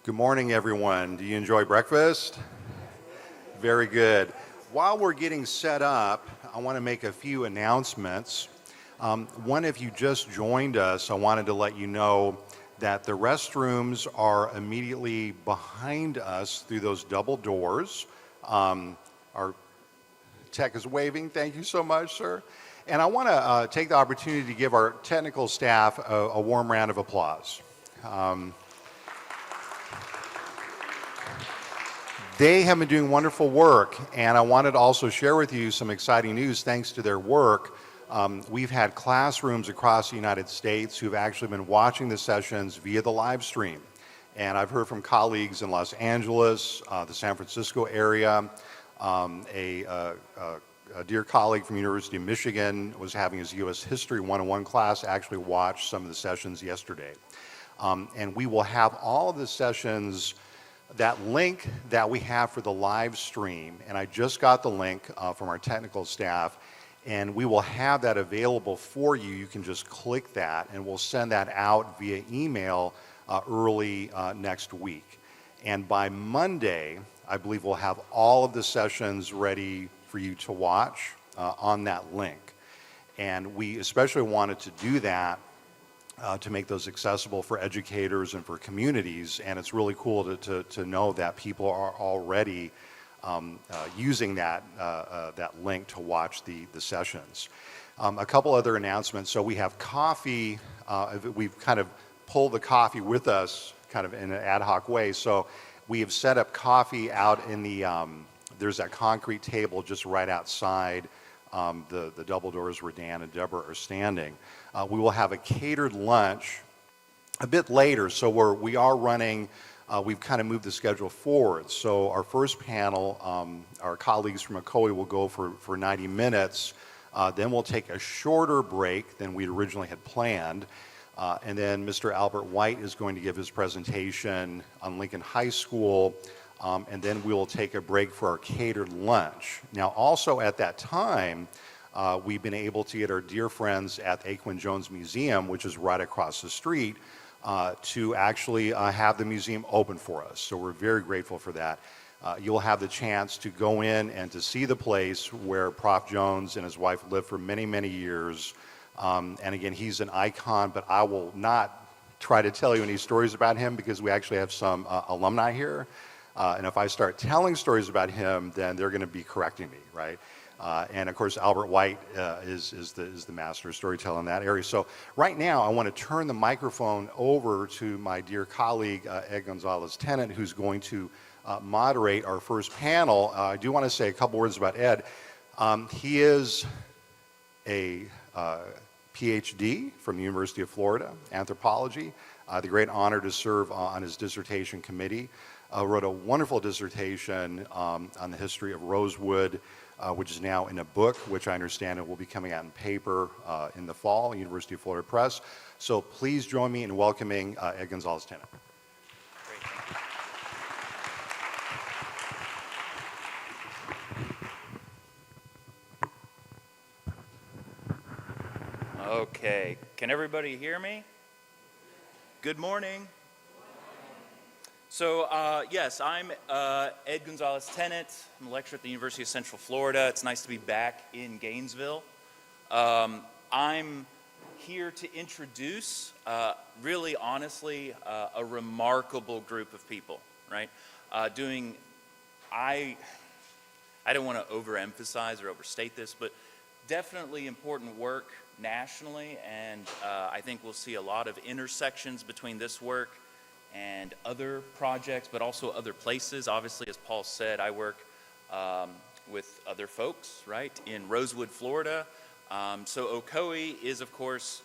Good morning, everyone. Do you enjoy breakfast? Very good. While we're getting set up, I want to make a few announcements. One, if you just joined us, I wanted to let you know that the restrooms are immediately behind us through those double doors. Our tech is waving. Thank you so much, sir. And I want to take the opportunity to give our technical staff a warm round of applause. They have been doing wonderful work, and I wanted to also share with you some exciting news. Thanks to their work, we've had classrooms across the United States who've actually been watching the sessions via the live stream. And I've heard from colleagues in Los Angeles, the San Francisco area. A dear colleague from University of Michigan was having his U.S. History 101 class, actually watched some of the sessions yesterday. And we will have all of the sessions, that link that we have for the live stream, and I just got the link from our technical staff, and we will have that available for you. You can just click that, and we'll send that out via email early next week. And by Monday, I believe we'll have all of the sessions ready for you to watch on that link. And we especially wanted to do that to make those accessible for educators and for communities, and it's really cool to know that people are already using that link to watch the sessions. A couple other announcements. So we have coffee. We've kind of pulled the coffee with us kind of in an ad hoc way. So we have set up coffee out in the, there's that concrete table just right outside the double doors where Dan and Deborah are standing. We will have a catered lunch a bit later, so we are running, we've kind of moved the schedule forward. So our first panel, our colleagues from OCOE will go for 90 minutes, then we'll take a shorter break than we originally had planned, and then Mr. Albert White is going to give his presentation on Lincoln High School, and then we will take a break for our catered lunch. Now also at that time, we've been able to get our dear friends at the Aquin Jones Museum, which is right across the street, to actually have the museum open for us. So we're very grateful for that. You'll have the chance to go in and to see the place where Prof. Jones and his wife lived for many, many years. And again, he's an icon, but I will not try to tell you any stories about him because we actually have some alumni here. And if I start telling stories about him, then they're going to be correcting me, right? And of course, Albert White is the master storyteller in that area. So right now, I want to turn the microphone over to my dear colleague, Ed Gonzalez-Tennant, who's going to moderate our first panel. I do want to say a couple words about Ed. He is a PhD from the University of Florida, anthropology. The great honor to serve on his dissertation committee. Wrote a wonderful dissertation on the history of Rosewood, which is now in a book, which I understand it will be coming out in paper in the fall, University of Florida Press. So please join me in welcoming Ed Gonzalez-Tennant. Great, thank you. Okay, can everybody hear me? Good morning. So yes, I'm Ed Gonzalez-Tennant. I'm a lecturer at the University of Central Florida. It's nice to be back in Gainesville. I'm here to introduce, really honestly, a remarkable group of people, right? I don't want to overemphasize or overstate this, but definitely important work nationally, and I think we'll see a lot of intersections between this work and other projects, but also other places. Obviously, as Paul said, I work with other folks, right, in Rosewood, Florida. So OCOE is, of course,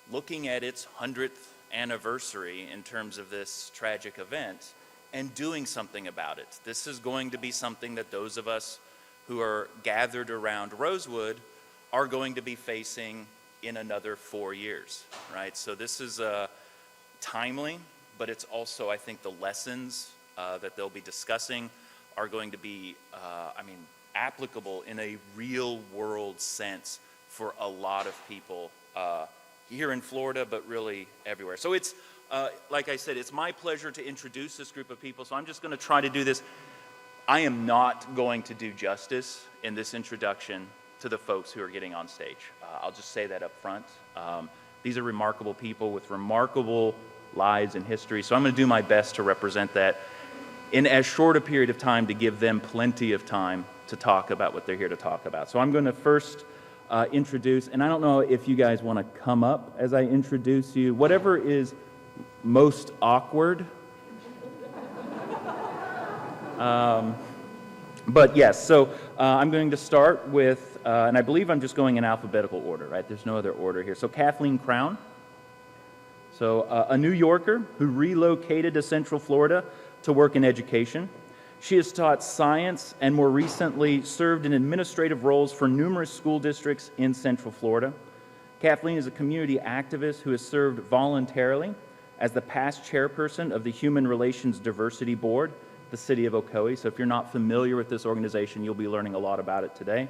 looking at its 100th anniversary in terms of this tragic event and doing something about it. This is going to be something that those of us who are gathered around Rosewood are going to be facing in another 4 years, right? So this is timely, but it's also, I think, the lessons that they'll be discussing are going to be, applicable in a real world sense for a lot of people here in Florida, but really everywhere. So it's like I said, it's my pleasure to introduce this group of people, so I'm just going to try to do this. I am not going to do justice in this introduction to the folks who are getting on stage. I'll just say that up front. These are remarkable people with remarkable lives and history, so I'm going to do my best to represent that in as short a period of time to give them plenty of time to talk about what they're here to talk about. So I'm going to first introduce, and I don't know if you guys want to come up as I introduce you, whatever is most awkward. But yes, so I'm going to start with, and I believe I'm just going in alphabetical order, right? There's no other order here. So Kathleen Crown, so a New Yorker who relocated to Central Florida to work in education. She has taught science and more recently served in administrative roles for numerous school districts in Central Florida. Kathleen is a community activist who has served voluntarily as the past chairperson of the Human Relations Diversity Board, the City of Ocoee. So if you're not familiar with this organization, you'll be learning a lot about it today.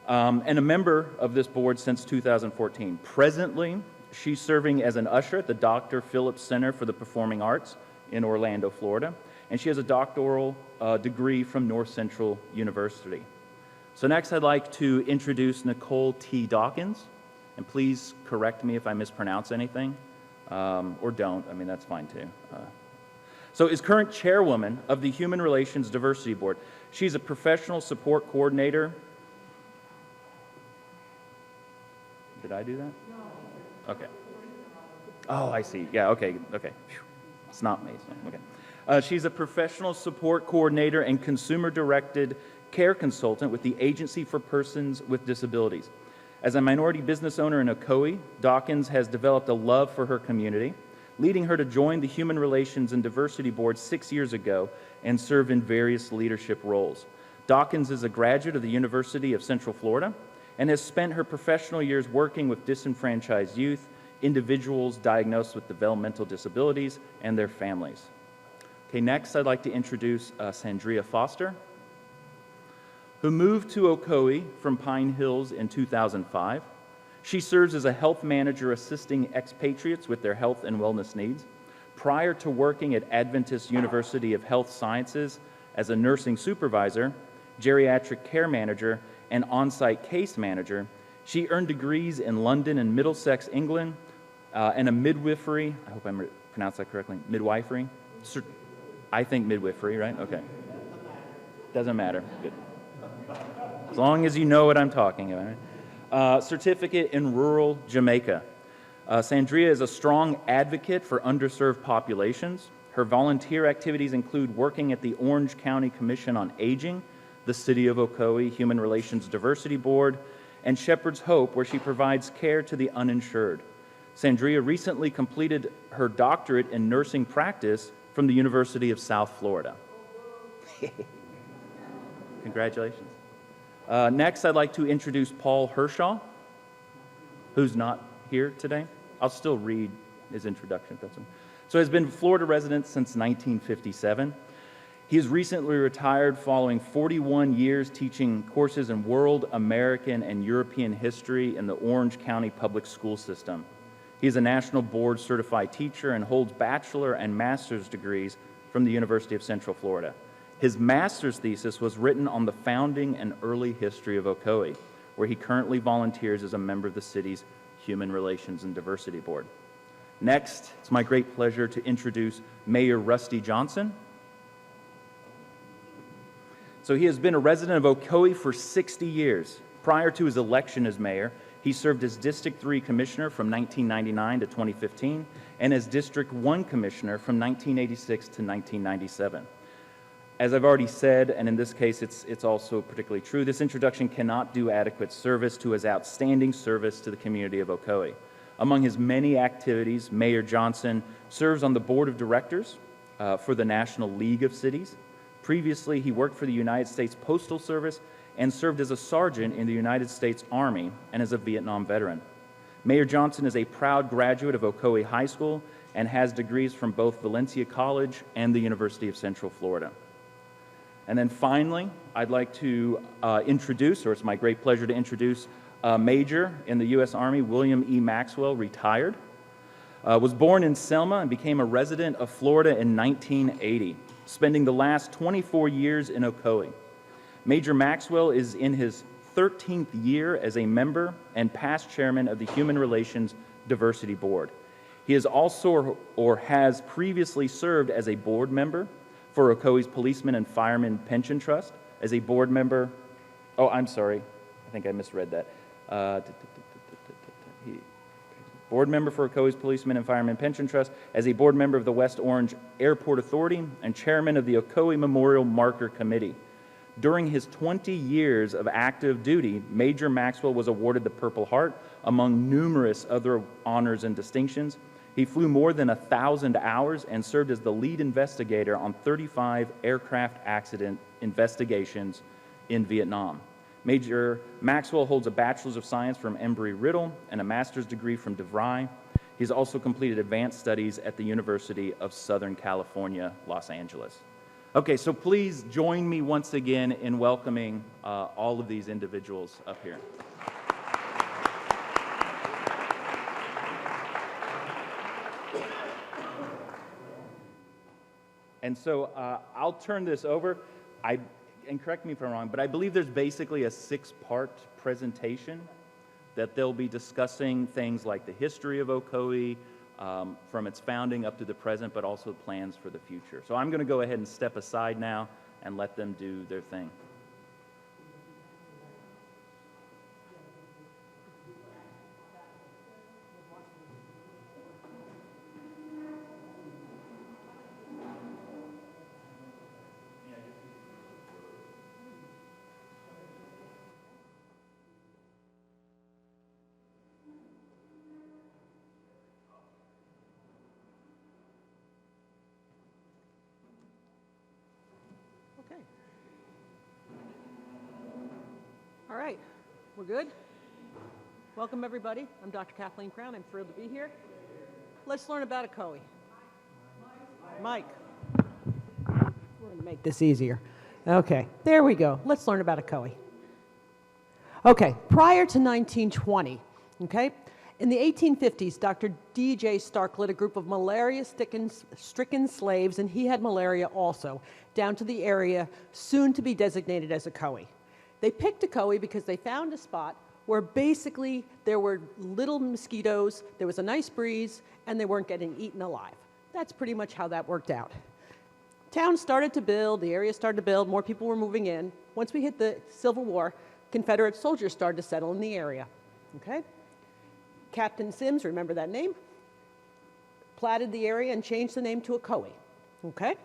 And a member of this board since 2014. Presently, she's serving as an usher at the Dr. Phillips Center for the Performing Arts in Orlando, Florida. And she has a doctoral degree from North Central University. So next I'd like to introduce Nicole T. Dawkins. And please correct me if I mispronounce anything, or don't. I mean, that's fine too. So is current chairwoman of the Human Relations Diversity Board. She's a professional support coordinator. Did I do that? No. Okay. Oh, I see. Yeah, okay. Phew. It's not me. So, okay. She's a professional support coordinator and consumer-directed care consultant with the Agency for Persons with Disabilities. As a minority business owner in Ocoee, Dawkins has developed a love for her community, leading her to join the Human Relations and Diversity Board 6 years ago and serve in various leadership roles. Dawkins is a graduate of the University of Central Florida and has spent her professional years working with disenfranchised youth, individuals diagnosed with developmental disabilities, and their families. Okay, next I'd like to introduce Sandria Foster, who moved to Ocoee from Pine Hills in 2005. She serves as a health manager assisting expatriates with their health and wellness needs. Prior to working at Adventist University of Health Sciences as a nursing supervisor, geriatric care manager, and on-site case manager, she earned degrees in London and Middlesex, England, and a midwifery, I hope I pronounced that correctly, midwifery? I think midwifery, right? Okay. Doesn't matter. Good. As long as you know what I'm talking about. Right? Certificate in rural Jamaica. Sandria is a strong advocate for underserved populations. Her volunteer activities include working at the Orange County Commission on Aging, the City of Ocoee Human Relations Diversity Board, and Shepherd's Hope, where she provides care to the uninsured. Sandria recently completed her doctorate in nursing practice from the University of South Florida. Congratulations. Next, I'd like to introduce Paul Hershaw, who's not here today. I'll still read his introduction if that's okay. So he's been a Florida resident since 1957. He has recently retired following 41 years teaching courses in world, American, and European history in the Orange County public school system. He is a national board certified teacher and holds bachelor and master's degrees from the University of Central Florida. His master's thesis was written on the founding and early history of Ocoee, where he currently volunteers as a member of the city's Human Relations and Diversity Board. Next, it's my great pleasure to introduce Mayor Rusty Johnson. So he has been a resident of Ocoee for 60 years. Prior to his election as mayor, he served as District 3 Commissioner from 1999 to 2015 and as District 1 Commissioner from 1986 to 1997. As I've already said, and in this case it's also particularly true, this introduction cannot do adequate service to his outstanding service to the community of Ocoee. Among his many activities, Mayor Johnson serves on the Board of Directors for the National League of Cities. Previously, he worked for the United States Postal Service and served as a sergeant in the United States Army and as a Vietnam veteran. Mayor Johnson is a proud graduate of Ocoee High School and has degrees from both Valencia College and the University of Central Florida. And then finally, I'd like to introduce, or it's my great pleasure to introduce, Major in the U.S. Army, William E. Maxwell, retired. Was born in Selma and became a resident of Florida in 1980, spending the last 24 years in Ocoee. Major Maxwell is in his 13th year as a member and past chairman of the Human Relations Diversity Board. He is also or has previously served as a board member for Ocoee's Policemen and Firemen Pension Trust, as a board member, oh, I'm sorry, I think I misread that. Board member for Ocoee's Policemen and Firemen Pension Trust, as a board member of the West Orange Airport Authority, and chairman of the Ocoee Memorial Marker Committee. During his 20 years of active duty, Major Maxwell was awarded the Purple Heart, among numerous other honors and distinctions. He flew more than 1,000 hours and served as the lead investigator on 35 aircraft accident investigations in Vietnam. Major Maxwell holds a Bachelor's of Science from Embry-Riddle and a Master's degree from DeVry. He's also completed advanced studies at the University of Southern California, Los Angeles. Okay, so please join me once again in welcoming all of these individuals up here. And so I'll turn this over. And correct me if I'm wrong, but I believe there's basically a 6-part presentation that they'll be discussing things like the history of Ocoee, from its founding up to the present, but also plans for the future. So I'm going to go ahead and step aside now and let them do their thing. Okay. All right, we're good? Welcome, everybody. I'm Dr. Kathleen Crown. I'm thrilled to be here. Let's learn about Ocoee. Mike. We're going to make this easier. Okay, there we go. Let's learn about Ocoee. Okay, prior to 1920, okay, in the 1850s, Dr. D.J. Stark led a group of malaria-stricken slaves, and he had malaria also, down to the area soon to be designated as Ocoee. They picked Ocoee because they found a spot where basically there were little mosquitoes, there was a nice breeze, and they weren't getting eaten alive. That's pretty much how that worked out. Town started to build, the area started to build, more people were moving in. Once we hit the Civil War, Confederate soldiers started to settle in the area, okay? Captain Sims, remember that name, platted the area and changed the name to Ocoee, okay?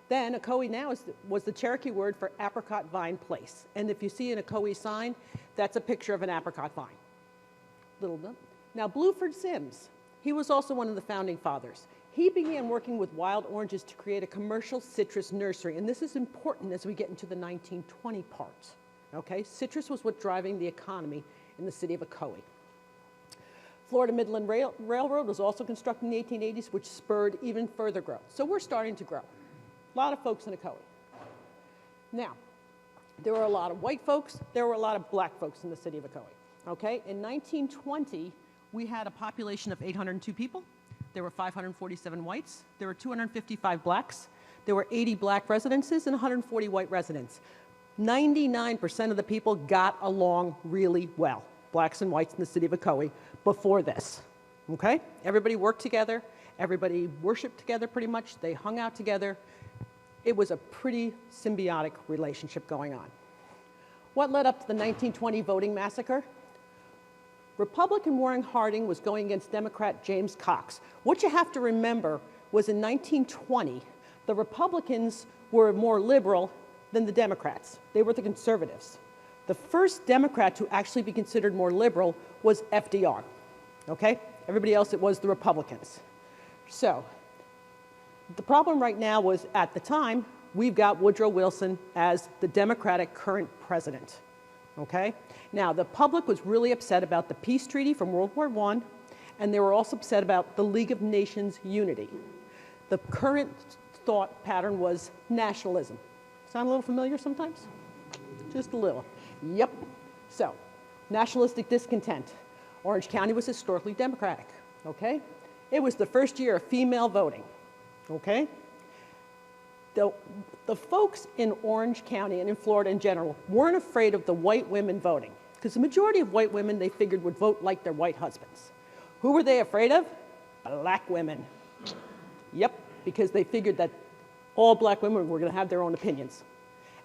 Then Ocoee now was the Cherokee word for apricot vine place. And if you see an Ocoee sign, that's a picture of an apricot vine. Now, Bluford Sims, he was also one of the founding fathers. He began working with wild oranges to create a commercial citrus nursery. And this is important as we get into the 1920 part, okay? Citrus was what's driving the economy in the city of Ocoee. Florida Midland Railroad was also constructed in the 1880s, which spurred even further growth. So we're starting to grow. A lot of folks in Ocoee. Now, there were a lot of white folks, there were a lot of black folks in the city of Ocoee, okay? In 1920, we had a population of 802 people. There were 547 whites. There were 255 blacks. There were 80 black residences and 140 white residents. 99% of the people got along really well, blacks and whites in the city of Ocoee, before this, okay? Everybody worked together. Everybody worshiped together pretty much. They hung out together. It was a pretty symbiotic relationship going on. What led up to the 1920 voting massacre? Republican Warren Harding was going against Democrat James Cox. What you have to remember was in 1920, the Republicans were more liberal than the Democrats. They were the conservatives. The first Democrat to actually be considered more liberal was FDR, okay? Everybody else, it was the Republicans. So, the problem right now was, at the time, we've got Woodrow Wilson as the Democratic current president, okay? Now, the public was really upset about the peace treaty from World War I, and they were also upset about the League of Nations unity. The current thought pattern was nationalism. Sound a little familiar sometimes? Just a little. Yep. So, nationalistic discontent. Orange County was historically Democratic, okay? It was the first year of female voting, okay? The folks in Orange County and in Florida in general weren't afraid of the white women voting, because the majority of white women they figured would vote like their white husbands. Who were they afraid of? Black women. Yep, because they figured that all black women were going to have their own opinions.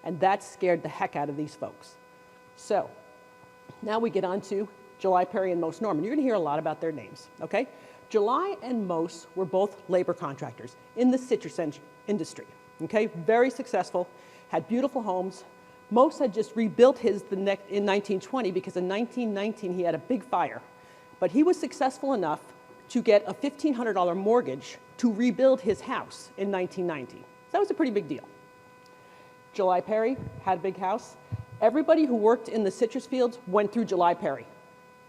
And that scared the heck out of these folks. So now we get on to July Perry and Mose Norman. You're going to hear a lot about their names, okay? July and Mose were both labor contractors in the citrus industry, okay? Very successful, had beautiful homes. Mose had just rebuilt his in 1920 because in 1919 he had a big fire. But he was successful enough to get a $1,500 mortgage to rebuild his house in 1990. That was a pretty big deal. July Perry had a big house. Everybody who worked in the citrus fields went through July Perry.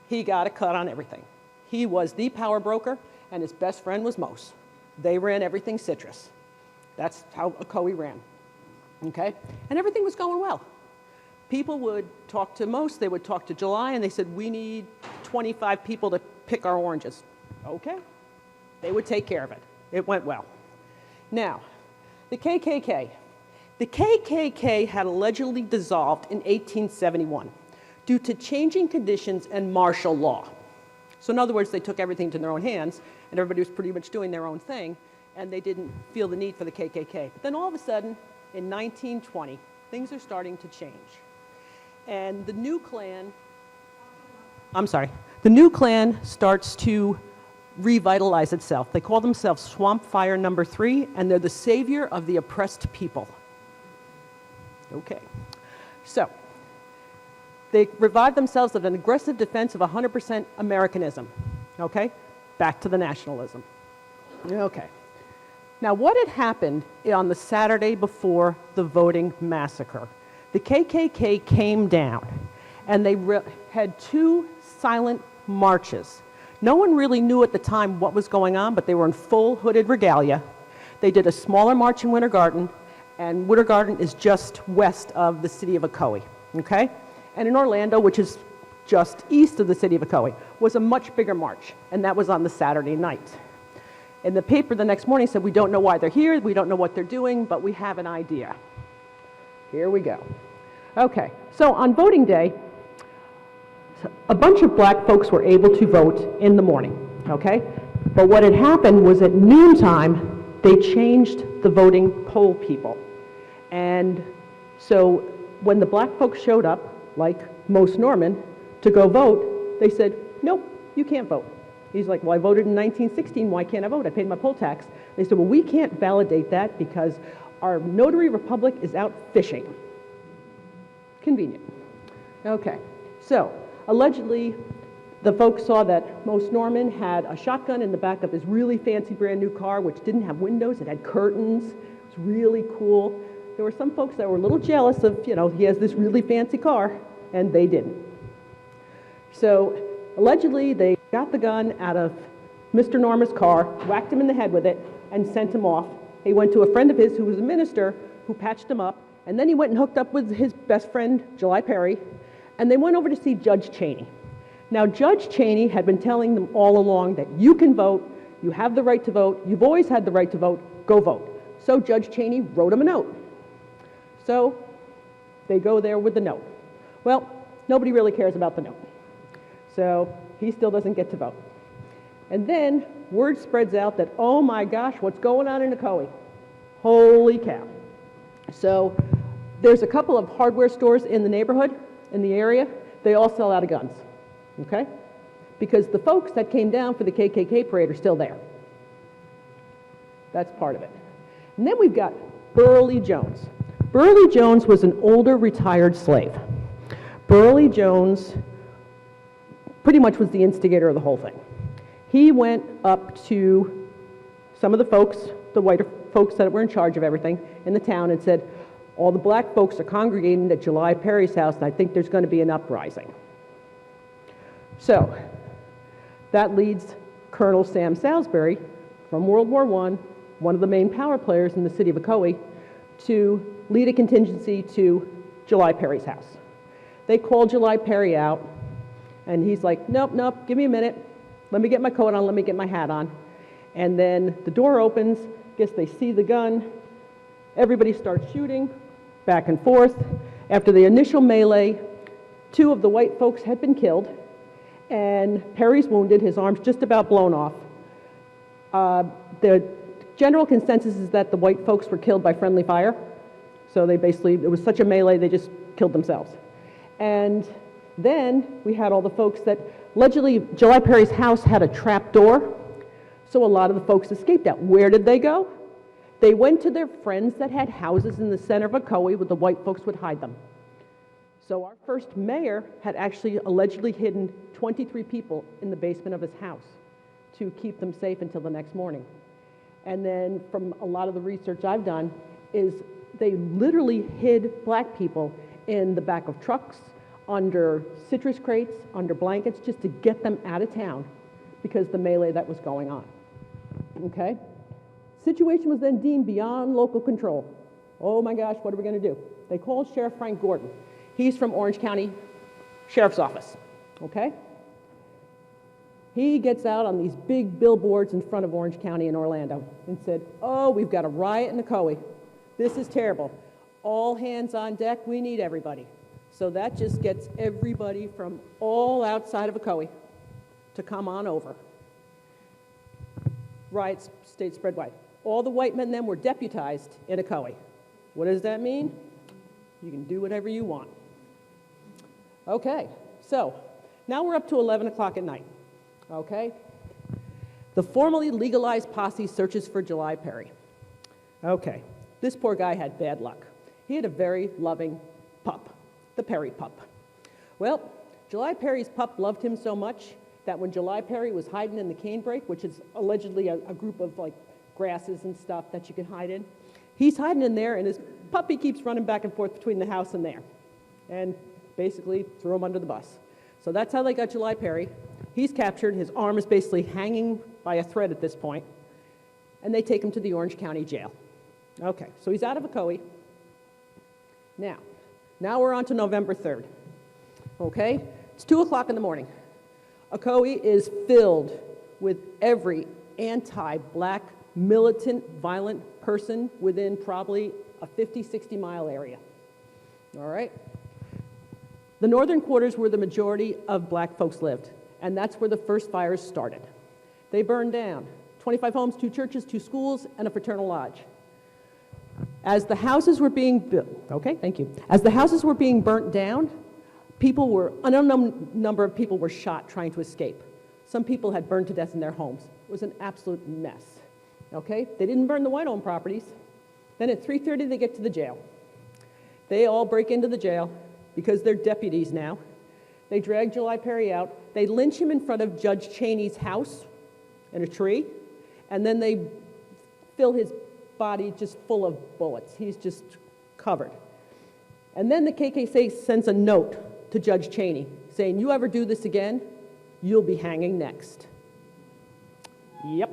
He got a cut on everything. He was the power broker, and his best friend was Mose. They ran everything citrus. That's how Ocoee ran, okay? And everything was going well. People would talk to Mose, they would talk to July, and they said, we need 25 people to pick our oranges. Okay. They would take care of it. It went well. Now, the KKK. The KKK had allegedly dissolved in 1871 due to changing conditions and martial law. So in other words, they took everything to their own hands, and everybody was pretty much doing their own thing, and they didn't feel the need for the KKK. But then all of a sudden, in 1920, things are starting to change. And the new Klan, the new Klan starts to revitalize itself. They call themselves Swamp Fire No. 3, and they're the savior of the oppressed people. Okay. So, they revived themselves of an aggressive defense of 100% Americanism. Okay? Back to the nationalism. Okay. Now, what had happened on the Saturday before the voting massacre? The KKK came down, and they had two silent marches. No one really knew at the time what was going on, but they were in full hooded regalia. They did a smaller march in Winter Garden, and Winter Garden is just west of the city of Ocoee, okay? And in Orlando, which is just east of the city of Ocoee, was a much bigger march, and that was on the Saturday night. And the paper the next morning said, we don't know why they're here, we don't know what they're doing, but we have an idea. Here we go. Okay, so on voting day, a bunch of black folks were able to vote in the morning, okay? But what had happened was at noontime, they changed the voting poll people. And so when the black folks showed up, like Mose Norman, to go vote, they said, nope, you can't vote. He's like, well, I voted in 1916, why can't I vote? I paid my poll tax. They said, well, we can't validate that because our notary republic is out fishing. Convenient. Okay, so allegedly, the folks saw that Mose Norman had a shotgun in the back of his really fancy brand new car, which didn't have windows, it had curtains. It was really cool. There were some folks that were a little jealous of, you know, he has this really fancy car, and they didn't. So allegedly, they got the gun out of Mr. Norman's car, whacked him in the head with it, and sent him off. He went to a friend of his who was a minister who patched him up, and then he went and hooked up with his best friend, July Perry, and they went over to see Judge Cheney. Now, Judge Cheney had been telling them all along that you can vote, you have the right to vote, you've always had the right to vote, go vote. So Judge Cheney wrote him a note. So they go there with the note. Well, nobody really cares about the note. So he still doesn't get to vote. And then word spreads out that, oh my gosh, what's going on in Ocoee? Holy cow. So there's a couple of hardware stores in the neighborhood, in the area. They all sell out of guns, okay? Because the folks that came down for the KKK parade are still there. That's part of it. And then we've got Burley Jones. Burley Jones was an older retired slave. Burley Jones pretty much was the instigator of the whole thing. He went up to some of the folks, the white folks that were in charge of everything in the town, and said, all the black folks are congregating at July Perry's house, and I think there's going to be an uprising. So that leads Colonel Sam Salisbury from World War I, one of the main power players in the city of Ocoee, to lead a contingency to July Perry's house. They called July Perry out, and he's like, nope, nope, give me a minute. Let me get my coat on, let me get my hat on. And then the door opens, guess they see the gun. Everybody starts shooting back and forth. After the initial melee, 2 of the white folks had been killed, and Perry's wounded, his arm's just about blown off. The general consensus is that the white folks were killed by friendly fire. So they basically, it was such a melee, they just killed themselves. And then we had all the folks that, allegedly, July Perry's house had a trap door, so a lot of the folks escaped out. Where did they go? They went to their friends that had houses in the center of Ocoee where the white folks would hide them. So our first mayor had actually allegedly hidden 23 people in the basement of his house to keep them safe until the next morning. And then from a lot of the research I've done is they literally hid black people in the back of trucks, under citrus crates, under blankets, just to get them out of town because the melee that was going on. Okay? Situation was then deemed beyond local control. Oh my gosh, what are we going to do? They called Sheriff Frank Gordon. He's from Orange County Sheriff's Office. Okay? He gets out on these big billboards in front of Orange County in Orlando and said, oh, we've got a riot in Ocoee. This is terrible. All hands on deck, we need everybody. So that just gets everybody from all outside of Ocoee to come on over. Riots stayed spread wide. All the white men then were deputized in Ocoee. What does that mean? You can do whatever you want. Okay, so now we're up to 11 o'clock at night. Okay? The formally legalized posse searches for July Perry. Okay, this poor guy had bad luck. He had a very loving pup, the Perry pup. Well, July Perry's pup loved him so much that when July Perry was hiding in the canebrake, which is allegedly a group of like grasses and stuff that you can hide in, he's hiding in there and his puppy keeps running back and forth between the house and there and basically threw him under the bus. So that's how they got July Perry. He's captured. His arm is basically hanging by a thread at this point, and they take him to the Orange County Jail. Okay, so he's out of Ocoee. Now we're on to November 3rd. Okay, it's 2 o'clock in the morning. Ocoee is filled with every anti-black, militant, violent person within probably a 50, 60-mile area. All right? The northern quarters where the majority of black folks lived, and that's where the first fires started. They burned down 25 homes, 2 churches, 2 schools, and a fraternal lodge. As the houses were being built, okay, thank you. As the houses were being burnt down, an unknown number of people were shot trying to escape. Some people had burned to death in their homes. It was an absolute mess. Okay, they didn't burn the white-owned properties. Then at 3:30, they get to the jail. They all break into the jail because they're deputies now. They drag July Perry out. They lynch him in front of Judge Cheney's house in a tree, and then they fill his body just full of bullets. He's just covered. And then the KKK sends a note to Judge Cheney saying, you ever do this again, you'll be hanging next. Yep.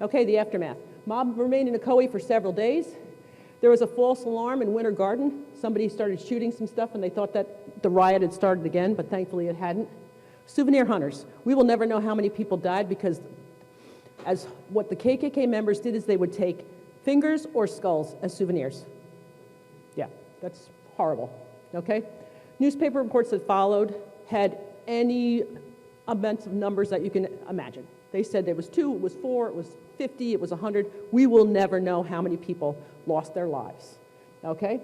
Okay, the aftermath. Mob remained in Ocoee for several days. There was a false alarm in Winter Garden. Somebody started shooting some stuff and they thought that the riot had started again, but thankfully it hadn't. Souvenir hunters. We will never know how many people died because as what the KKK members did is they would take fingers or skulls as souvenirs. Yeah, that's horrible, okay? Newspaper reports that followed had any immense of numbers that you can imagine. They said there was 2, it was 4, it was 50, it was 100. We will never know how many people lost their lives, okay?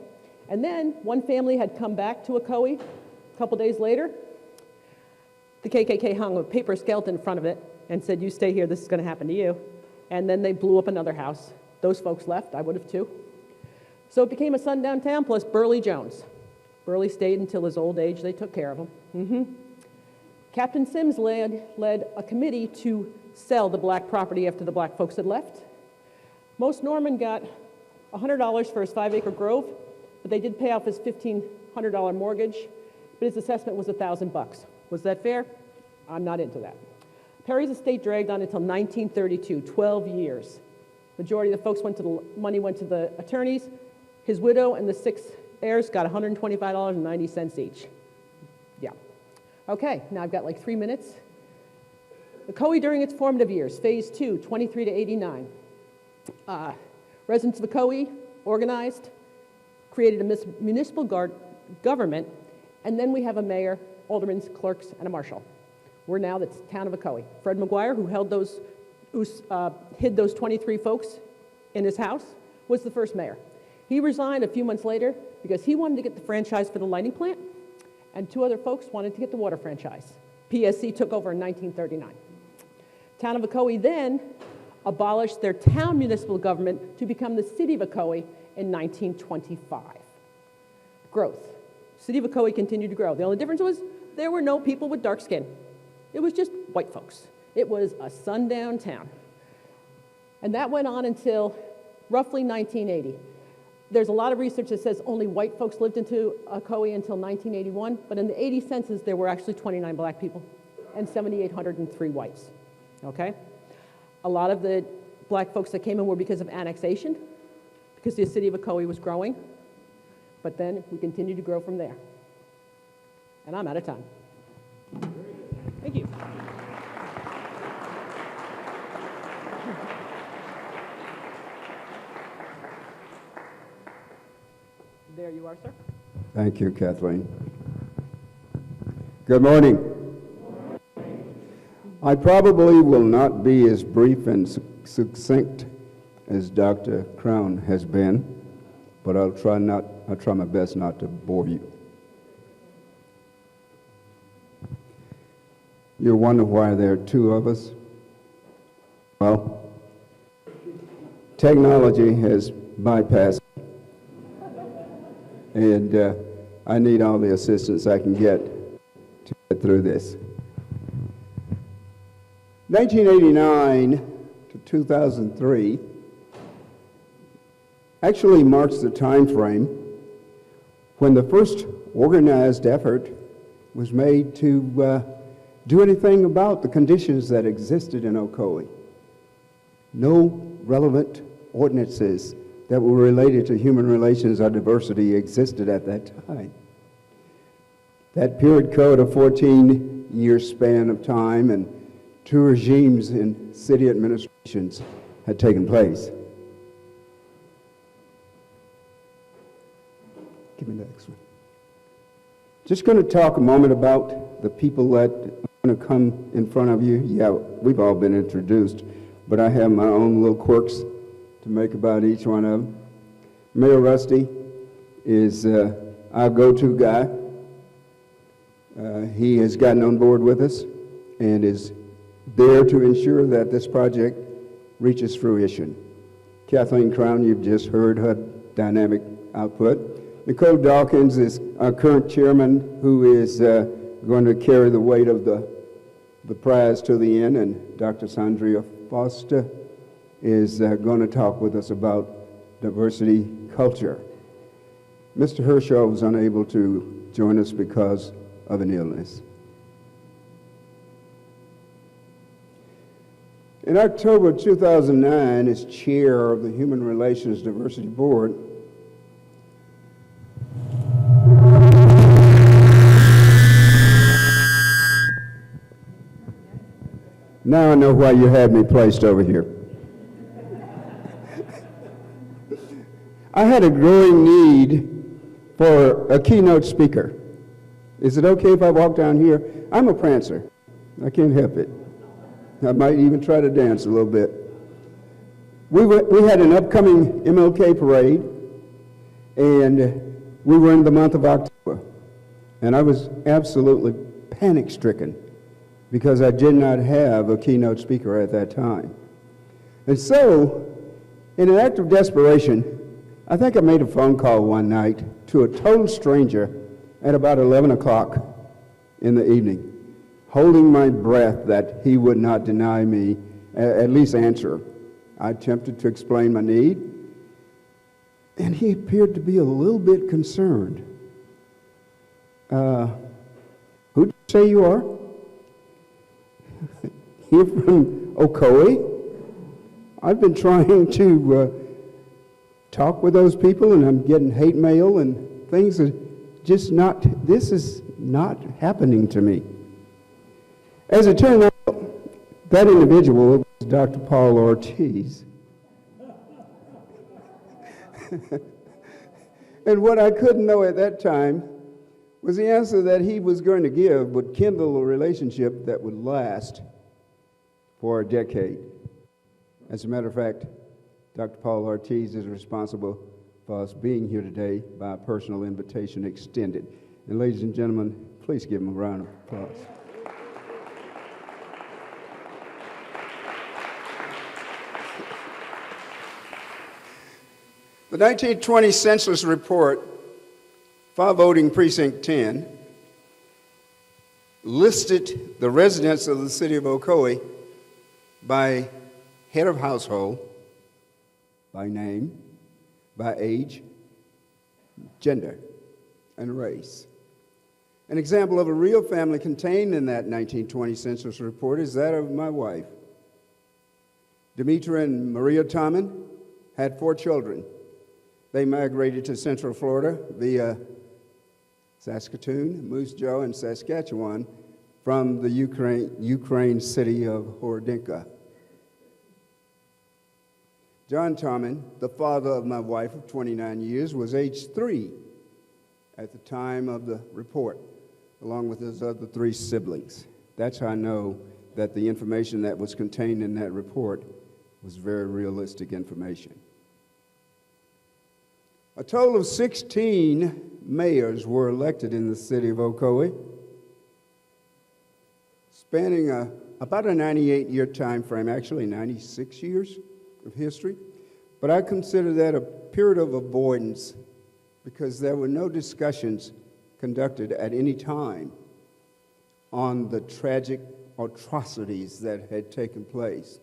And then one family had come back to Ocoee a couple days later. The KKK hung a paper skeleton in front of it and said, you stay here, this is going to happen to you. And then they blew up another house. Those folks left, I would have too. So it became a sundown town plus Burley Jones. Burley stayed until his old age. They took care of him. Captain Sims led a committee to sell the black property after the black folks had left. Most Norman got $100 for his 5-acre grove, but they did pay off his $1,500 mortgage, but his assessment was $1,000. Was that fair? I'm not into that. Perry's estate dragged on until 1932, 12 years. Majority of the folks money went to the attorneys. His widow and the 6 heirs got $125.90 each. Yeah. Okay, now I've got like 3 minutes. Ocoee during its formative years, Phase 2, 23 to 89. Residents of Ocoee organized, created a municipal government, and then we have a mayor, aldermen, clerks, and a marshal. We're now the town of Ocoee. Fred McGuire, who hid those 23 folks in his house, was the first mayor. He resigned a few months later because he wanted to get the franchise for the lighting plant, and 2 other folks wanted to get the water franchise. PSC took over in 1939. Town of Ocoee then abolished their town municipal government to become the city of Ocoee in 1925. Growth. City of Ocoee continued to grow. The only difference was there were no people with dark skin. It was just white folks. It was a sundown town. And that went on until roughly 1980. There's a lot of research that says only white folks lived into Ocoee until 1981, but in the 80 census, there were actually 29 black people and 7,803 whites, okay? A lot of the black folks that came in were because of annexation, because the city of Ocoee was growing, but then we continued to grow from there. And I'm out of time. Thank you. There you are, sir. Thank you, Kathleen. Good morning. I probably will not be as brief and succinct as Dr. Crown has been, but I'll try my best not to bore you. You wonder why there are 2 of us? Well, technology has bypassed, and I need all the assistance I can get to get through this. 1989 to 2003 actually marks the time frame when the first organized effort was made to do anything about the conditions that existed in Ocoee. No relevant ordinances that were related to human relations or diversity existed at that time. That period code of 14-year span of time and 2 regimes in city administrations had taken place. Give me the next one. Just going to talk a moment about the people that are going to come in front of you. Yeah, we've all been introduced, but I have my own little quirks to make about each one of them. Mayor Rusty is our go-to guy. He has gotten on board with us and is there to ensure that this project reaches fruition. Kathleen Crown, you've just heard her dynamic output. Nicole Dawkins is our current chairman, who is going to carry the weight of the prize to the end, and Dr. Sandria Foster is going to talk with us about diversity culture. Mr. Hershaw was unable to join us because of an illness. In October 2009, as chair of the Human Relations Diversity Board, now I know why you had me placed over here. I had a growing need for a keynote speaker. Is it okay if I walk down here? I'm a prancer. I can't help it. I might even try to dance a little bit. We had an upcoming MLK parade, and we were in the month of October. And I was absolutely panic-stricken because I did not have a keynote speaker at that time. And so, in an act of desperation, I think I made a phone call one night to a total stranger at about 11 o'clock in the evening, holding my breath that he would not deny me, at least answer. I attempted to explain my need, and he appeared to be a little bit concerned. Who did you say you are? You're from Ocoee? I've been trying to talk with those people, and I'm getting hate mail, and things are just not, this is not happening to me. As it turned out, That individual was Dr. Paul Ortiz. And what I couldn't know at that time was the answer that he was going to give would kindle a relationship that would last for a decade. As a matter of fact, Dr. Paul Ortiz is responsible for us being here today by a personal invitation extended. And ladies and gentlemen, please give him a round of applause. The 1920 census report for voting precinct 10 listed the residents of the city of Ocoee by head of household, by name, by age, gender, and race. An example of a real family contained in that 1920 census report is that of my wife. Demetra and Maria Tommen had 4 children. They migrated to Central Florida via Saskatoon, Moose Jaw, and Saskatchewan from the Ukraine city of Horodinka. John Tommen, the father of my wife of 29 years, was age 3 at the time of the report, along with his other 3 siblings. That's how I know that the information that was contained in that report was very realistic information. A total of 16 mayors were elected in the city of Ocoee, spanning about a 98-year time frame, actually 96 years of history. But I consider that a period of avoidance because there were no discussions conducted at any time on the tragic atrocities that had taken place.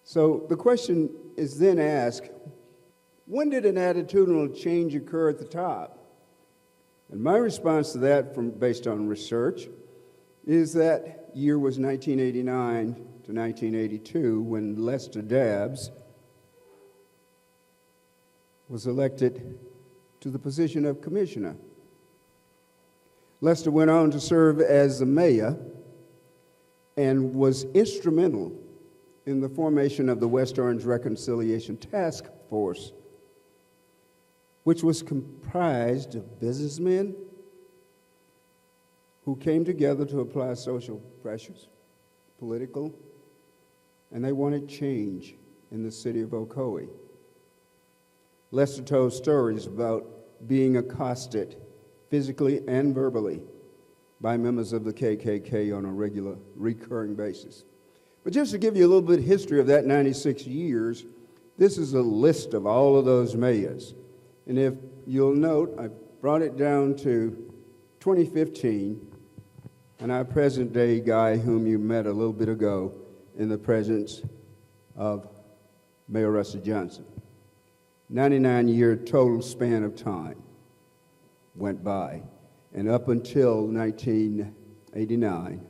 So the question is then asked, when did an attitudinal change occur at the top? And my response to that, based on research, is that year was 1989 to 1982 when Lester Dabbs was elected to the position of commissioner. Lester went on to serve as the mayor and was instrumental in the formation of the West Orange Reconciliation Task Force, which was comprised of businessmen who came together to apply social pressures, political, and they wanted change in the city of Ocoee. Lester told stories about being accosted physically and verbally by members of the KKK on a recurring basis. But just to give you a little bit of history of that 96 years, this is a list of all of those mayors. And if you'll note, I brought it down to 2015, and our present-day guy whom you met a little bit ago in the presence of Mayor Rusty Johnson. 99-year total span of time went by, and up until 1989,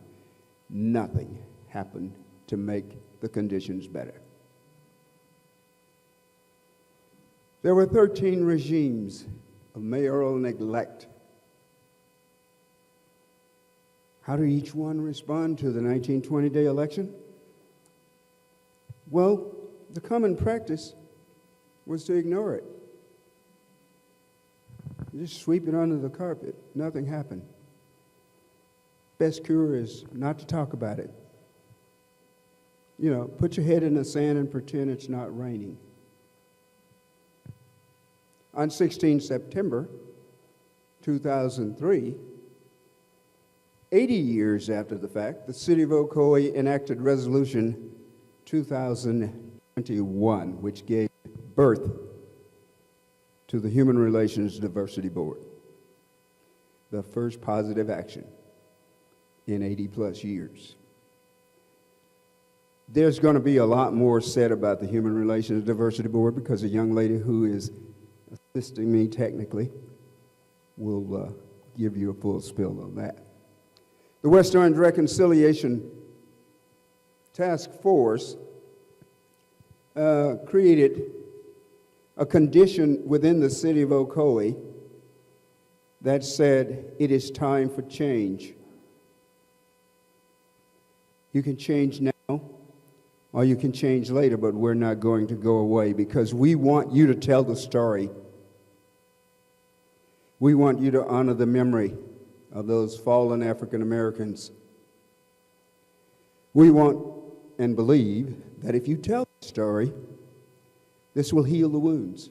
nothing happened to make the conditions better. There were 13 regimes of mayoral neglect. How did each one respond to the 1920-day election? Well, the common practice was to ignore it. Just sweep it under the carpet. Nothing happened. Best cure is not to talk about it. You know, put your head in the sand and pretend it's not raining. On 16 September 2003, 80 years after the fact, the city of Ocoee enacted Resolution 2021, which gave birth to the Human Relations Diversity Board, the first positive action in 80-plus years. There's going to be a lot more said about the Human Relations Diversity Board because a young lady who is assisting me technically will give you a full spill on that. The West Orange Reconciliation Task Force created a condition within the city of Ocoee that said it is time for change. You can change now or you can change later, but we're not going to go away because we want you to tell the story. We want you to honor the memory of those fallen African Americans. We want and believe that if you tell the story, this will heal the wounds.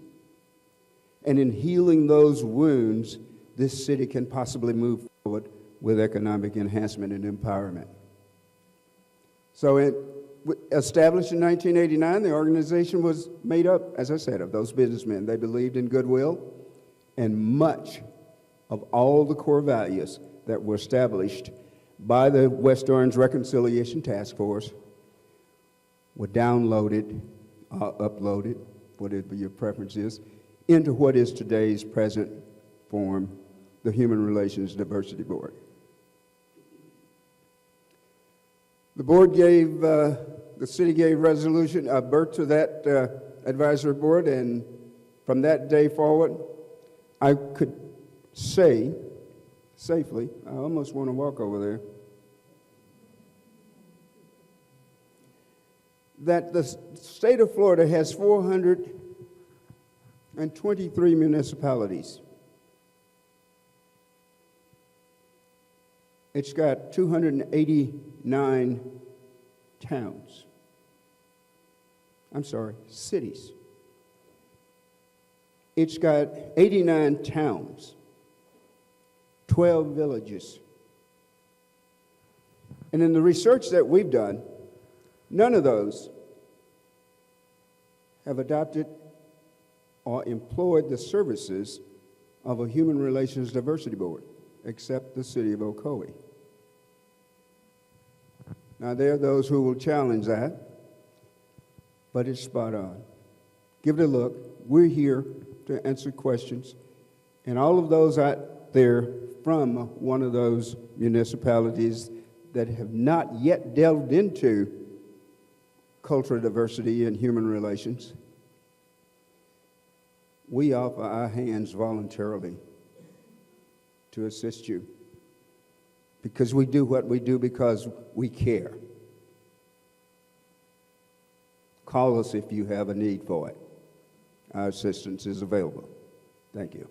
And in healing those wounds, this city can possibly move forward with economic enhancement and empowerment. So established in 1989, the organization was made up, as I said, of those businessmen. They believed in goodwill, and much of all the core values that were established by the West Orange Reconciliation Task Force were downloaded, uploaded, whatever your preference is, into what is today's present form, the Human Relations Diversity Board. The board gave, the city gave resolution, birth to that advisory board, and from that day forward, I could say safely, I almost want to walk over there, that the state of Florida has 423 municipalities. It's got 289 towns. I'm sorry, cities. It's got 89 towns, 12 villages. And in the research that we've done, none of those have adopted or employed the services of a Human Relations Diversity Board, except the city of Ocoee. Now, there are those who will challenge that, but it's spot on. Give it a look. We're here to answer questions, and all of those out there from one of those municipalities that have not yet delved into cultural diversity and human relations, we offer our hands voluntarily to assist you, because we do what we do because we care. Call us if you have a need for it. Our assistance is available. Thank you.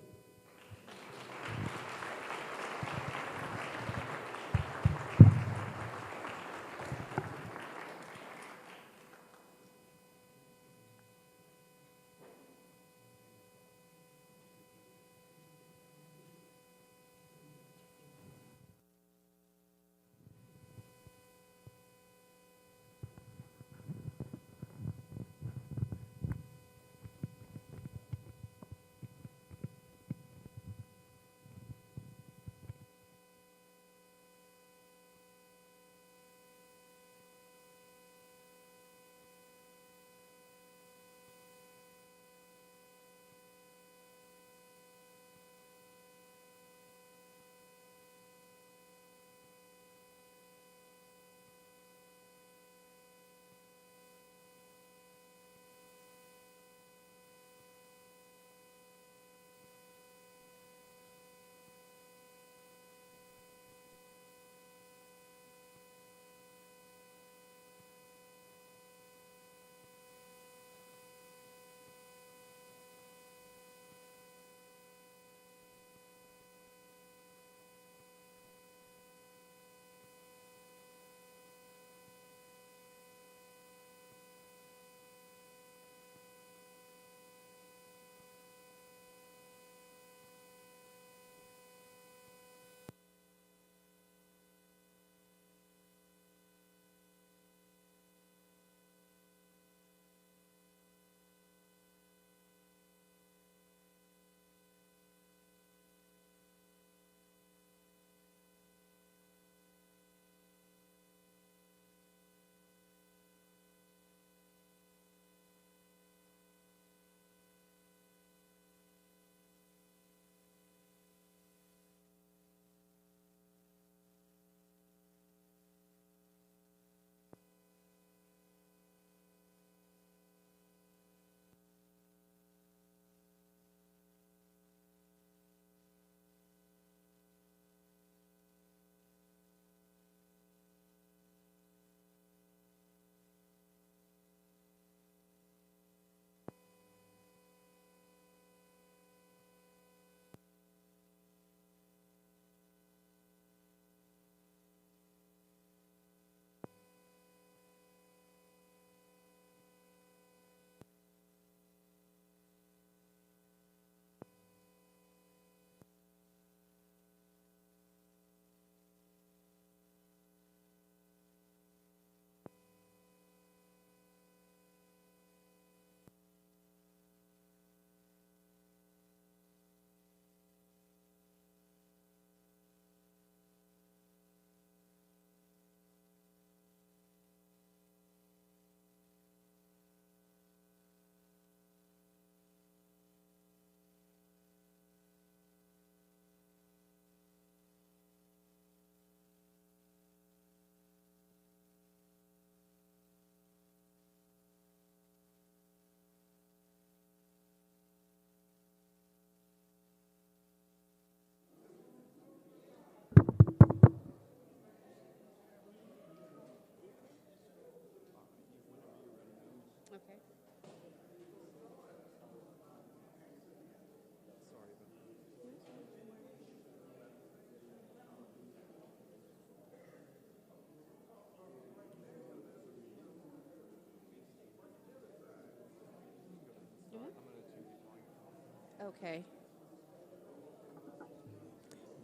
Okay.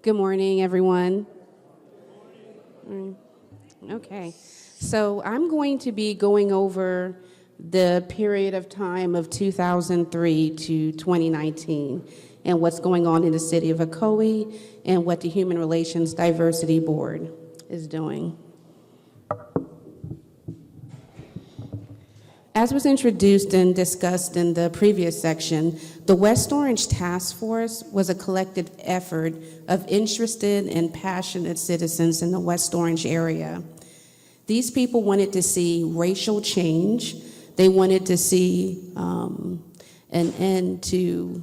Good morning, everyone. Okay. So I'm going to be going over the period of time of 2003 to 2019 and what's going on in the city of Ocoee and what the Human Relations Diversity Board is doing. As was introduced and discussed in the previous section, the West Orange Task Force was a collective effort of interested and passionate citizens in the West Orange area. These people wanted to see racial change. They wanted to see an end to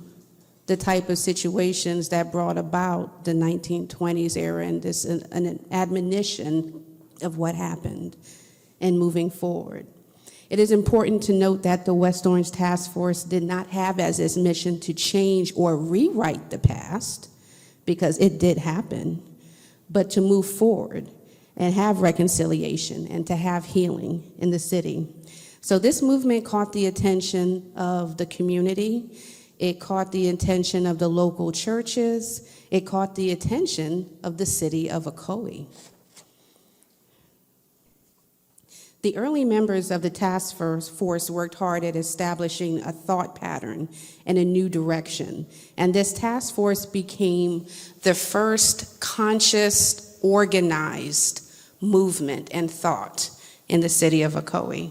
the type of situations that brought about the 1920s era and an admonition of what happened and moving forward. It is important to note that the West Orange Task Force did not have as its mission to change or rewrite the past, because it did happen, but to move forward and have reconciliation and to have healing in the city. So this movement caught the attention of the community. It caught the attention of the local churches. It caught the attention of the city of Ocoee. The early members of the task force worked hard at establishing a thought pattern and a new direction. And this task force became the first conscious, organized movement and thought in the city of Ocoee.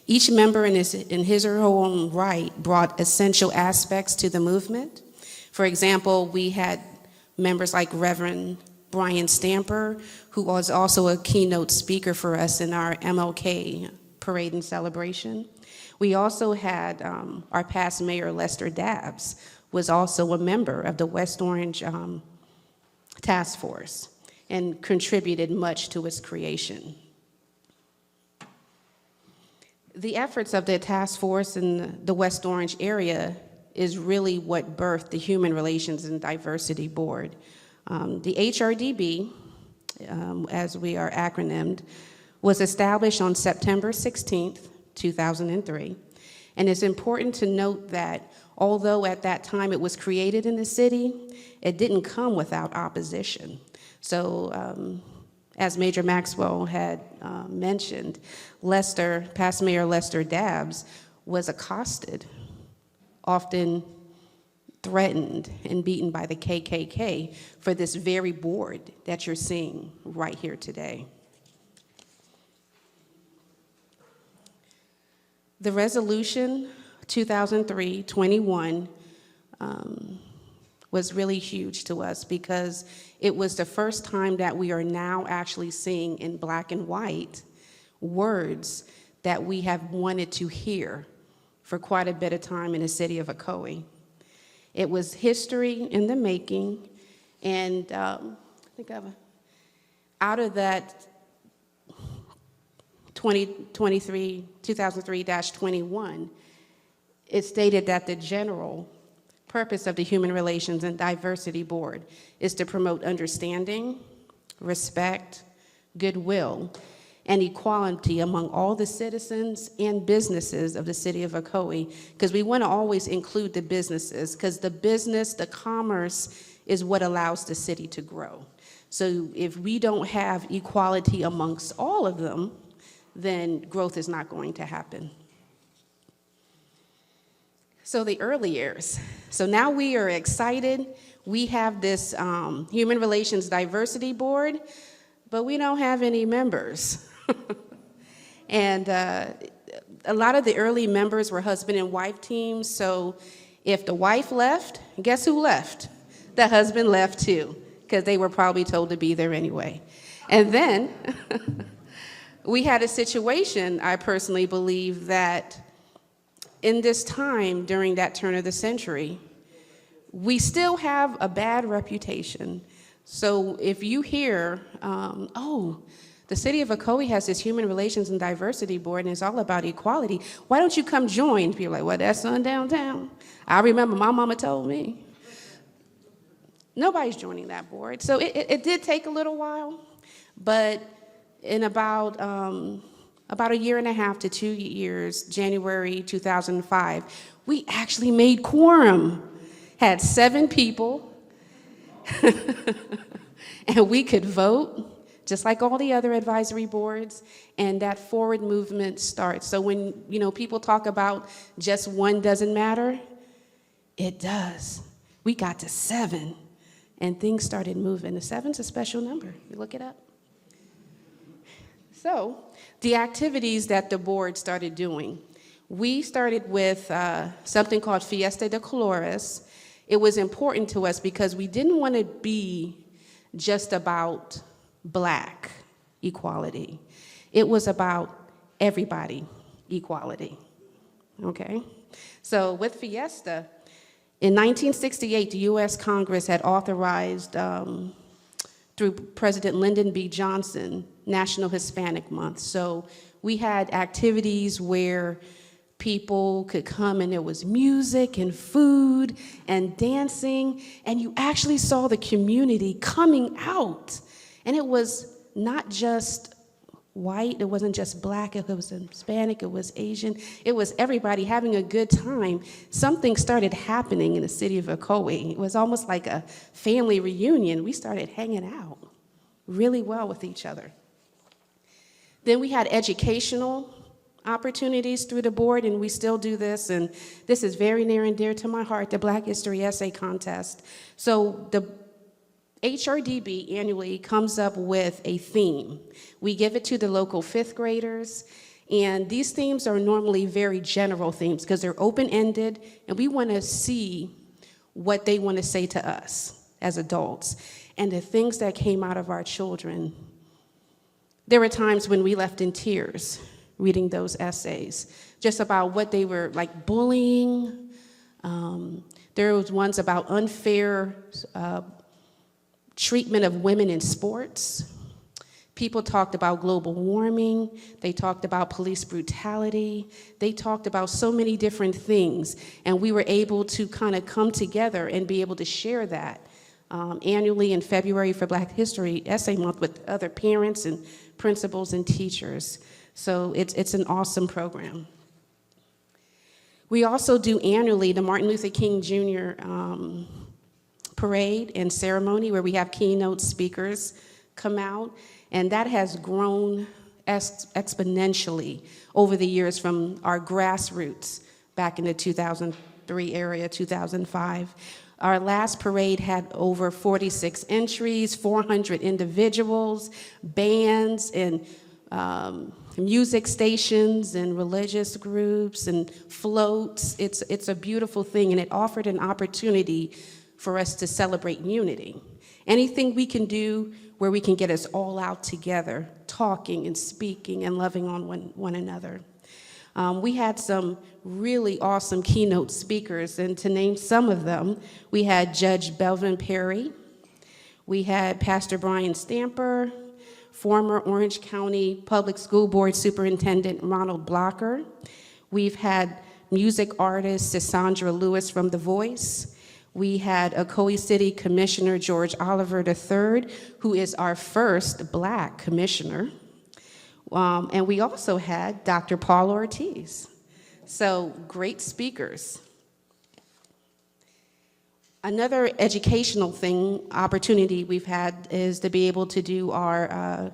Each member in his or her own right brought essential aspects to the movement. For example, we had members like Reverend Brian Stamper, who was also a keynote speaker for us in our MLK parade and celebration. We also had our past mayor, Lester Dabbs, was also a member of the West Orange Task Force and contributed much to its creation. The efforts of the task force in the West Orange area is really what birthed the Human Relations and Diversity Board. The HRDB, as we are acronymed, was established on September 16th, 2003. And it's important to note that although at that time it was created in the city, it didn't come without opposition. So as Major Maxwell had mentioned, past Mayor Lester Dabbs was accosted, often threatened and beaten by the KKK for this very board that you're seeing right here today. The resolution 2003-21 was really huge to us because it was the first time that we are now actually seeing in black and white words that we have wanted to hear for quite a bit of time in the city of Ocoee. It was history in the making, and out of that 2003-21, it stated that the general purpose of the Human Relations and Diversity Board is to promote understanding, respect, goodwill, and equality among all the citizens and businesses of the city of Ocoee, because we want to always include the businesses, because the commerce is what allows the city to grow. So if we don't have equality amongst all of them, then growth is not going to happen. So the early years. So now we are excited. We have this Human Relations Diversity Board, but we don't have any members. And a lot of the early members were husband and wife teams, so if the wife left, guess who left? The husband left too, because they were probably told to be there anyway. And then we had a situation, I personally believe, that in this time during that turn of the century, we still have a bad reputation. So if you hear, the city of Ocoee has this Human Relations and Diversity Board, and it's all about equality. Why don't you come join? People are like, well, that's on downtown. I remember my mama told me. Nobody's joining that board. So it did take a little while, but in about a year and a half to 2 years, January 2005, we actually made quorum. had 7 people, and we could vote, just like all the other advisory boards, and that forward movement starts. So when, people talk about just one doesn't matter, it does. We got to 7, and things started moving. The 7's a special number. You look it up. So the activities that the board started doing, we started with something called Fiesta de Colores. It was important to us because we didn't want to be just about Black equality. It was about everybody equality, okay? So with Fiesta, in 1968, the U.S. Congress had authorized, through President Lyndon B. Johnson, National Hispanic Month. So we had activities where people could come and there was music and food and dancing, and you actually saw the community coming out. And it was not just white, it wasn't just Black, it was Hispanic, it was Asian, it was everybody having a good time. Something started happening in the city of Ocoee. It was almost like a family reunion. We started hanging out really well with each other. Then we had educational opportunities through the board, and we still do this, and this is very near and dear to my heart, the Black History Essay Contest. So the HRDB annually comes up with a theme. We give it to the local 5th graders, and these themes are normally very general themes because they're open-ended, and we want to see what they want to say to us as adults. And the things that came out of our children, there were times when we left in tears reading those essays, just about what they were, like bullying. There was ones about unfair treatment of women in sports. People talked about global warming. They talked about police brutality. They talked about so many different things. And we were able to kind of come together and be able to share that annually in February for Black History Essay Month with other parents and principals and teachers. So it's an awesome program. We also do annually the Martin Luther King Jr. Parade and ceremony where we have keynote speakers come out, and that has grown exponentially over the years from our grassroots back in the 2003 area, 2005. Our last parade had over 46 entries, 400 individuals, bands, and music stations and religious groups and floats. It's a beautiful thing, and it offered an opportunity for us to celebrate unity. Anything we can do where we can get us all out together, talking and speaking and loving on one another. We had some really awesome keynote speakers, and to name some of them, we had Judge Belvin Perry, we had Pastor Brian Stamper, former Orange County Public School Board Superintendent Ronald Blocker. We've had music artist Cassandra Lewis from The Voice. We had Ocoee City Commissioner George Oliver III, who is our first Black commissioner. And we also had Dr. Paul Ortiz. So great speakers. Another educational opportunity we've had is to be able to do our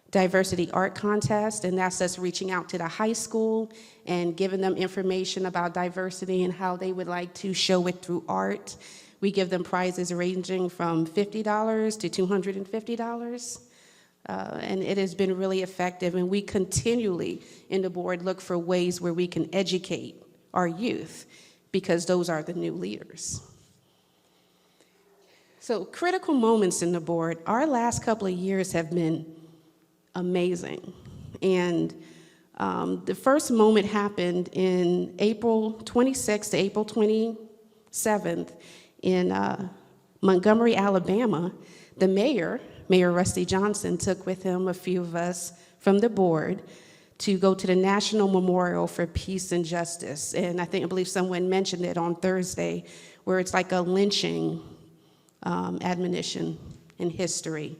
diversity art contest, and that's us reaching out to the high school and giving them information about diversity and how they would like to show it through art. We give them prizes ranging from $50 to $250. And it has been really effective, and we continually in the board look for ways where we can educate our youth, because those are the new leaders. So critical moments in the board, our last couple of years have been amazing. And the first moment happened in April 26th to April 27th in Montgomery, Alabama. The Mayor Rusty Johnson, took with him a few of us from the board to go to the National Memorial for Peace and Justice. And I believe someone mentioned it on Thursday, where it's like a lynching admonition in history.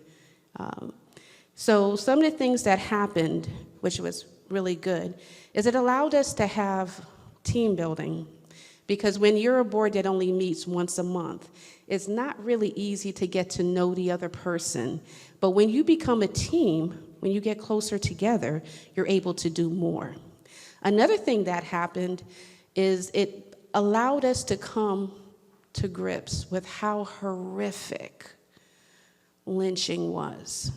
So some of the things that happened, which was really good, is it allowed us to have team building, Because when you're a board that only meets once a month, it's not really easy to get to know the other person. But when you become a team, when you get closer together, you're able to do more. Another thing that happened is it allowed us to come to grips with how horrific lynching was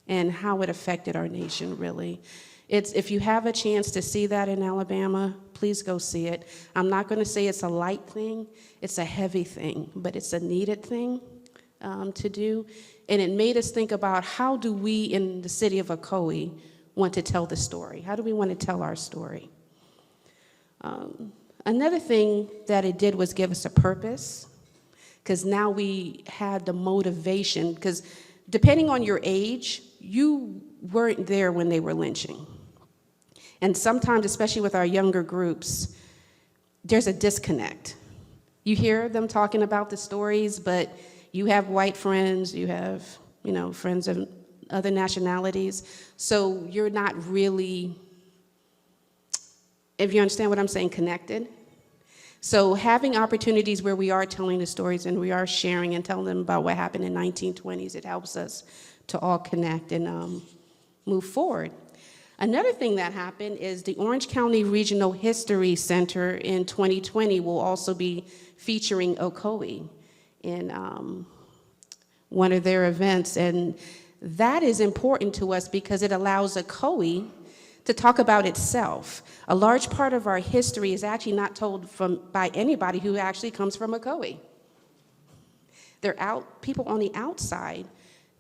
and how it affected our nation, really. If you have a chance to see that in Alabama, please go see it. I'm not going to say it's a light thing, it's a heavy thing, but it's a needed thing to do. And it made us think about, how do we in the city of Ocoee want to tell the story? How do we want to tell our story? Another thing that it did was give us a purpose, because now we had the motivation, because depending on your age, you weren't there when they were lynching. And sometimes, especially with our younger groups, there's a disconnect. You hear them talking about the stories, but you have white friends, you have, friends of other nationalities, so you're not really, if you understand what I'm saying, connected. So having opportunities where we are telling the stories and we are sharing and telling them about what happened in 1920s, it helps us to all connect and move forward. Another thing that happened is the Orange County Regional History Center in 2020 will also be featuring Ocoee in one of their events. And that is important to us because it allows Ocoee to talk about itself. A large part of our history is actually not told by anybody who actually comes from Ocoee. They're people on the outside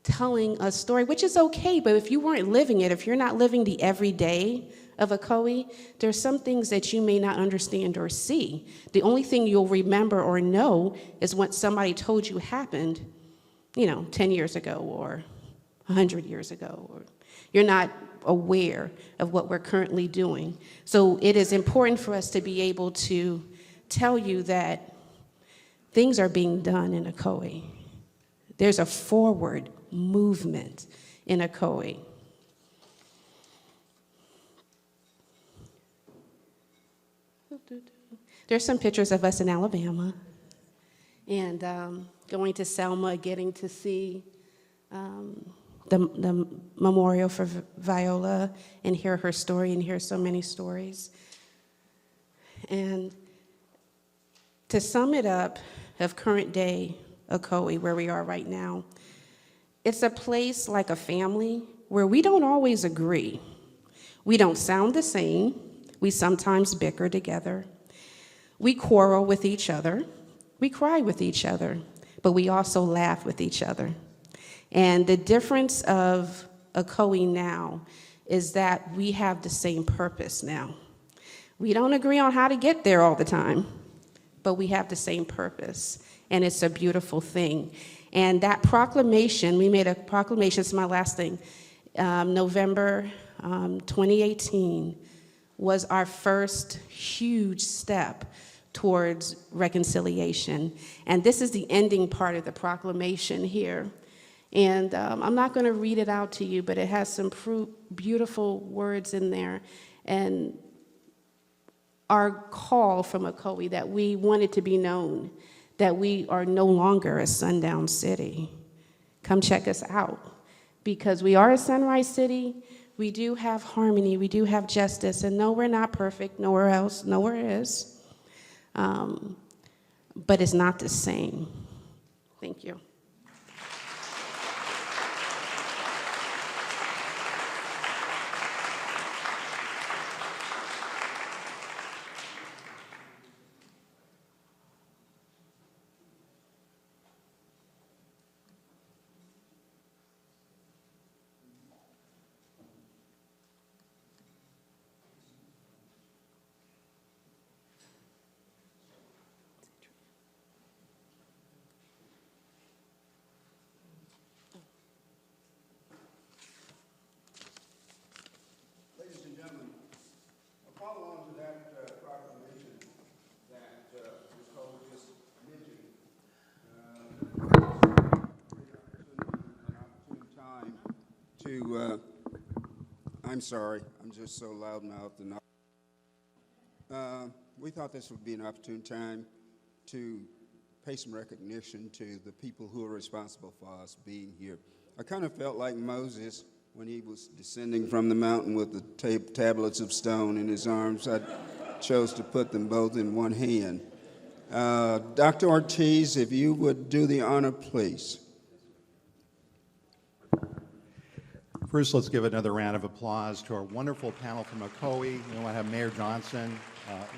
telling a story, which is okay, but if you weren't living it, if you're not living the everyday of Ocoee, there's some things that you may not understand or see. The only thing you'll remember or know is what somebody told you happened, 10 years ago or 100 years ago. Or you're not aware of what we're currently doing. So it is important for us to be able to tell you that things are being done in Ocoee. There's a forward movement in Ocoee. There's some pictures of us in Alabama and going to Selma, getting to see the memorial for Viola and hear her story and hear so many stories. And to sum it up, of current day Ocoee, where we are right now, it's a place like a family where we don't always agree. We don't sound the same. We sometimes bicker together. We quarrel with each other. We cry with each other, but we also laugh with each other. And the difference of Ocoee now is that we have the same purpose now. We don't agree on how to get there all the time, but we have the same purpose, and it's a beautiful thing. And that proclamation, we made a proclamation, it's my last thing, November 2018 was our first huge step towards reconciliation. And this is the ending part of the proclamation here. And I'm not going to read it out to you, but it has some beautiful words in there. And our call from Ocoee that we want it to be known that we are no longer a sundown city. Come check us out, because we are a sunrise city. We do have harmony, we do have justice, and no, we're not perfect, nowhere is. But it's not the same. Thank you. I'm sorry, I'm just so loudmouthed and we thought this would be an opportune time to pay some recognition to the people who are responsible for us being here. I kind of felt like Moses when he was descending from the mountain with the tablets of stone in his arms. I chose to put them both in one hand. Dr. Ortiz, if you would do the honor, please. First, let's give another round of applause to our wonderful panel from Ocoee. We want to have Mayor Johnson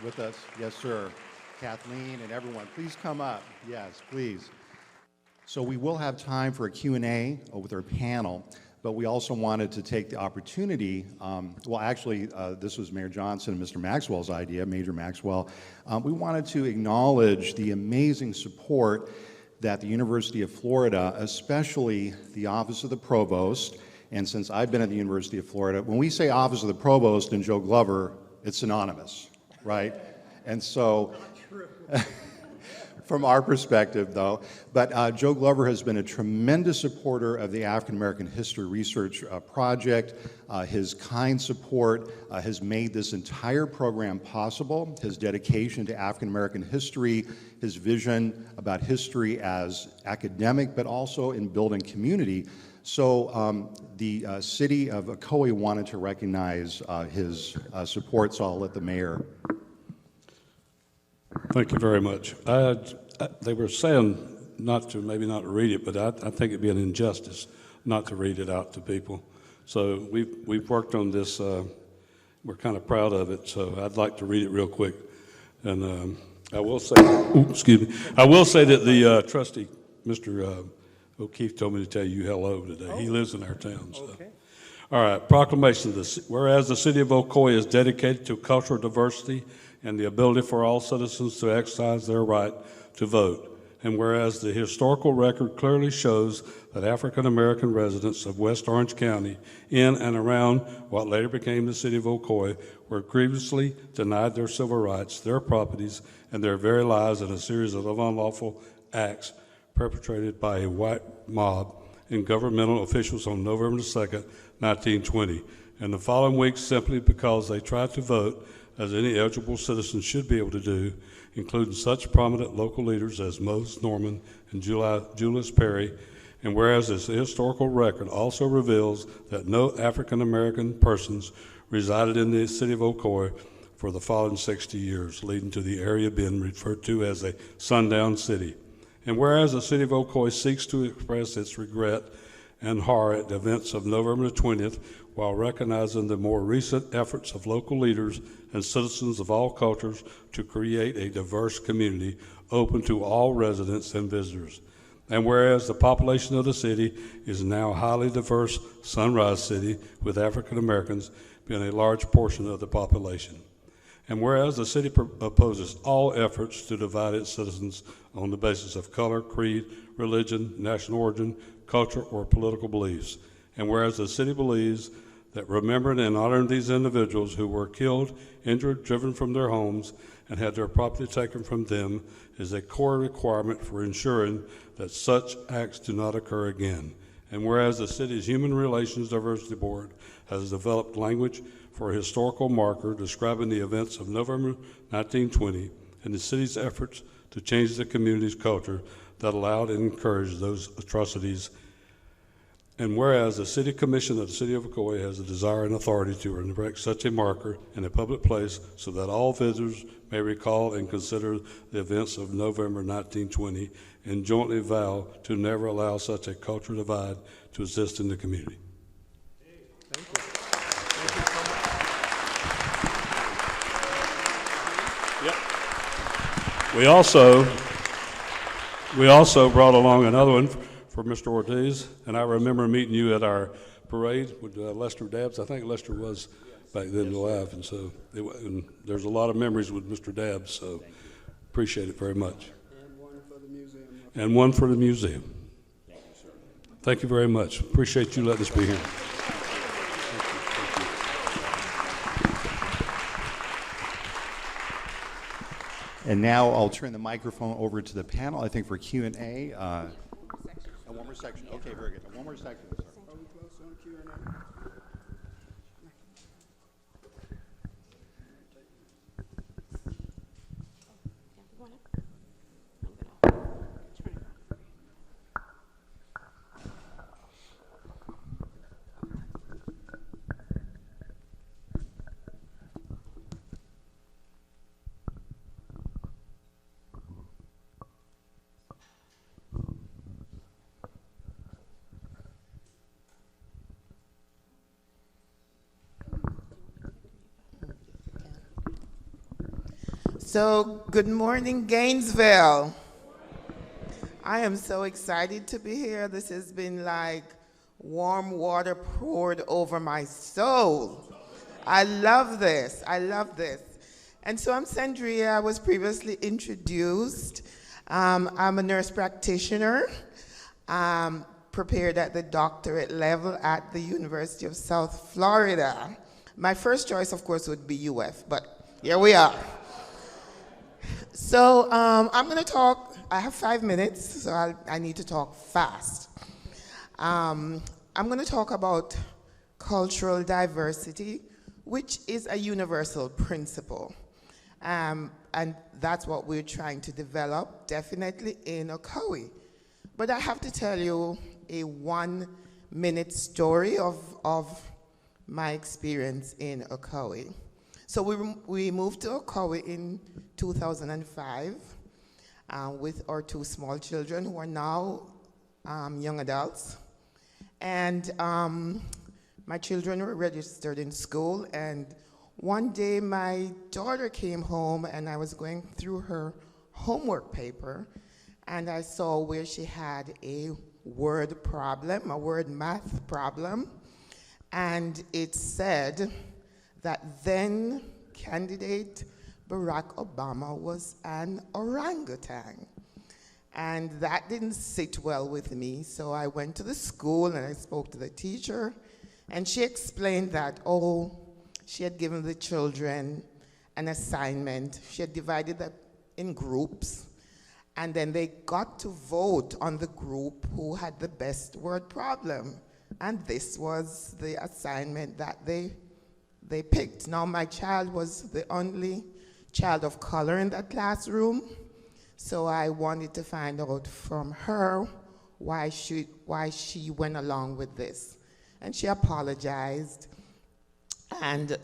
with us. Yes, sir. Kathleen and everyone, please come up. Yes, please. So we will have time for a Q&A with our panel, but we also wanted to take the opportunity, this was Mayor Johnson and Mr. Maxwell's idea, Major Maxwell. We wanted to acknowledge the amazing support that the University of Florida, especially the Office of the Provost, and since I've been at the University of Florida, when we say Office of the Provost and Joe Glover, it's synonymous, right? And so, from our perspective, though. But Joe Glover has been a tremendous supporter of the African American History Research Project. His kind support has made this entire program possible. His dedication to African American history, his vision about history as academic, but also in building community. So the city of Ocoee wanted to recognize his support, so I'll let the mayor. Thank you very much. They were saying maybe not to read it, but I think it'd be an injustice not to read it out to people. So we've worked on this. We're kind of proud of it. So I'd like to read it real quick. And I will say, I will say that the trustee, Mr. O'Keefe, told me to tell you hello today. He lives in our town. So. Okay. All right. Proclamation. Whereas the city of Ocoee is dedicated to cultural diversity and the ability for all citizens to exercise their right to vote. And whereas the historical record clearly shows that African American residents of West Orange County in and around what later became the city of Ocoee were grievously denied their civil rights, their properties, and their very lives in a series of unlawful acts perpetrated by a white mob and governmental officials on November 2nd, 1920. And the following week, simply because they tried to vote, as any eligible citizen should be able to do, including such prominent local leaders as Moses Norman and Julius Perry. And whereas this historical record also reveals that no African American persons resided in the city of Ocoee for the following 60 years, leading to the area being referred to as a sundown city. And whereas the city of Ocoee seeks to express its regret and horror at the events of November 20th, while recognizing the more recent efforts of local leaders and citizens of all cultures to create a diverse community open to all residents and visitors. And whereas the population of the city is now a highly diverse Sunrise City, with African Americans being a large portion of the population. And whereas the city opposes all efforts to divide its citizens on the basis of color, creed, religion, national origin, culture, or political beliefs. And whereas the city believes that remembering and honoring these individuals who were killed, injured, driven from their homes, and had their property taken from them is a core requirement for ensuring that such acts do not occur again. And whereas the city's Human Relations Diversity Board has developed language for a historical marker describing the events of November 1920 and the city's efforts to change the community's culture that allowed and encouraged those atrocities. And whereas the City Commission of the City of Ocoee has a desire and authority to erect such a marker in a public place so that all visitors may recall and consider the events of November 1920 and jointly vow to never allow such a cultural divide to exist in the community. Thank you. We also brought along another one for Mr. Ortiz, and I remember meeting you at our parade with Lester Dabbs. I think Lester was back then alive, and so and there's a lot of memories with Mr. Dabbs, so appreciate it very much. And one for the museum. And one for the museum. Thank you, sir. Thank you very much. Appreciate you letting us be here. And now I'll turn the microphone over to the panel, I think, for Q&A. One more section. Okay, very good. One more section, sir. Are we close on Q&A? So, good morning, Gainesville. I am so excited to be here. This has been like warm water poured over my soul. I love this. I love this. And so I'm Sandria. I was previously introduced. I'm a nurse practitioner, prepared at the doctorate level at the University of South Florida. My first choice, of course, would be UF, but here we are. So I'm going to talk. I have 5 minutes, so I need to talk fast. I'm going to talk about cultural diversity, which is a universal principle. And that's what we're trying to develop, definitely in Ocoee. But I have to tell you a 1-minute story of my experience in Ocoee. So we moved to Ocoee in 2005 with our 2 small children who are now young adults. And my children were registered in school, and one day my daughter came home and I was going through her homework paper, and I saw where she had a word problem, a word math problem, and it said that then candidate Barack Obama was an orangutan. And that didn't sit well with me, so I went to the school and I spoke to the teacher, and she explained that, she had given the children an assignment. She had divided them in groups, and then they got to vote on the group who had the best word problem. And this was the assignment that they picked. Now, my child was the only child of color in that classroom, so I wanted to find out from her why she went along with this. And she apologized, and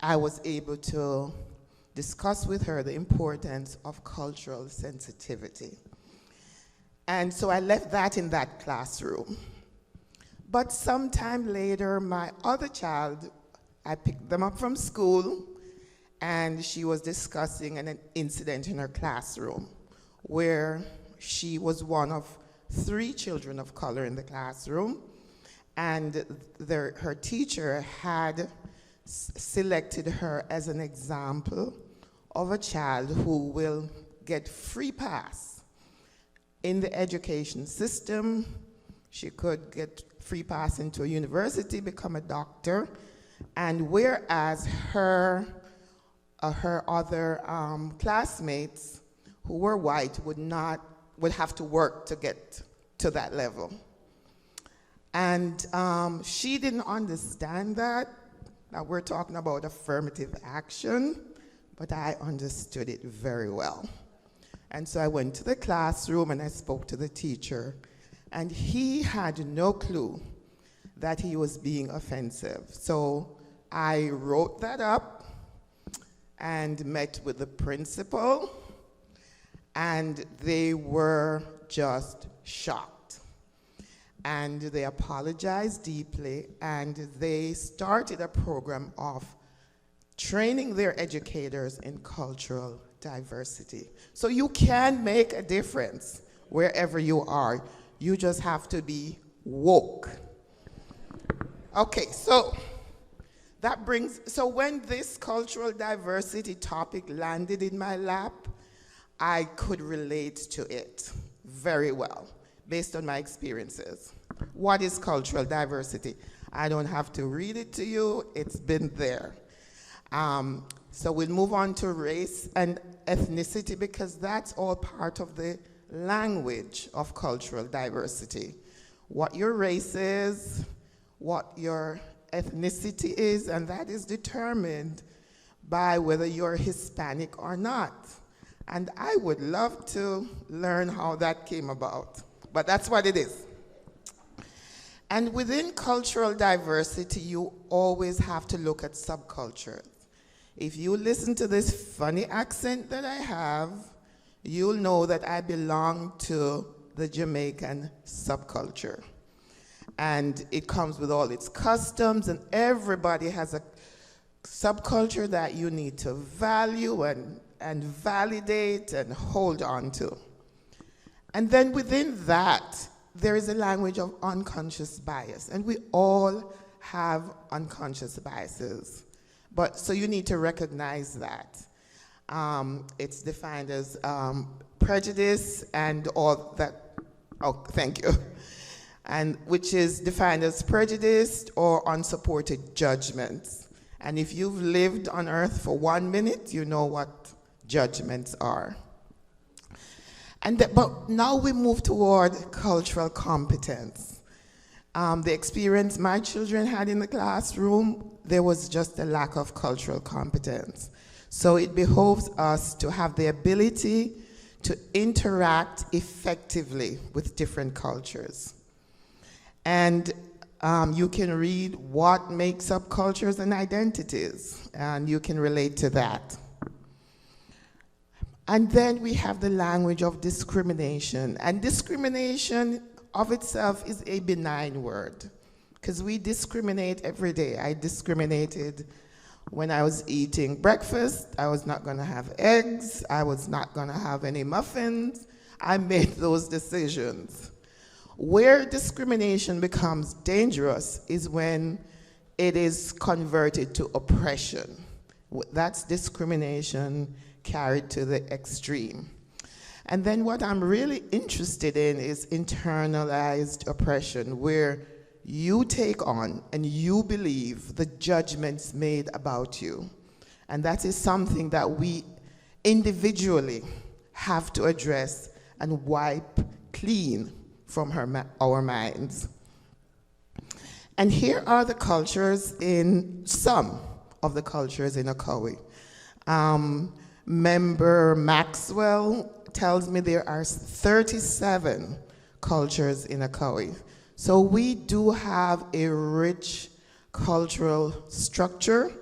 I was able to discuss with her the importance of cultural sensitivity. And so I left that in that classroom. But sometime later, my other child, I picked them up from school, and she was discussing an incident in her classroom where she was one of 3 children of color in the classroom, and her teacher had selected her as an example of a child who will get free pass in the education system. She could get free pass into a university, become a doctor, and whereas her other classmates who were white would have to work to get to that level. And she didn't understand that. Now we're talking about affirmative action, but I understood it very well. And so I went to the classroom and I spoke to the teacher, and he had no clue that he was being offensive. So I wrote that up and met with the principal, and they were just shocked. And they apologized deeply, and they started a program of training their educators in cultural diversity. So you can make a difference wherever you are. You just have to be woke. Okay, so when this cultural diversity topic landed in my lap, I could relate to it very well based on my experiences. What is cultural diversity? I don't have to read it to you, it's been there. So we'll move on to race and ethnicity, because that's all part of the language of cultural diversity. What your race is, what your ethnicity is, and that is determined by whether you're Hispanic or not. And I would love to learn how that came about, but that's what it is. And within cultural diversity, you always have to look at subcultures. If you listen to this funny accent that I have, you'll know that I belong to the Jamaican subculture. And it comes with all its customs, and everybody has a subculture that you need to value and and validate and hold on to. And then within that, there is a language of unconscious bias, and we all have unconscious biases. But so you need to recognize that. It's defined as prejudice and all that. Oh, thank you. And which is defined as prejudiced or unsupported judgments. And if you've lived on earth for 1 minute, you know what judgments are. But now we move toward cultural competence. The experience my children had in the classroom, there was just a lack of cultural competence. So it behoves us to have the ability to interact effectively with different cultures. And you can read what makes up cultures and identities, and you can relate to that. And then we have the language of discrimination. And discrimination of itself is a benign word, because we discriminate every day. I discriminated when I was eating breakfast. I was not going to have eggs. I was not going to have any muffins. I made those decisions. Where discrimination becomes dangerous is when it is converted to oppression. That's discrimination carried to the extreme. And then what I'm really interested in is internalized oppression, where you take on and you believe the judgments made about you. And that is something that we individually have to address and wipe clean from our minds. And here are the cultures some of the cultures in Ocoee. Member Maxwell tells me there are 37 cultures in Ocoee. So we do have a rich cultural structure.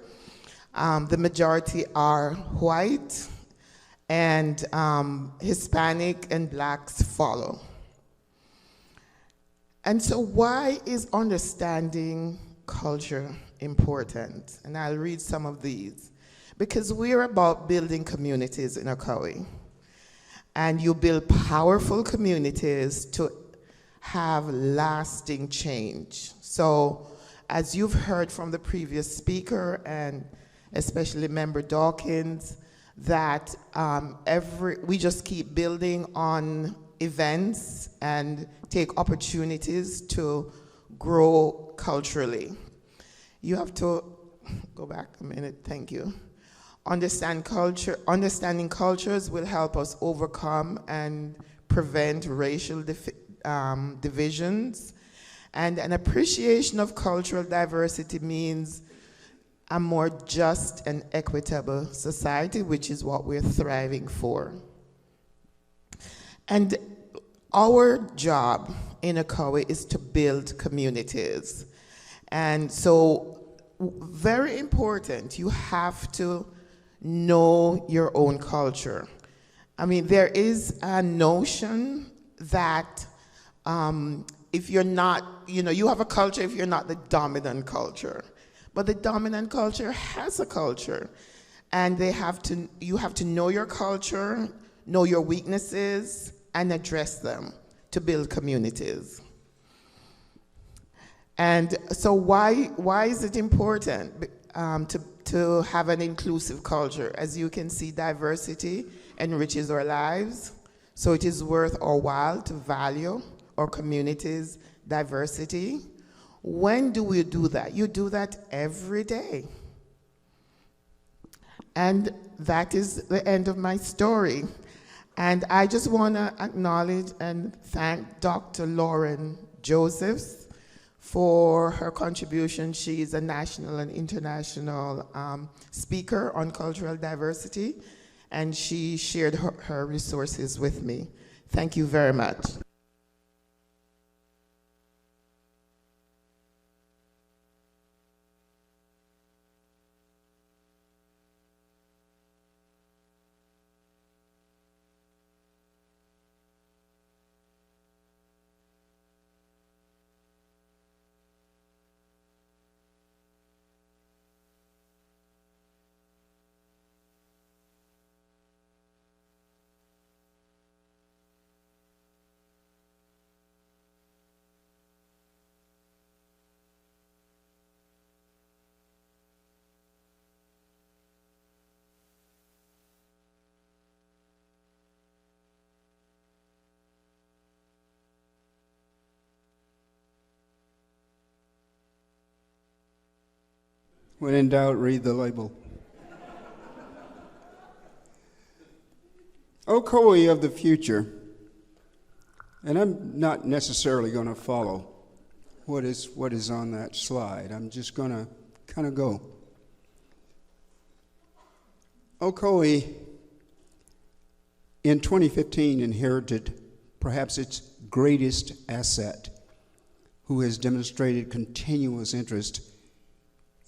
The majority are white, and Hispanic and blacks follow. And so why is understanding culture important? And I'll read some of these. Because we're about building communities in Ocoee. And you build powerful communities to have lasting change. So as you've heard from the previous speaker, and especially Member Dawkins, that we just keep building on events and take opportunities to grow culturally. You have to, go back a minute, thank you. Understanding cultures will help us overcome and prevent racial divisions. And an appreciation of cultural diversity means a more just and equitable society, which is what we're thriving for. And our job in Ocoee is to build communities. And so, very important, you have to know your own culture. I mean, there is a notion that if you're not, you have a culture if you're not the dominant culture. But the dominant culture has a culture. And you have to know your culture, know your weaknesses, and address them to build communities. And so why is it important to have an inclusive culture? As you can see, diversity enriches our lives. So it is worth our while to value our community's diversity. When do we do that? You do that every day. And that is the end of my story. And I just want to acknowledge and thank Dr. Lauren Josephs for her contribution. She is a national and international speaker on cultural diversity, and she shared her resources with me. Thank you very much. When in doubt, read the label. Ocoee of the future, and I'm not necessarily going to follow what is on that slide. I'm just going to kind of go. Ocoee in 2015 inherited perhaps its greatest asset, who has demonstrated continuous interest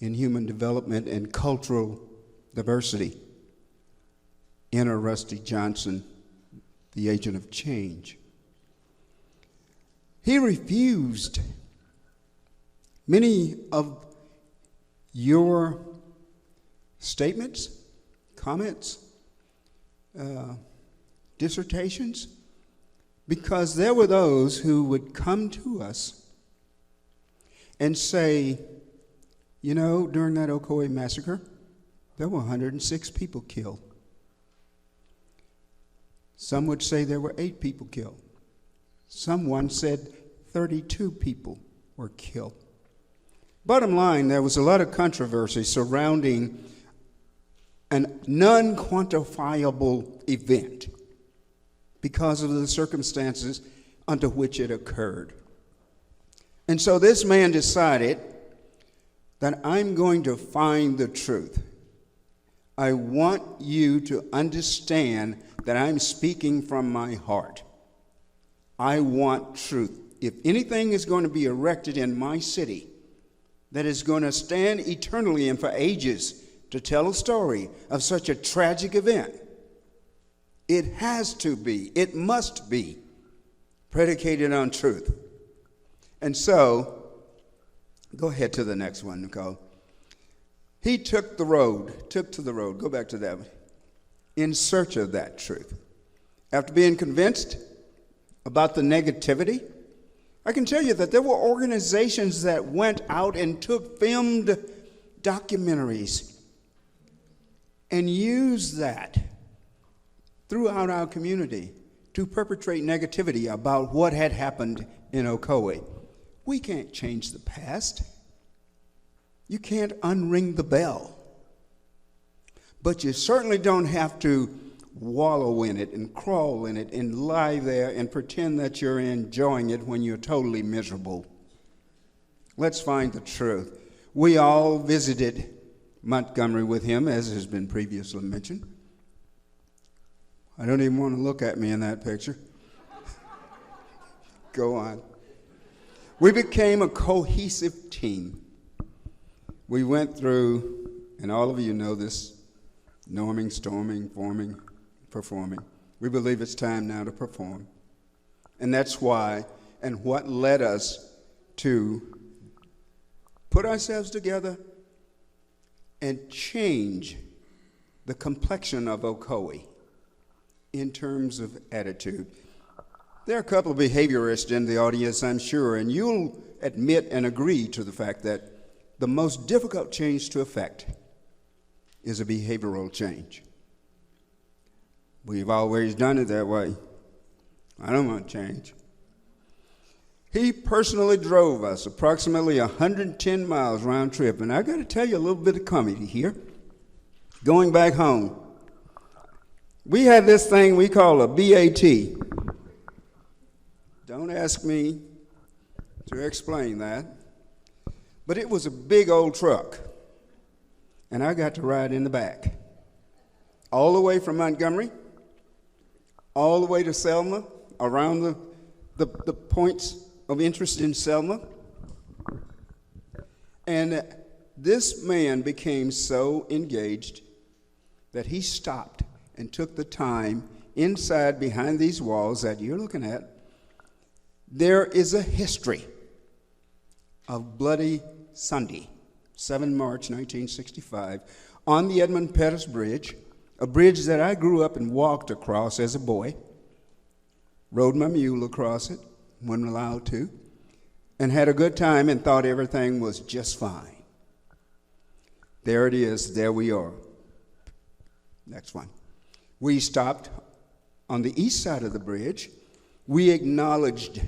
in human development and cultural diversity. Enter Rusty Johnson, the agent of change. He refused many of your statements, comments, dissertations, because there were those who would come to us and say, you know, during that Ocoee massacre, there were 106 people killed. Some would say there were 8 people killed. Someone said 32 people were killed. Bottom line, there was a lot of controversy surrounding an non-quantifiable event because of the circumstances under which it occurred. And so this man decided that I'm going to find the truth. I want you to understand that I'm speaking from my heart. I want truth. If anything is going to be erected in my city that is going to stand eternally and for ages to tell a story of such a tragic event, it has to be, it must be predicated on truth. And so, go ahead to the next one, Nicole. He took to the road, go back to that one, in search of that truth. After being convinced about the negativity, I can tell you that there were organizations that went out and took filmed documentaries and used that throughout our community to perpetrate negativity about what had happened in Ocoee. We can't change the past. You can't unring the bell. But you certainly don't have to wallow in it and crawl in it and lie there and pretend that you're enjoying it when you're totally miserable. Let's find the truth. We all visited Montgomery with him, as has been previously mentioned. I don't even want to look at me in that picture. Go on. We became a cohesive team. We went through, and all of you know this, norming, storming, forming, performing. We believe it's time now to perform. And that's why, and what led us to put ourselves together and change the complexion of Ocoee in terms of attitude. There are a couple of behaviorists in the audience, I'm sure, and you'll admit and agree to the fact that the most difficult change to effect is a behavioral change. We've always done it that way. I don't want change. He personally drove us approximately 110 miles round trip, and I got to tell you a little bit of comedy here. Going back home, we had this thing we call a BAT. Don't ask me to explain that, but it was a big old truck, and I got to ride in the back, all the way from Montgomery, all the way to Selma, around the points of interest in Selma. And this man became so engaged that he stopped and took the time inside behind these walls that you're looking at. There is a history of Bloody Sunday, 7 March 1965, on the Edmund Pettus Bridge, a bridge that I grew up and walked across as a boy, rode my mule across it, wasn't allowed to, and had a good time and thought everything was just fine. There it is, there we are. Next one. We stopped on the east side of the bridge. We acknowledged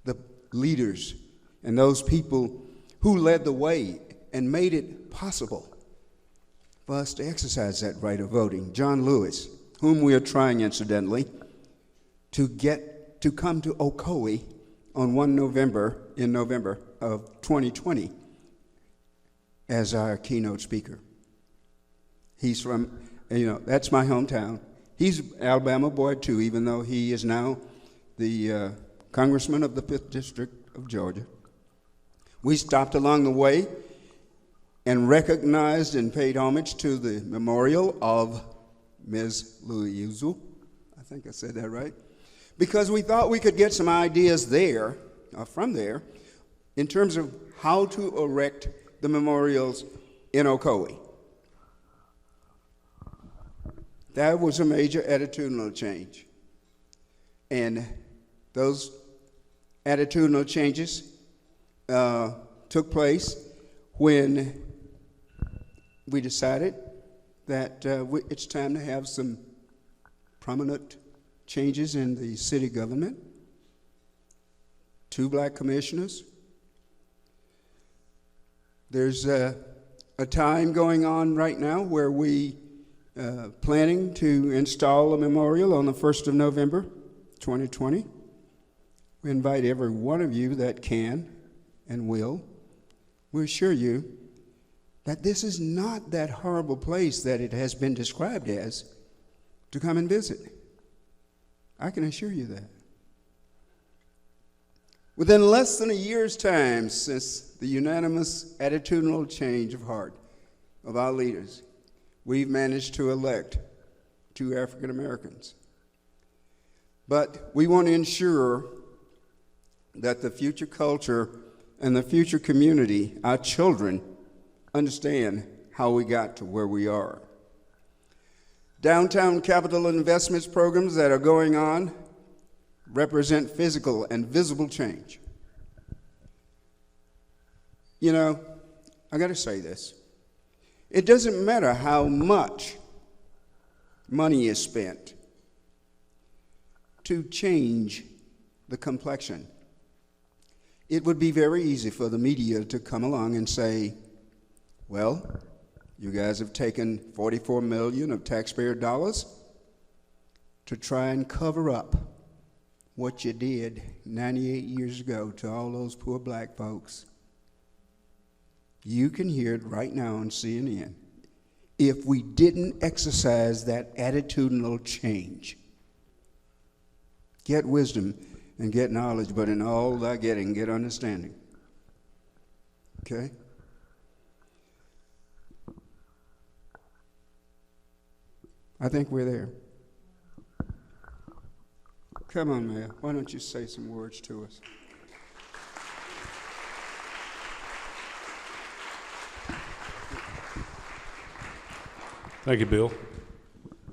the leaders and those people who led the way and made it possible for us to exercise that right of voting. John Lewis, whom we are trying, incidentally, to come to Ocoee on in November of 2020 as our keynote speaker. He's from, that's my hometown. He's an Alabama boy too, even though he is now the congressman of the 5th District of Georgia. We stopped along the way and recognized and paid homage to the memorial of Ms. Louisu. I think I said that right. Because we thought we could get some ideas there, from there, in terms of how to erect the memorials in Ocoee. That was a major attitudinal change. And those attitudinal changes took place when we decided that it's time to have some prominent changes in the city government. 2 black commissioners. There's a time going on right now where we planning to install a memorial on the 1st of November, 2020. We invite every one of you that can and will. We assure you that this is not that horrible place that it has been described as to come and visit. I can assure you that. Within less than a year's time since the unanimous attitudinal change of heart of our leaders, we've managed to elect 2 African Americans. But we want to ensure that the future culture and the future community, our children, understand how we got to where we are. Downtown capital investments programs that are going on represent physical and visible change. I got to say this. It doesn't matter how much money is spent to change the complexion. It would be very easy for the media to come along and say, well, you guys have taken $44 million of taxpayer dollars to try and cover up what you did 98 years ago to all those poor black folks. You can hear it right now on CNN. If we didn't exercise that attitudinal change, get wisdom and get knowledge, but in all thy getting, get understanding. Okay? I think we're there. Come on, Mayor. Why don't you say some words to us? Thank you, Bill.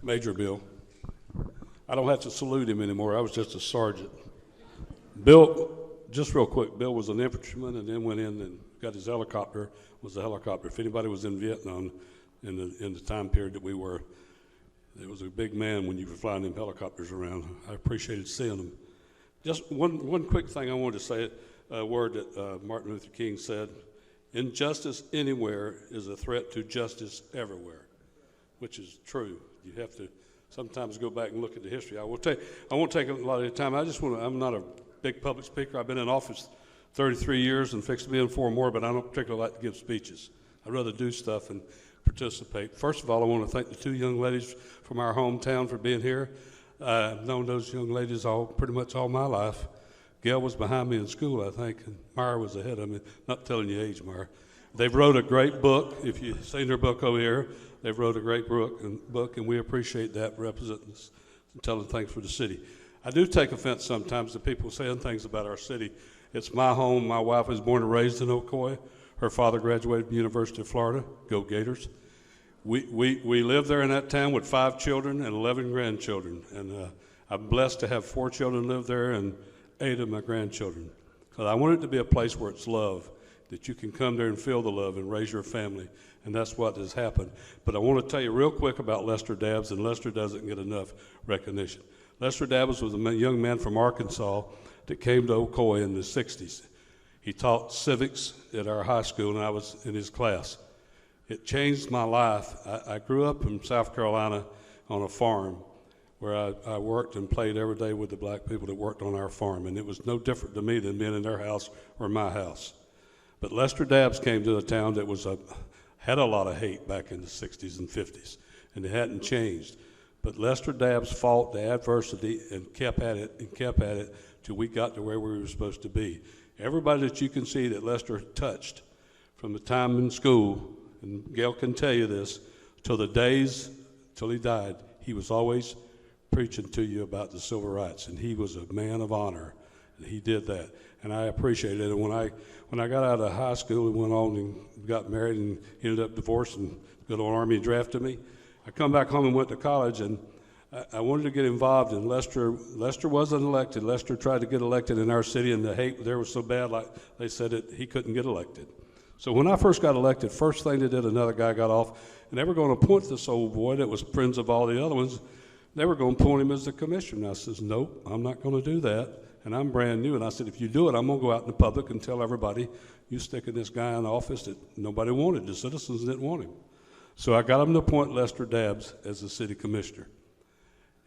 Major Bill. I don't have to salute him anymore. I was just a sergeant. Bill, just real quick, Bill was an infantryman and then went in and got his helicopter, was a helicopter. If anybody was in Vietnam in the time period that we were, it was a big man when you were flying them helicopters around. I appreciated seeing them. Just one quick thing I wanted to say, a word that Martin Luther King said, injustice anywhere is a threat to justice everywhere, which is true. You have to sometimes go back and look at the history. I won't take a lot of your time. I'm not a big public speaker. I've been in office 33 years and fixed to be in 4 more, but I don't particularly like to give speeches. I'd rather do stuff and participate. First of all, I want to thank the 2 young ladies from our hometown for being here. I've known those young ladies pretty much all my life. Gail was behind me in school, I think, and Myra was ahead of me. Not telling you age, Myra. They've wrote a great book. If you've seen their book over here, they've wrote a great book, and we appreciate that, representing us and telling things for the city. I do take offense sometimes to people saying things about our city. It's my home. My wife was born and raised in Ocoee. Her father graduated from the University of Florida. Go Gators. We live there in that town with 5 children and 11 grandchildren. And I'm blessed to have 4 children live there and 8 of my grandchildren. Because I want it to be a place where it's love, that you can come there and feel the love and raise your family. And that's what has happened. But I want to tell you real quick about Lester Dabbs, and Lester doesn't get enough recognition. Lester Dabbs was a young man from Arkansas that came to Ocoee in the 60s. He taught civics at our high school, and I was in his class. It changed my life. I grew up in South Carolina on a farm where I worked and played every day with the black people that worked on our farm, and it was no different to me than being in their house or my house. But Lester Dabbs came to a town that had a lot of hate back in the 60s and 50s, and it hadn't changed. But Lester Dabbs fought the adversity and kept at it till we got to where we were supposed to be. Everybody that you can see that Lester touched from the time in school, and Gail can tell you this, till he died, he was always preaching to you about the civil rights, and he was a man of honor, and he did that, and I appreciated it. And when I got out of high school and went on and got married and ended up divorced, and the Army drafted me, I come back home and went to college, and I wanted to get involved, and Lester wasn't elected. Lester tried to get elected in our city, and the hate there was so bad, like they said that he couldn't get elected. So when I first got elected, first thing they did, another guy got off, and they were going to appoint this old boy that was friends of all the other ones. They were going to appoint him as the commissioner. And I says, nope, I'm not going to do that, and I'm brand new. And I said, if you do it, I'm going to go out in the public and tell everybody, you sticking this guy in office that nobody wanted. The citizens didn't want him. So I got him to appoint Lester Dabbs as the city commissioner.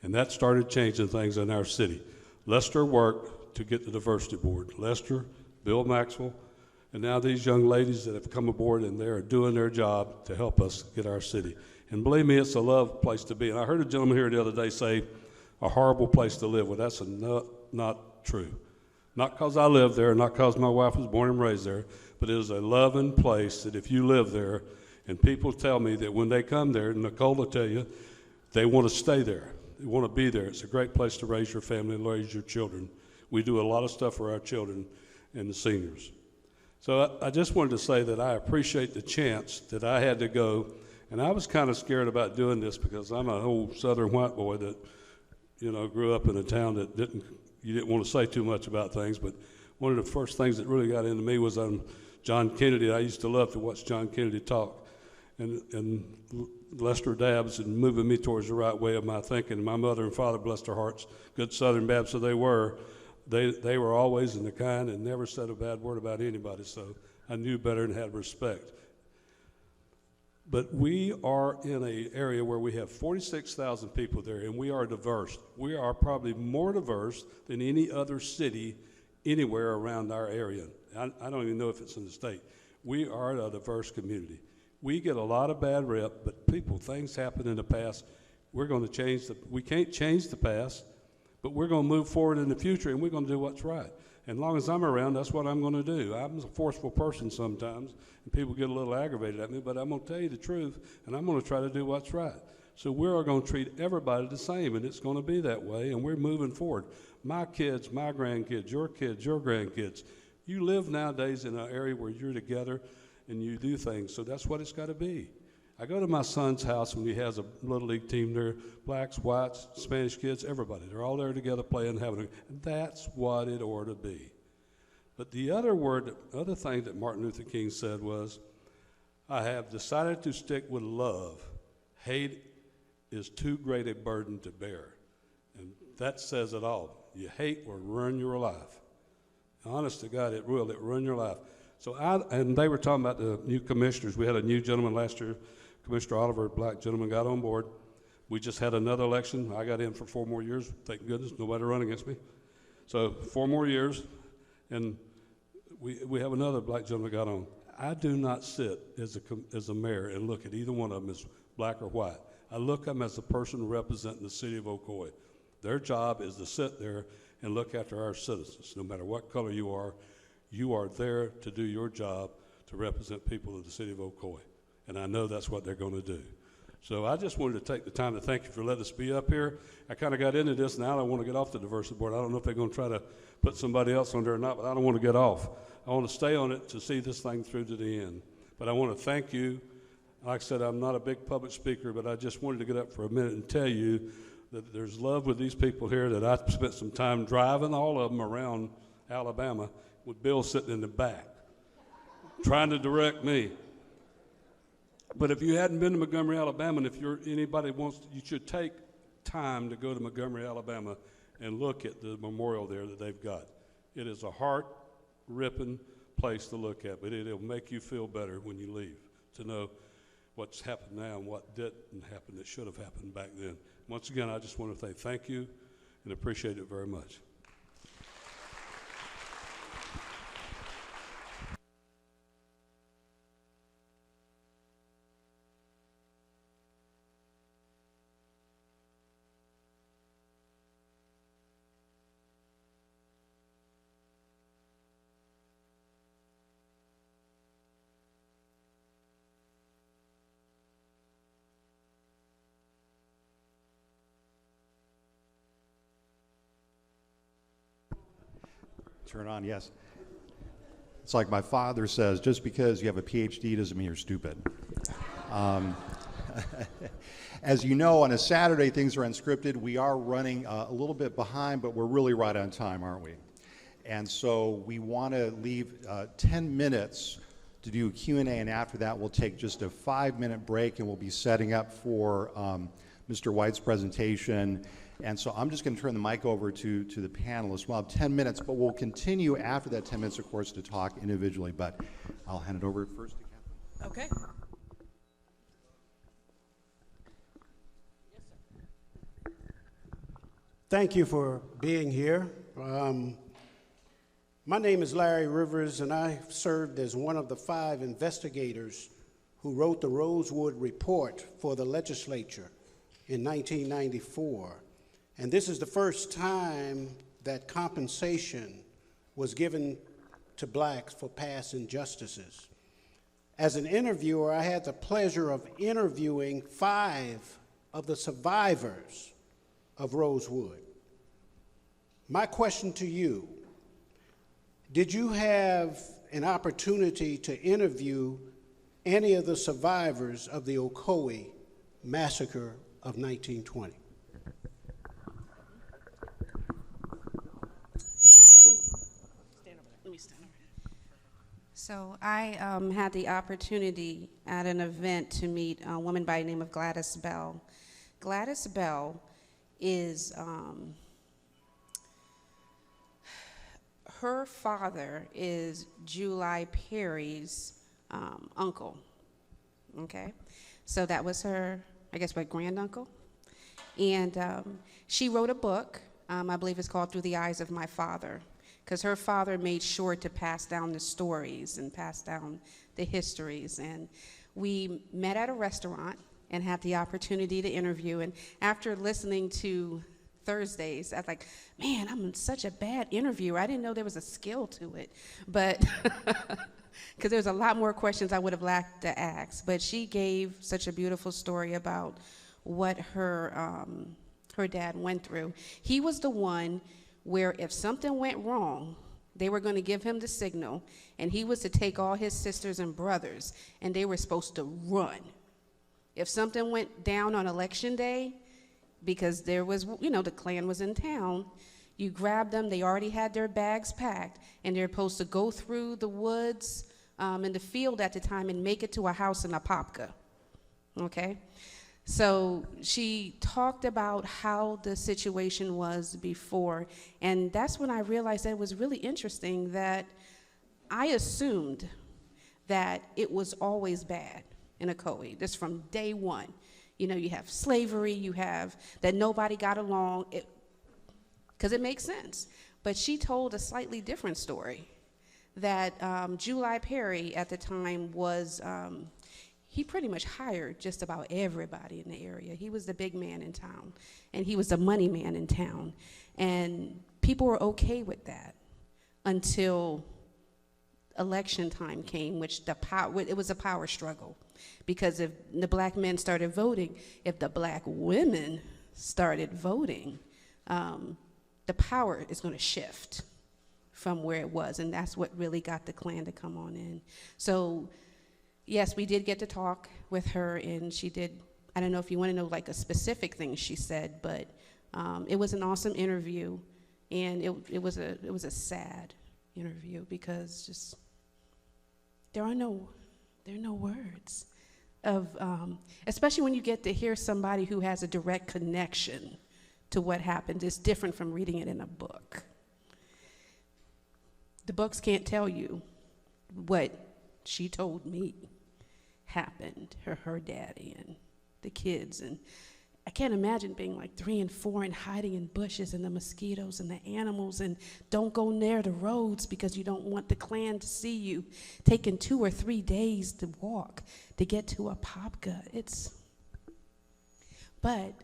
And that started changing things in our city. Lester worked to get the diversity board. Lester, Bill Maxwell, and now these young ladies that have come aboard, and they're doing their job to help us get our city. And believe me, it's a love place to be. And I heard a gentleman here the other day say, a horrible place to live. Well, that's not true. Not because I live there, not because my wife was born and raised there, but it is a loving place that if you live there, and people tell me that when they come there, and Nicole will tell you, they want to stay there. They want to be there. It's a great place to raise your family and raise your children. We do a lot of stuff for our children and the seniors. So I just wanted to say that I appreciate the chance that I had to go, and I was kind of scared about doing this because I'm an old southern white boy that, grew up in a town that you didn't want to say too much about things, but one of the first things that really got into me was John Kennedy. I used to love to watch John Kennedy talk, and Lester Dabbs and moving me towards the right way of my thinking. My mother and father, bless their hearts, good Southern Baptists, so they were always in the kind and never said a bad word about anybody, so I knew better and had respect. But we are in an area where we have 46,000 people there, and we are diverse. We are probably more diverse than any other city anywhere around our area. I don't even know if it's in the state. We are a diverse community. We get a lot of bad rep, but things happen in the past. We're going to we can't change the past, but we're going to move forward in the future, and we're going to do what's right. And as long as I'm around, that's what I'm going to do. I'm a forceful person sometimes, and people get a little aggravated at me, but I'm going to tell you the truth, and I'm going to try to do what's right. So we're going to treat everybody the same, and it's going to be that way, and we're moving forward. My kids, my grandkids, your grandkids, you live nowadays in an area where you're together and you do things, so that's what it's got to be. I go to my son's house when he has a little league team there, blacks, whites, Spanish kids, everybody. They're all there together playing, and that's what it ought to be. But the other thing that Martin Luther King said was, I have decided to stick with love. Hate is too great a burden to bear. And that says it all. You hate will ruin your life. Honest to God, it will ruin your life. And they were talking about the new commissioners. We had a new gentleman last year, Commissioner Oliver, a black gentleman, got on board. We just had another election. I got in for 4 more years. Thank goodness, nobody run against me. So 4 more years, and we have another black gentleman got on. I do not sit as a mayor and look at either one of them as black or white. I look at them as a person representing the city of Ocoee. Their job is to sit there and look after our citizens. No matter what color you are there to do your job to represent people of the city of Ocoee. And I know that's what they're going to do. So I just wanted to take the time to thank you for letting us be up here. I kind of got into this. Now I want to get off the diversity board. I don't know if they're going to try to put somebody else on there or not, but I don't want to get off. I want to stay on it to see this thing through to the end. But I want to thank you. Like I said, I'm not a big public speaker, but I just wanted to get up for a minute and tell you that there's love with these people here, that I spent some time driving all of them around Alabama with Bill sitting in the back trying to direct me. But if you hadn't been to Montgomery, Alabama, and if anybody wants, you should take time to go to Montgomery, Alabama, and look at the memorial there that they've got. It is a heart-ripping place to look at, but it'll make you feel better when you leave to know what's happened now and what didn't happen that should have happened back then. Once again, I just want to say thank you and appreciate it very much. Turn on, yes. It's like my father says, just because you have a PhD doesn't mean you're stupid. As you know, on a Saturday, things are unscripted. We are running a little bit behind, but we're really right on time, aren't we? And so we want to leave 10 minutes to do a Q&A, and after that, we'll take just a 5-minute break, and we'll be setting up for Mr. White's presentation. And so I'm just going to turn the mic over to the panelists. We'll have 10 minutes, but we'll continue after that 10 minutes, of course, to talk individually. But I'll hand it over first to Kathleen. Okay. Thank you for being here. My name is Larry Rivers, and I served as one of the 5 investigators who wrote the Rosewood Report for the legislature in 1994. And this is the first time that compensation was given to blacks for past injustices. As an interviewer, I had the pleasure of interviewing 5 of the survivors of Rosewood. My question to you, did you have an opportunity to interview any of the survivors of the Ocoee massacre of 1920? So I had the opportunity at an event to meet a woman by the name of Gladys Bell. Gladys Bell is, her father is July Perry's uncle, okay? So that was her, I guess, what, granduncle? And she wrote a book, I believe it's called Through the Eyes of My Father, because her father made sure to pass down the stories and pass down the histories. And we met at a restaurant and had the opportunity to interview. And after listening to Thursdays, I was like, man, I'm such a bad interviewer. I didn't know there was a skill to it. But because there's a lot more questions I would have liked to ask. But she gave such a beautiful story about what her dad went through. He was the one where if something went wrong, they were going to give him the signal, and he was to take all his sisters and brothers, and they were supposed to run. If something went down on election day, because there was, you know, the Klan was in town, you grabbed them, they already had their bags packed, and they're supposed to go through the woods in the field at the time and make it to a house in Apopka, okay? So she talked about how the situation was before, and that's when I realized that it was really interesting that I assumed that it was always bad in Ocoee, just from day one. You know, you have slavery, you have that nobody got along, because it makes sense. But she told a slightly different story, that July Perry at the time was, he pretty much hired just about everybody in the area. He was the big man in town, and he was the money man in town. And people were okay with that until election time came, which it was a power struggle. Because if the black men started voting, if the black women started voting, the power is going to shift from where it was, and that's what really got the Klan to come on in. So yes, we did get to talk with her, and she did, I don't know if you want to know like a specific thing she said, but it was an awesome interview, and it was a sad interview, because just there are no words of, especially when you get to hear somebody who has a direct connection to what happened. It's different from reading it in a book. The books can't tell you what she told me happened, her daddy and the kids. And I can't imagine being like 3 and 4 and hiding in bushes and the mosquitoes and the animals, and don't go near the roads because you don't want the Klan to see you, taking 2 or 3 days to walk to get to Apopka. But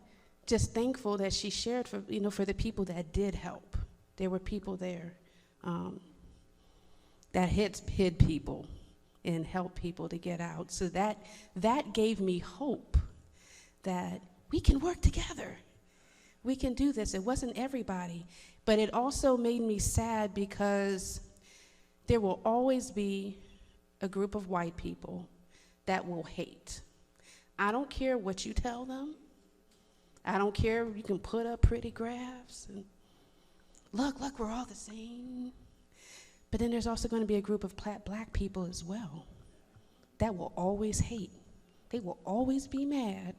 just thankful that she shared for, for the people that did help. There were people there that hid people and helped people to get out. So that gave me hope that we can work together. We can do this. It wasn't everybody, but it also made me sad because there will always be a group of white people that will hate. I don't care what you tell them. I don't care if you can put up pretty graphs and look, we're all the same. But then there's also going to be a group of black people as well that will always hate. They will always be mad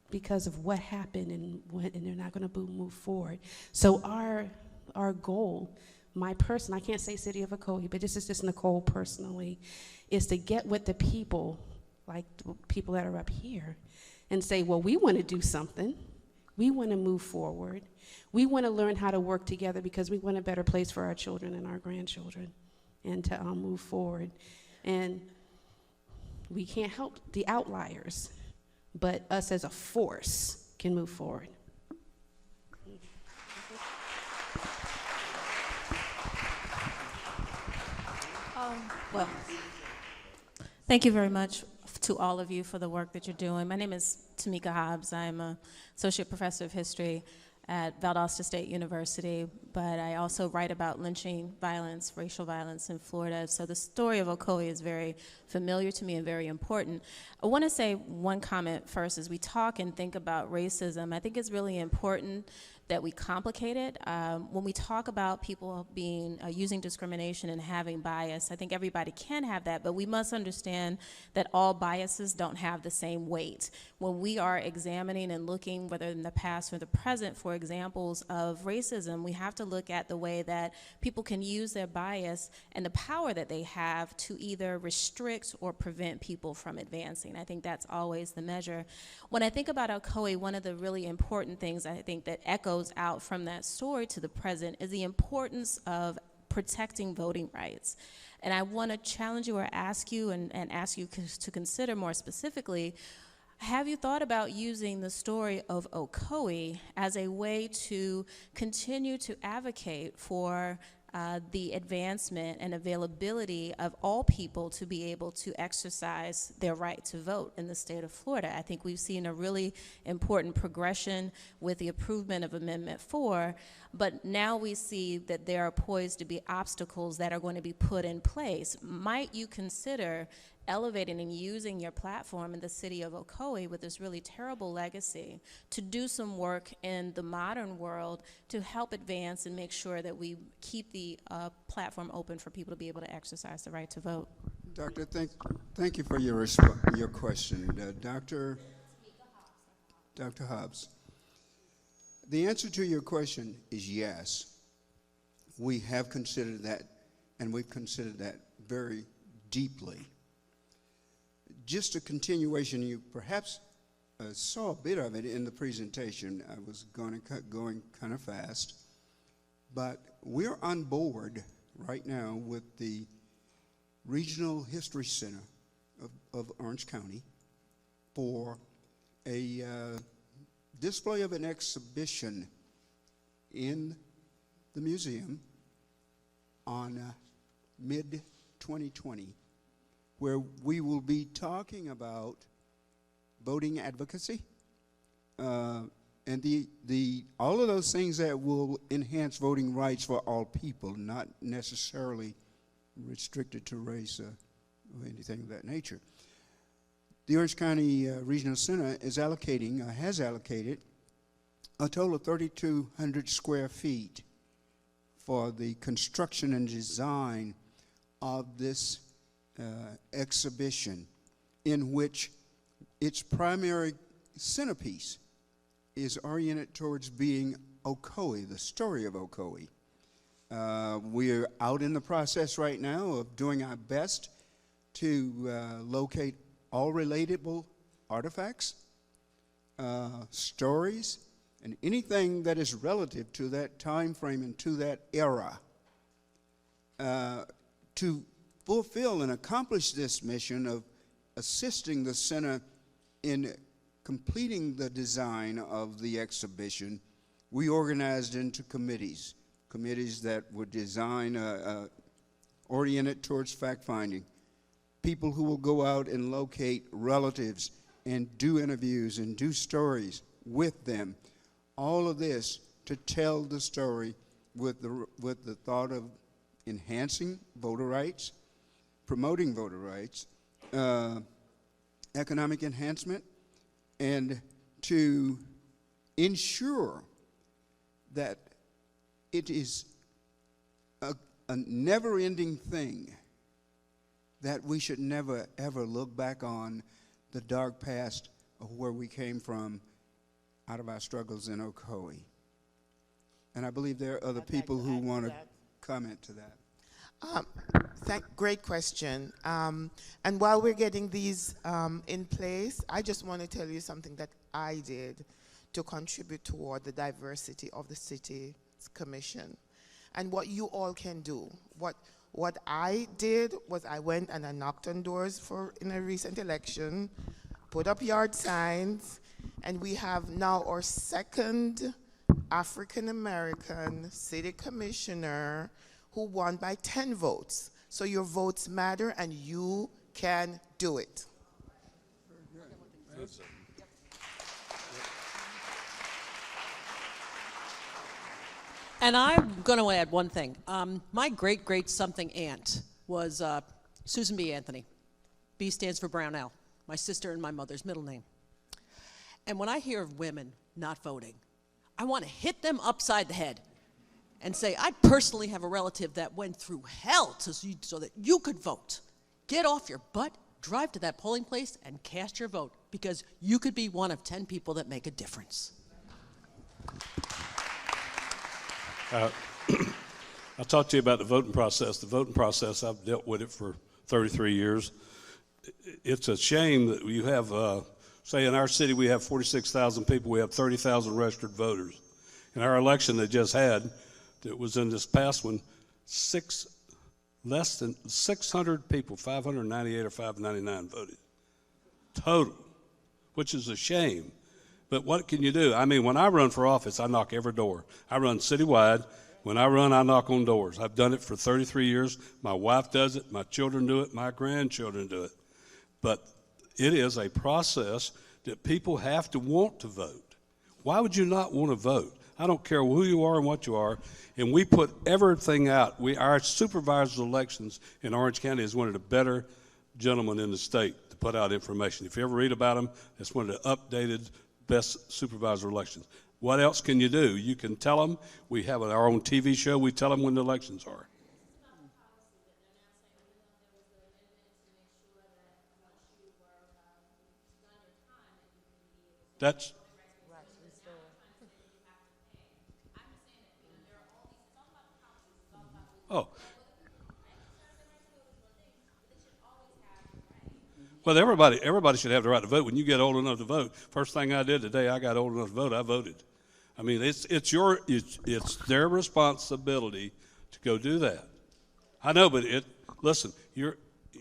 because of what happened and they're not going to move forward. So our goal, I can't say City of Ocoee, but this is just Nicole personally, is to get with the people, like the people that are up here, and say, well, we want to do something. We want to move forward. We want to learn how to work together because we want a better place for our children and our grandchildren, and to move forward. And we can't help the outliers, but us as a force can move forward. Well, thank you very much to all of you for the work that you're doing. My name is Tamika Hobbs. I'm an associate professor of history at Valdosta State University, but I also write about lynching violence, racial violence in Florida. So the story of Ocoee is very familiar to me and very important. I want to say one comment first. As we talk and think about racism, I think it's really important that we complicate it. When we talk about people being using discrimination and having bias, I think everybody can have that, but we must understand that all biases don't have the same weight. When we are examining and looking, whether in the past or the present, for examples of racism, we have to look at the way that people can use their bias and the power that they have to either restrict or prevent people from advancing. I think that's always the measure. When I think about Ocoee, one of the really important things I think that echoes out from that story to the present is the importance of protecting voting rights. And I want to challenge you or ask you and ask you to consider more specifically, have you thought about using the story of Ocoee as a way to continue to advocate for the advancement and availability of all people to be able to exercise their right to vote in the state of Florida? I think we've seen a really important progression with the improvement of Amendment 4, but now we see that there are poised to be obstacles that are going to be put in place. Might you consider elevating and using your platform in the city of Ocoee with this really terrible legacy to do some work in the modern world to help advance and make sure that we keep the platform open for people to be able to exercise the right to vote? Doctor, thank you for your question. Dr. Hobbs, the answer to your question is yes. We have considered that, and we've considered that very deeply. Just a continuation, you perhaps saw a bit of it in the presentation. I was going kind of fast, but we're on board right now with the Regional History Center of Orange County for a display of an exhibition in the museum on mid-2020, where we will be talking about voting advocacy and all of those things that will enhance voting rights for all people, not necessarily restricted to race or anything of that nature. The Orange County Regional Center has allocated a total of 3,200 square feet for the construction and design of this exhibition, in which its primary centerpiece is oriented towards being Ocoee, the story of Ocoee. We're out in the process right now of doing our best to locate all relatable artifacts, stories, and anything that is relative to that time frame and to that era. To fulfill and accomplish this mission of assisting the center in completing the design of the exhibition, we organized into committees that would design, oriented towards fact-finding, people who will go out and locate relatives and do interviews and do stories with them. All of this to tell the story with the thought of enhancing voter rights, promoting voter rights, economic enhancement, and to ensure that it is a never-ending thing, that we should never, ever look back on the dark past of where we came from out of our struggles in Ocoee. And I believe there are other people who want to comment to that. Great question. And while we're getting these in place, I just want to tell you something that I did to contribute toward the diversity of the city's commission. And what you all can do. What I did was I went and I knocked on doors in a recent election, put up yard signs, and we have now our second African-American city commissioner who won by 10 votes. So your votes matter and you can do it. And I'm going to add one thing. My great-great-something aunt was Susan B. Anthony. B stands for Brownell, my sister and my mother's middle name. And when I hear of women not voting, I want to hit them upside the head and say, I personally have a relative that went through hell so that you could vote. Get off your butt, drive to that polling place, and cast your vote, because you could be one of 10 people that make a difference. I'll talk to you about the voting process. The voting process, I've dealt with it for 33 years. It's a shame that you have, say in our city we have 46,000 people, we have 30,000 registered voters. In our election they just had, that was in this past one, less than 600 people, 598 or 599 voted total, which is a shame. But what can you do? I mean, when I run for office, I knock every door. I run citywide. When I run, I knock on doors. I've done it for 33 years. My wife does it. My children do it. My grandchildren do it. But it is a process that people have to want to vote. Why would you not want to vote? I don't care who you are and what you are. And we put everything out. Our supervisor's elections in Orange County is one of the better gentlemen in the state to put out information. If you ever read about them, it's one of the updated best supervisor elections. What else can you do? You can tell them. We have our own TV show. We tell them when the elections are. That's oh. Well, everybody should have the right to vote. When you get old enough to vote, first thing I did the day I got old enough to vote, I voted. I mean, it's their responsibility to go do that. I know, but listen, you're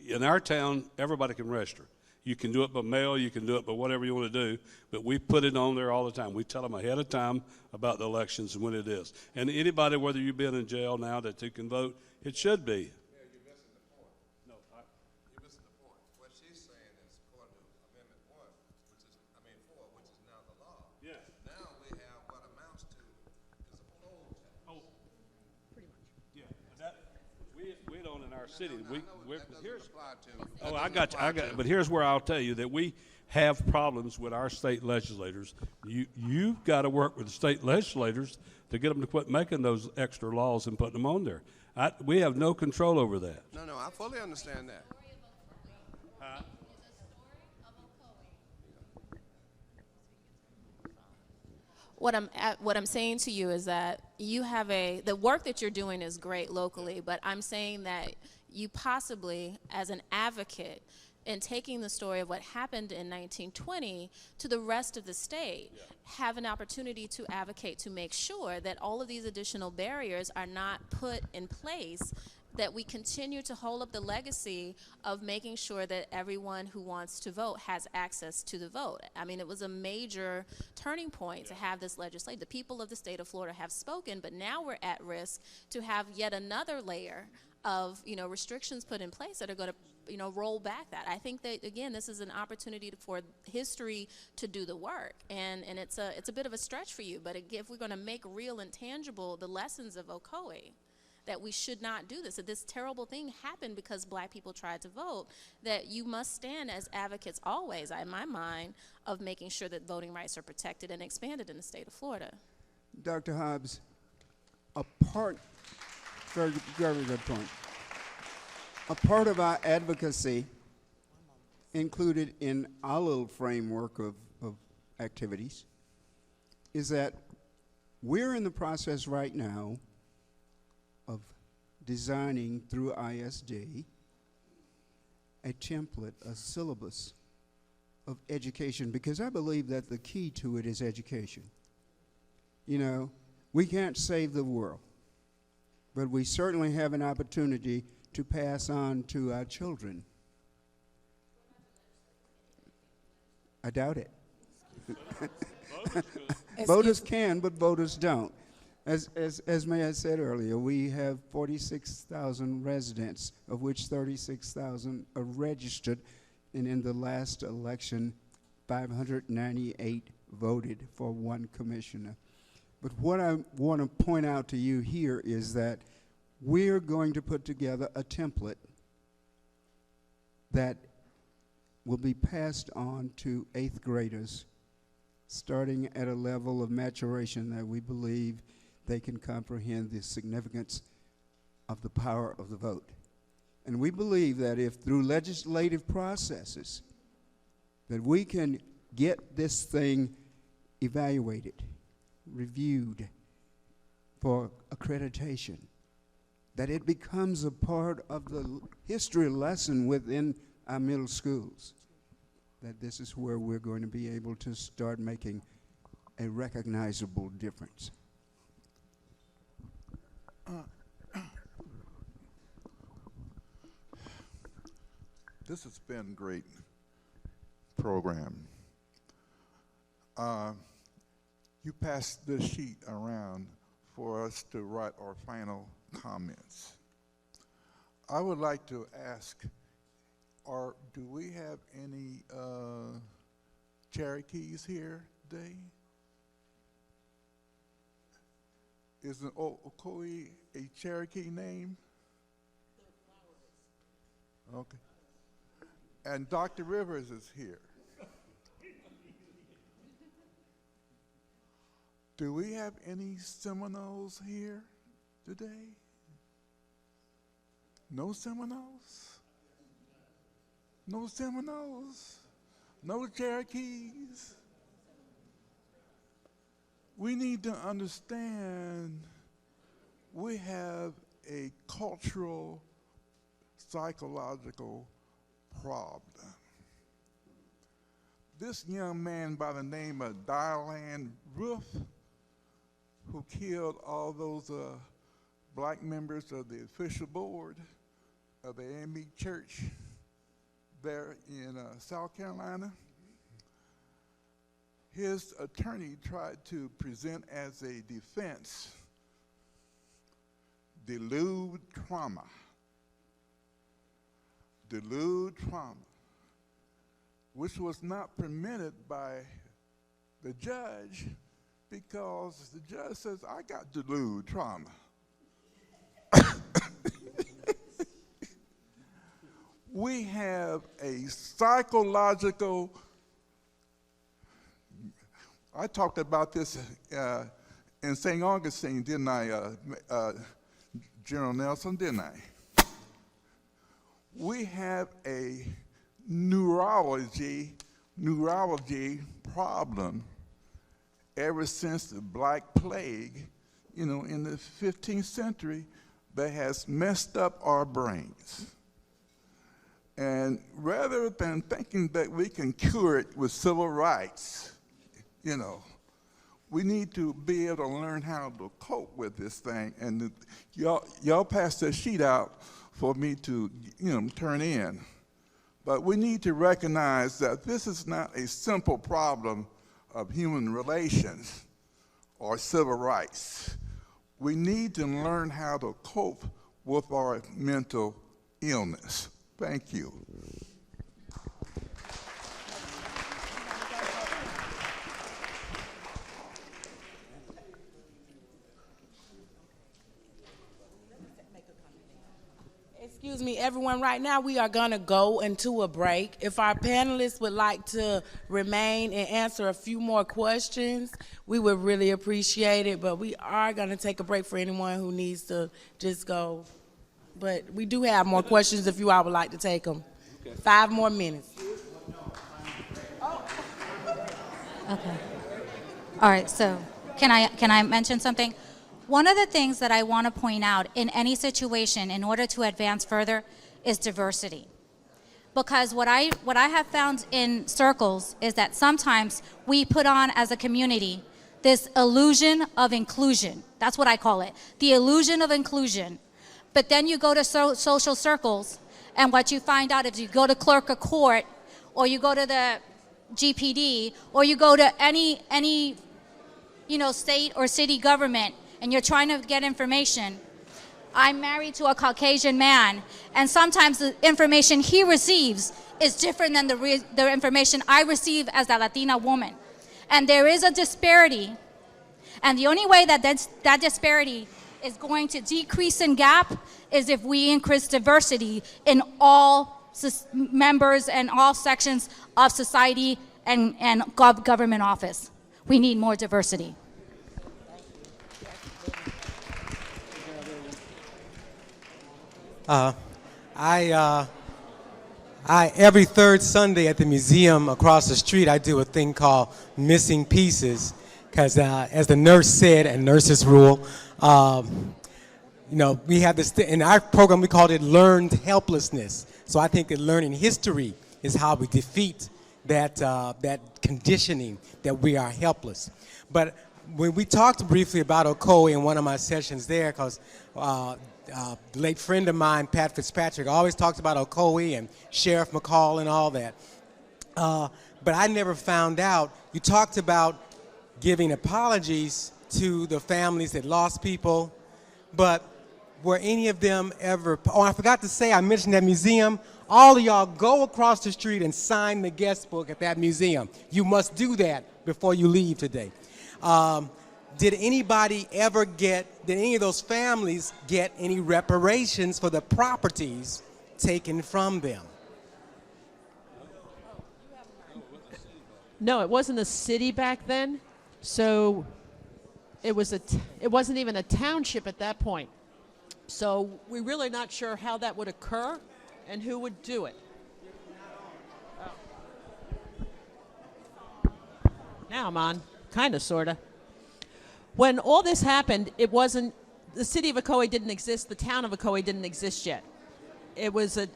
in our town. Everybody can register. You can do it by mail. You can do it by whatever you want to do. But we put it on there all the time. We tell them ahead of time about the elections and when it is. And anybody, whether you've been in jail now, that you can vote, it should be. City. I got you. But here's where I'll tell you that we have problems with our state legislators. You've got to work with the state legislators to get them to quit making those extra laws and putting them on there. We have no control over that. No, I fully understand that. What I'm saying to you is that you have the work that you're doing is great locally, but I'm saying that you possibly, as an advocate and taking the story of what happened in 1920 to the rest of the state, have an opportunity to advocate to make sure that all of these additional barriers are not put in place, that we continue to hold up the legacy of making sure that everyone who wants to vote has access to the vote. I mean, it was a major turning point to have this legislation. The people of the state of Florida have spoken, but now we're at risk to have yet another layer of, restrictions put in place that are going to, roll back that. I think that, again, this is an opportunity for history to do the work, and it's a bit of a stretch for you, but if we're going to make real and tangible the lessons of Ocoee, that we should not do this, that this terrible thing happened because black people tried to vote, that you must stand as advocates always, in my mind, of making sure that voting rights are protected and expanded in the state of Florida. Dr. Hobbs, very, very good point. A part of our advocacy included in our little framework of activities is that we're in the process right now of designing through ISD a template, a syllabus of education, because I believe that the key to it is education. We can't save the world, but we certainly have an opportunity to pass on to our children. I doubt it. Voters can, but voters don't. As Mayor said earlier, we have 46,000 residents, of which 36,000 are registered, and in the last election, 598 voted for one commissioner. But what I want to point out to you here is that we're going to put together a template that will be passed on to 8th graders, starting at a level of maturation that we believe they can comprehend the significance of the power of the vote. And we believe that if through legislative processes that we can get this thing evaluated, reviewed for accreditation, that it becomes a part of the history lesson within our middle schools, that this is where we're going to be able to start making a recognizable difference. This has been a great program. You passed this sheet around for us to write our final comments. I would like to ask, do we have any Cherokees here today? Is an Ocoee a Cherokee name? Okay. And Dr. Rivers is here. Do we have any Seminoles here today? No Seminoles? No Seminoles? No Cherokees? We need to understand we have a cultural, psychological problem. This young man by the name of Dylan Roof, who killed all those black members of the official board of the AME Church there in South Carolina, his attorney tried to present as a defense delude trauma. Delude trauma, which was not permitted by the judge because the judge says, I got delude trauma. We have a psychological, I talked about this in St. Augustine, didn't I, General Nelson, didn't I? We have a neurology problem ever since the Black Plague, in the 15th century, that has messed up our brains. And rather than thinking that we can cure it with civil rights, you know, we need to be able to learn how to cope with this thing. And y'all passed that sheet out for me to, turn in. But we need to recognize that this is not a simple problem of human relations or civil rights. We need to learn how to cope with our mental illness. Thank you. Excuse me, everyone, right now we are going to go into a break. If our panelists would like to remain and answer a few more questions, we would really appreciate it, but we are going to take a break for anyone who needs to just go. But we do have more questions if you all would like to take them. Okay. 5 more minutes. Okay. All right, so can I mention something? One of the things that I want to point out in any situation in order to advance further is diversity. Because what I have found in circles is that sometimes we put on as a community this illusion of inclusion. That's what I call it, the illusion of inclusion. But then you go to social circles, and what you find out if you go to clerk of court, or you go to the GPD, or you go to any state or city government, and you're trying to get information. I'm married to a Caucasian man, and sometimes the information he receives is different than the information I receive as a Latina woman. And there is a disparity, and the only way that disparity is going to decrease in gap is if we increase diversity in all members and all sections of society and government office. We need more diversity. Every third Sunday at the museum across the street, I do a thing called Missing Pieces, because as the nurse said, and nurses rule, we have this, in our program we called it learned helplessness. So I think that learning history is how we defeat that conditioning that we are helpless. But when we talked briefly about Ocoee in one of my sessions there, because the late friend of mine, Pat Fitzpatrick, always talks about Ocoee and Sheriff McCall and all that. But I never found out, you talked about giving apologies to the families that lost people, but were any of them ever, I forgot to say, I mentioned that museum, all of y'all go across the street and sign the guest book at that museum. You must do that before you leave today. Did any of those families get any reparations for the properties taken from them? No, it wasn't a city back then, so it wasn't even a township at that point. So we're really not sure how that would occur and who would do it. Now I'm on, kind of, sort of. When all this happened, it wasn't, the city of Ocoee didn't exist, the town of Ocoee didn't exist yet. It was an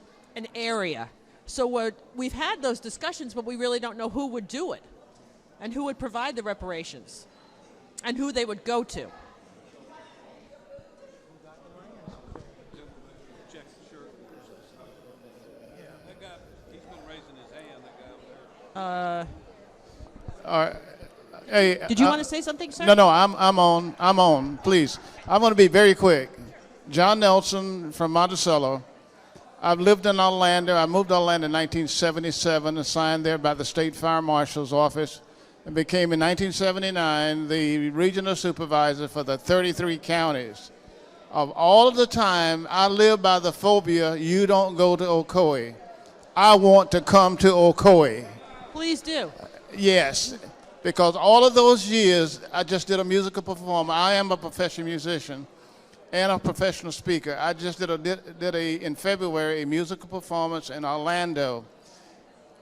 area. So we've had those discussions, but we really don't know who would do it and who would provide the reparations and who they would go to. Hey, Did you want to say something, sir? No, I'm on, please. I'm going to be very quick. John Nelson from Monticello. I've lived in Orlando. I moved to Orlando in 1977, assigned there by the State Fire Marshal's office, and became in 1979 the regional supervisor for the 33 counties. Of all of the time, I live by the phobia, you don't go to Ocoee. I want to come to Ocoee. Please do. Yes, because all of those years, I just did a musical performance. I am a professional musician and a professional speaker. I just in February, a musical performance in Orlando.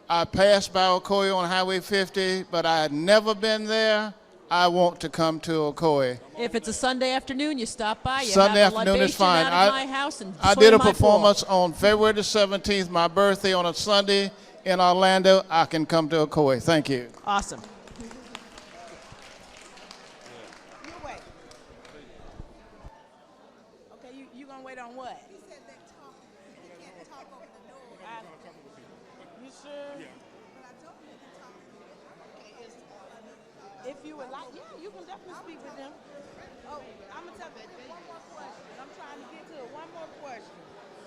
I passed by Ocoee on Highway 50, but I had never been there. I want to come to Ocoee. If it's a Sunday afternoon, you stop by. You Sunday have a afternoon is libation fine. out of my house and I swim did a my pool. performance on February the 17th, my birthday, on a Sunday in Orlando. I can come to Ocoee. Thank you. Awesome. You wait. Okay, you gonna wait on what? He said they talk. You can't talk over the door. You sure? Yeah. But I told him to talk. Okay, if you would like, yeah, you can definitely speak with them. Oh, I'm gonna tell you one more question. I'm trying to get to it. One more question.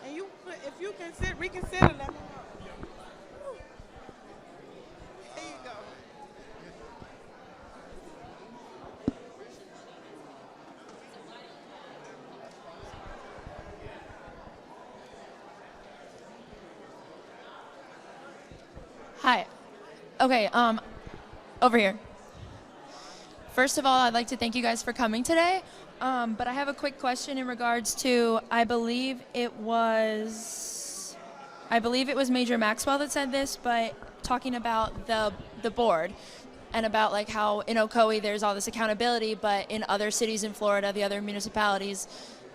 And you, if you reconsider, let me know. Here you go. Hi. Okay, over here. First of all, I'd like to thank you guys for coming today. But I have a quick question in regards to, I believe it was Major Maxwell that said this, but talking about the board and about like how in Ocoee there's all this accountability, but in other cities in Florida, the other municipalities,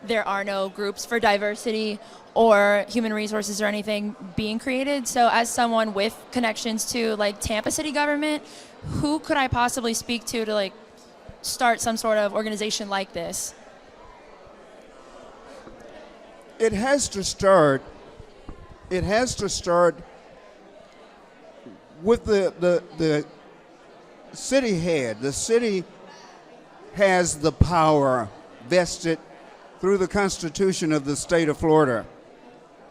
there are no groups for diversity or human resources or anything being created. So as someone with connections to like Tampa city government, who could I possibly speak to like start some sort of organization like this? It has to start with the city head. The city has the power vested through the Constitution of the state of Florida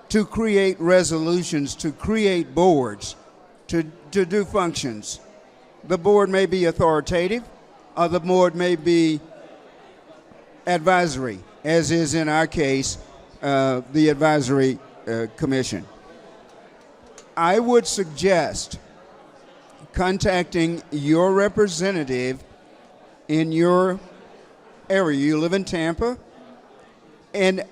to create resolutions, to create boards, to do functions. The board may be authoritative, or the board may be advisory, as is in our case, the advisory commission. I would suggest contacting your representative in your area. You live in Tampa, and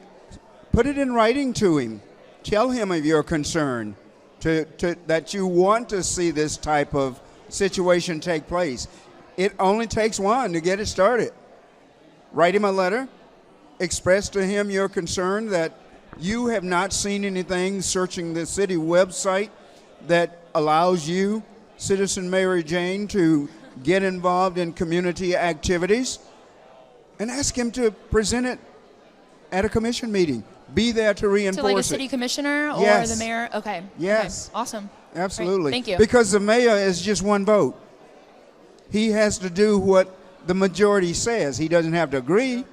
put it in writing to him. Tell him of your concern, that you want to see this type of situation take place. It only takes one to get it started. Write him a letter, express to him your concern that you have not seen anything searching the city website that allows you, Citizen Mary Jane, to get involved in community activities, and ask him to present it at a commission meeting. Be there to reinforce it. To like a city commissioner or Yes. the mayor? Okay. Yes. Okay. Awesome. Absolutely. Great. Thank you. Because the mayor is just one vote. He has to do what the majority says. He doesn't have to agree,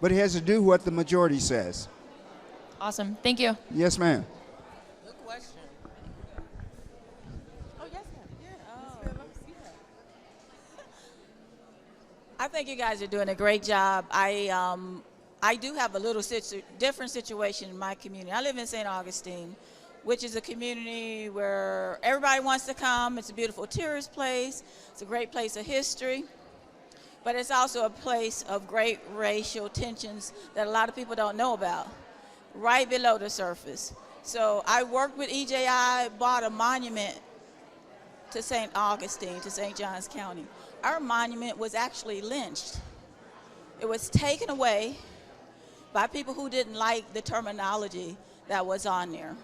but he has to do what the majority says. Awesome. Thank you. Yes, ma'am. Good question. Oh, yes, ma'am. Yeah. I think you guys are doing a great job. I do have a little different situation in my community. I live in St. Augustine, which is a community where everybody wants to come. It's a beautiful tourist place. It's a great place of history. But it's also a place of great racial tensions that a lot of people don't know about, right below the surface. So I worked with EJI, bought a monument to St. Augustine, to St. Johns County. Our monument was actually lynched. It was taken away by people who didn't like the terminology that was on there.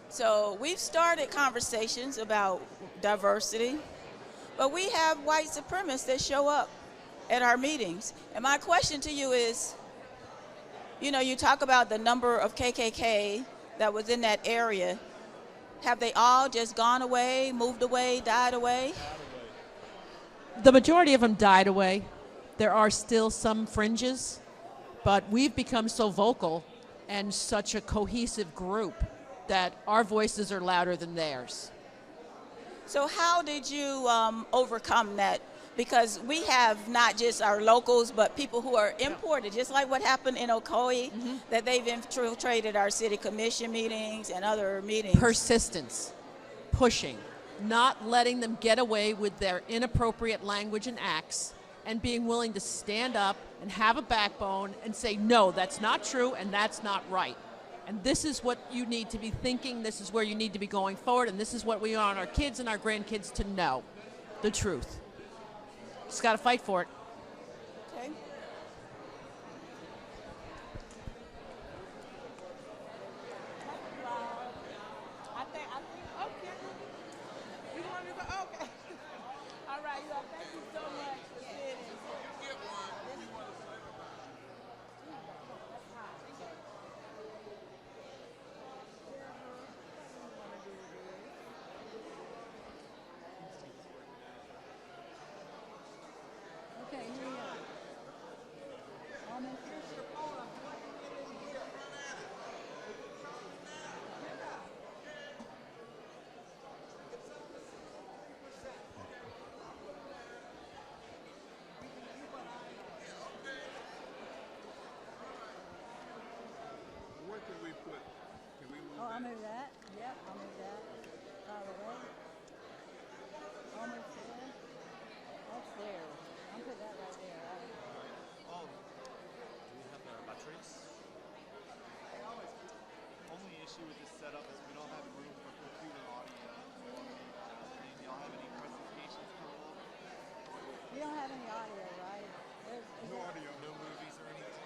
So we've started conversations about diversity, but we have white supremacists that show up at our meetings. And my question to you is, you know, you talk about the number of KKK that was in that area. Have they all just gone away, moved away, died away? The majority of them died away. There are still some fringes, but we've become so vocal and such a cohesive group that our voices are louder than theirs. So how did you overcome that? Because we have not just our locals, but people who are imported, just like what happened in Ocoee, that they've infiltrated our city commission meetings and other meetings. Persistence, pushing, not letting them get away with their inappropriate language and acts, and being willing to stand up and have a backbone and say, no, that's not true and that's not right. And this is what you need to be thinking, this is where you need to be going forward, and this is what we want our kids and our grandkids to know, the truth. Just got to fight for it. Okay. Okay. You want me to go? Okay. All right, y'all. Thank you so much for sitting. Okay, here we go. Where can we put? Can we move I'll move that. Yep, I'll move that. Out of the way. Almost there. That's there. I'll put that right there. Do we have batteries? Only issue with this setup is we don't have room for computer audio. Do y'all have any presentations coming up? We don't have any audio, right? No audio. No movies or anything?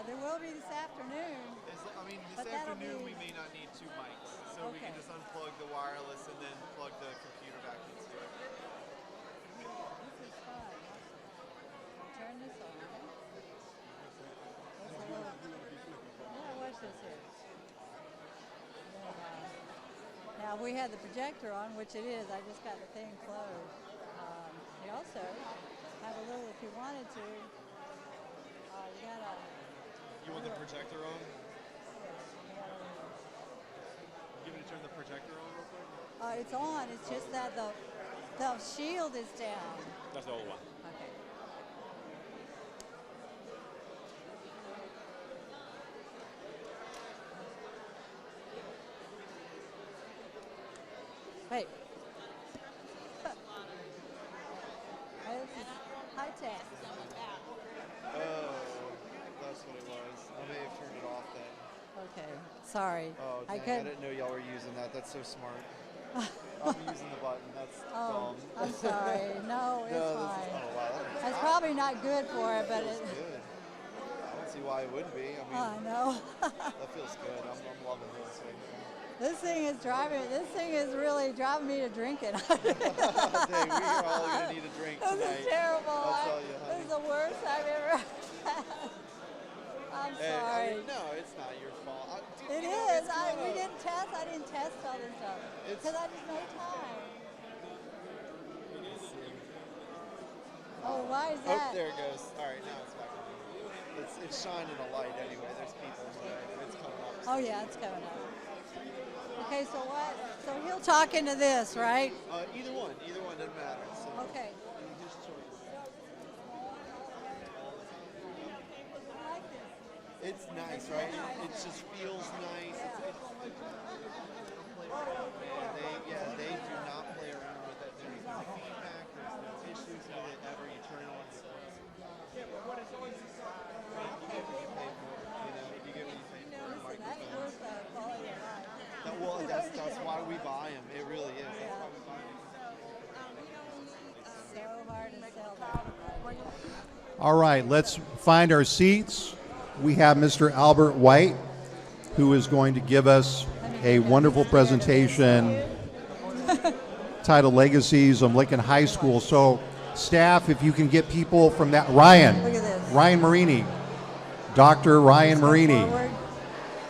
There will be this afternoon. This afternoon we may not need 2 mics, so we can just unplug the wireless and then plug the computer back into it. This is fun. I'll turn this on. Watch this here. Now we have the projector on, which it is. I just got the thing closed. You also have a little, if you wanted to, you got a... You want the projector on? You want me to turn the projector on real quick? It's on. It's just that the shield is down. That's the old one. Okay. Hey. This is high tech. Oh, that's what it was. I may have turned it off then. Okay. Sorry. Oh, dang, I didn't know y'all were using that. That's so smart. I'm using the button. That's dumb. I'm sorry. No, it's fine. Oh, wow, That's probably not good for it, but feels it. good. I don't see why it wouldn't be. I know. That feels good. I'm loving this thing. This thing is really driving me to drinking. Dang, we are all going to need a drink tonight. This is terrible. I'll tell you, honey. This is the worst I've ever had. I'm sorry. No, it's not your fault. It is. We didn't test. I didn't test all this stuff because I just no time. Oh, why is that? Oh, there it goes. All right, now it's back on. It's shining a light anyway. There's people in the way. It's coming up. Oh yeah, it's coming up. Okay, so what? So he'll talk into this, right? Either one doesn't matter. So Okay. his choice. It's nice, right? It just feels nice. They do not play around with it. There's no feedback. There's no issues with it ever. You turn it on. Yeah, but what is always you get what you pay for. You get what you pay for. That's worth the quality of life. Well, that's why we buy them. It really is. That's why we buy them. So hard to sell that. All right, let's find our seats. We have Mr. Albert White, who is going to give us a wonderful presentation titled Legacies of Lincoln High School. So, staff, if you can get people from that, Ryan Marini, Dr. Ryan Marini.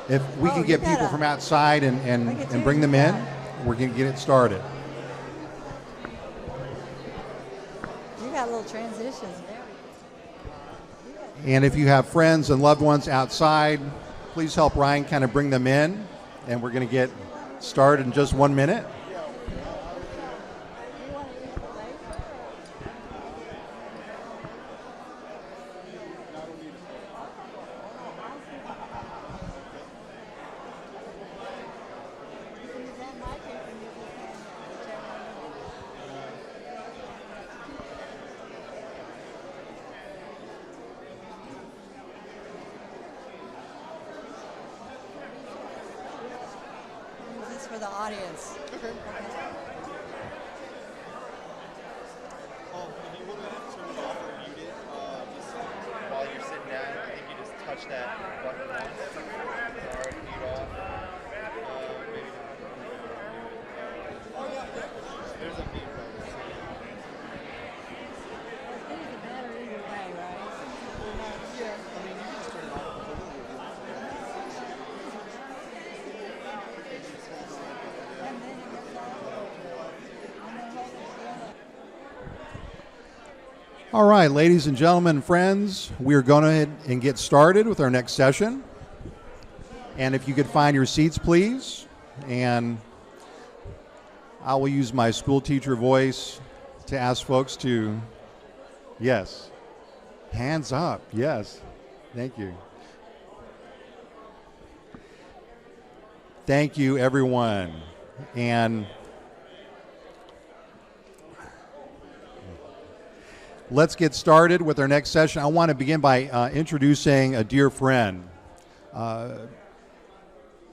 If we can get people from outside and bring them in, we're going to get it started. You got little transitions there. And if you have friends and loved ones outside, please help Ryan kind of bring them in. And we're going to get started in just 1 minute. For the audience. Okay. Oh, if you want to touch that button once. It's already keyed off. Maybe not. There's a mute button. Yeah, I mean, you can just turn it off completely if you want All right, ladies and gentlemen, friends, we are going to go ahead and get started with our next session. And if you could find your seats, please. And I will use my school teacher voice to ask folks to, yes, hands up, yes, thank you. Thank you, everyone. And let's get started with our next session. I want to begin by introducing a dear friend.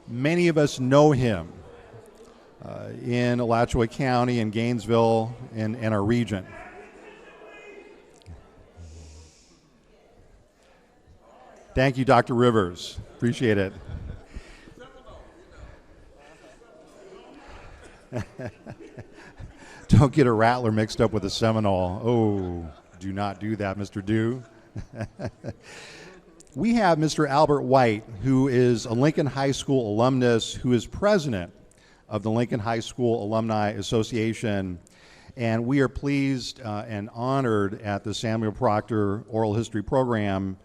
Many of us know him in Alachua County and Gainesville and our region. Thank you, Dr. Rivers. Appreciate it. Don't get a Rattler mixed up with a Seminole. Oh, do not do that, Mr. Dew. We have Mr. Albert White, who is a Lincoln High School alumnus, who is president of the Lincoln High School Alumni Association. And we are pleased and honored at the Samuel Proctor Oral History Program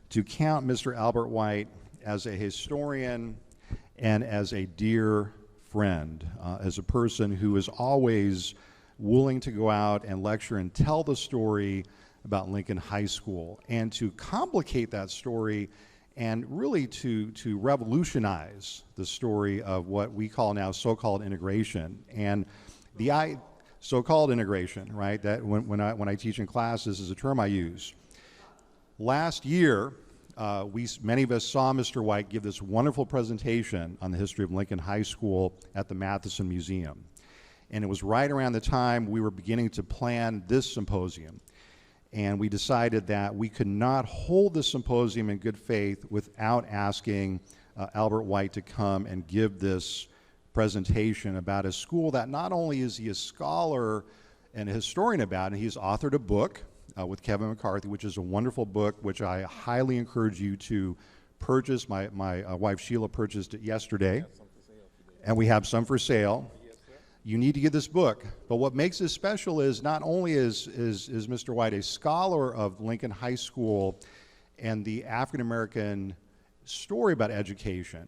to count Mr. Albert White as a historian and as a dear friend, as a person who is always willing to go out and lecture and tell the story about Lincoln High School, and to complicate that story and really to revolutionize the story of what we call now so-called integration. And the so-called integration, right, that when I teach in class, this is a term I use. Last year, many of us saw Mr. White give this wonderful presentation on the history of Lincoln High School at the Matheson Museum. And it was right around the time we were beginning to plan this symposium. And we decided that we could not hold the symposium in good faith without asking Albert White to come and give this presentation about a school that not only is he a scholar and a historian about, and he's authored a book with Kevin McCarthy, which is a wonderful book, which I highly encourage you to purchase. My wife Sheila purchased it yesterday, and we have some for sale. You need to get this book. But what makes this special is not only is Mr. White a scholar of Lincoln High School and the African American story about education,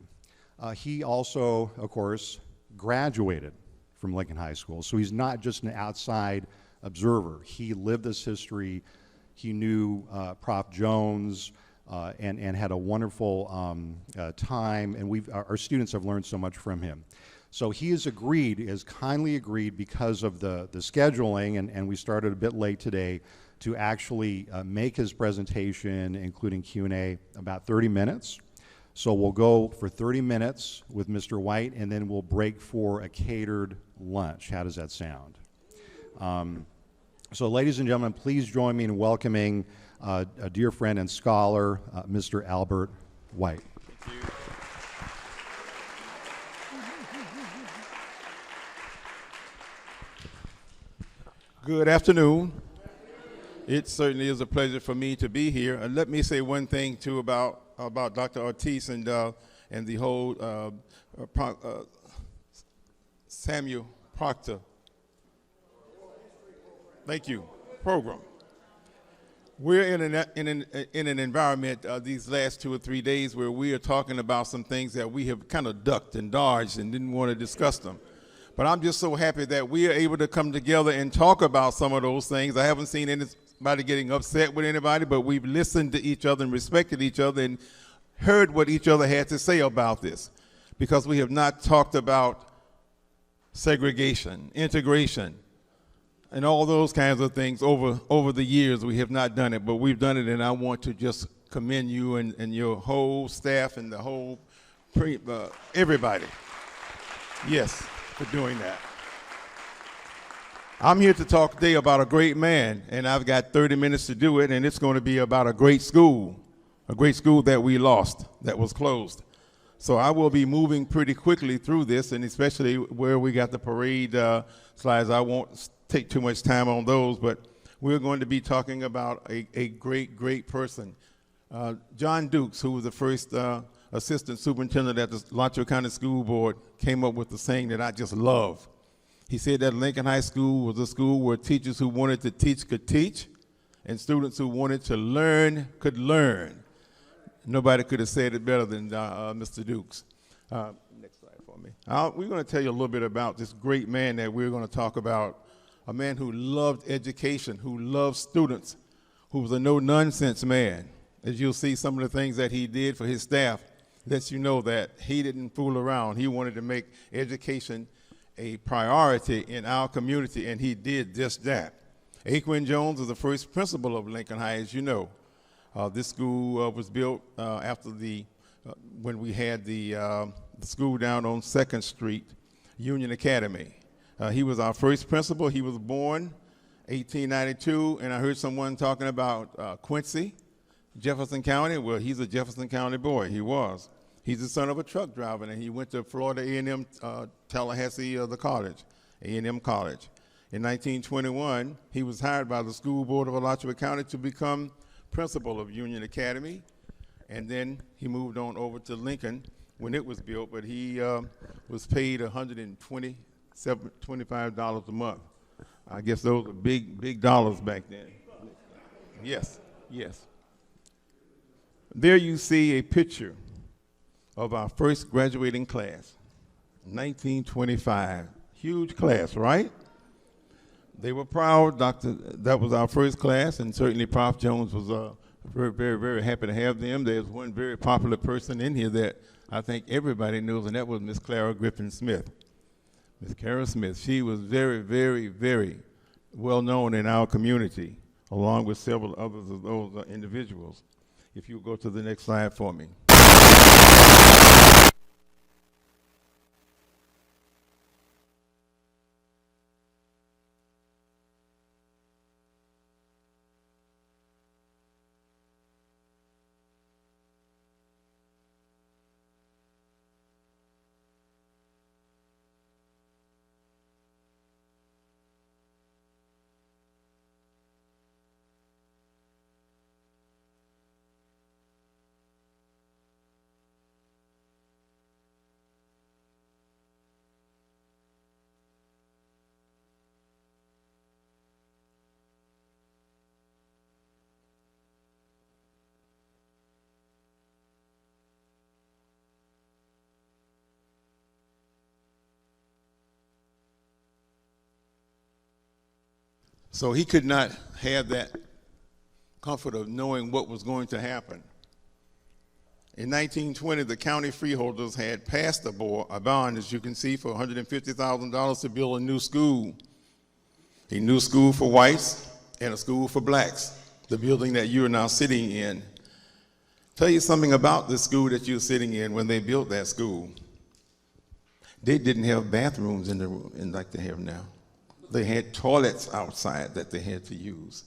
he also, of course, graduated from Lincoln High School. So he's not just an outside observer. He lived this history. He knew Prof. Jones and had a wonderful time, and our students have learned so much from him. So he has kindly agreed because of the scheduling, and we started a bit late today, to actually make his presentation, including Q&A, about 30 minutes. So we'll go for 30 minutes with Mr. White, and then we'll break for a catered lunch. How does that sound? So ladies and gentlemen, please join me in welcoming a dear friend and scholar, Mr. Albert White. Thank you. Good afternoon. It certainly is a pleasure for me to be here. And let me say one thing too about Dr. Ortiz and the whole Samuel Proctor. Thank you. Program. We're in an environment these last 2 or 3 days where we are talking about some things that we have kind of ducked and dodged and didn't want to discuss them. But I'm just so happy that we are able to come together and talk about some of those things. I haven't seen anybody getting upset with anybody, but we've listened to each other and respected each other and heard what each other had to say about this. Because we have not talked about segregation, integration, and all those kinds of things over the years. We have not done it, but we've done it, and I want to just commend you and your whole staff and the whole, everybody. Yes. For doing that. I'm here to talk today about a great man, and I've got 30 minutes to do it, and it's going to be about a great school, a great school that we lost, that was closed. So I will be moving pretty quickly through this, and especially where we got the parade slides. I won't take too much time on those, but we're going to be talking about a great, great person. John Dukes, who was the first assistant superintendent at the Alachua County School Board, came up with the saying that I just love. He said that Lincoln High School was a school where teachers who wanted to teach could teach, and students who wanted to learn could learn. Nobody could have said it better than Mr. Dukes. Next slide for me. We're going to tell you a little bit about this great man that we're going to talk about, a man who loved education, who loved students, who was a no-nonsense man. As you'll see, some of the things that he did for his staff lets you know that he didn't fool around. He wanted to make education a priority in our community, and he did just that. Aquin Jones was the first principal of Lincoln High, as you know. This school was built after when we had the school down on 2nd Street, Union Academy. He was our first principal. He was born 1892, and I heard someone talking about Quincy, Jefferson County. Well, he's a Jefferson County boy. He was. He's the son of a truck driver, and he went to Florida A&M Tallahassee, the college, A&M College. In 1921, he was hired by the School Board of Alachua County to become principal of Union Academy, and then he moved on over to Lincoln when it was built, but he was paid $125 a month. I guess those were big dollars back then. Yes, yes. There you see a picture of our first graduating class, 1925. Huge class, right? They were proud. That was our first class, and certainly Prof. Jones was very, very, very happy to have them. There's one very popular person in here that I think everybody knows, and that was Miss Clara Griffin Smith. Miss Clara Smith, she was very, very, very well known in our community, along with several others of those individuals. If you go to the next slide for me. So he could not have that comfort of knowing what was going to happen. In 1920, the county freeholders had passed a bond, as you can see, for $150,000 to build a new school for whites and a school for blacks, the building that you are now sitting in. Tell you something about the school that you're sitting in. When they built that school, they didn't have bathrooms in the room like they have now. They had toilets outside that they had to use.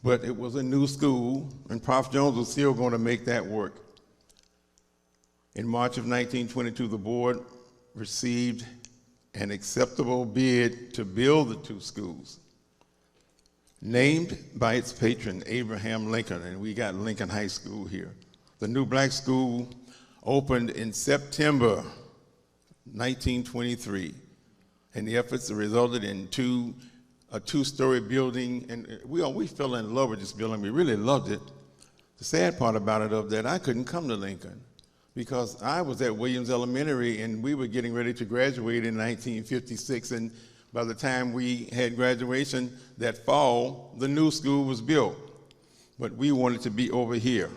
But it was a new school, and Prof. Jones was still going to make that work. In March of 1922, the board received an acceptable bid to build the two schools, named by its patron, Abraham Lincoln, and we got Lincoln High School here. The new black school opened in September 1923. And the efforts resulted in a two-story building, and we fell in love with this building. We really loved it. The sad part about it is that I couldn't come to Lincoln because I was at Williams Elementary, and we were getting ready to graduate in 1956, and by the time we had graduation that fall, the new school was built. But we wanted to be over here,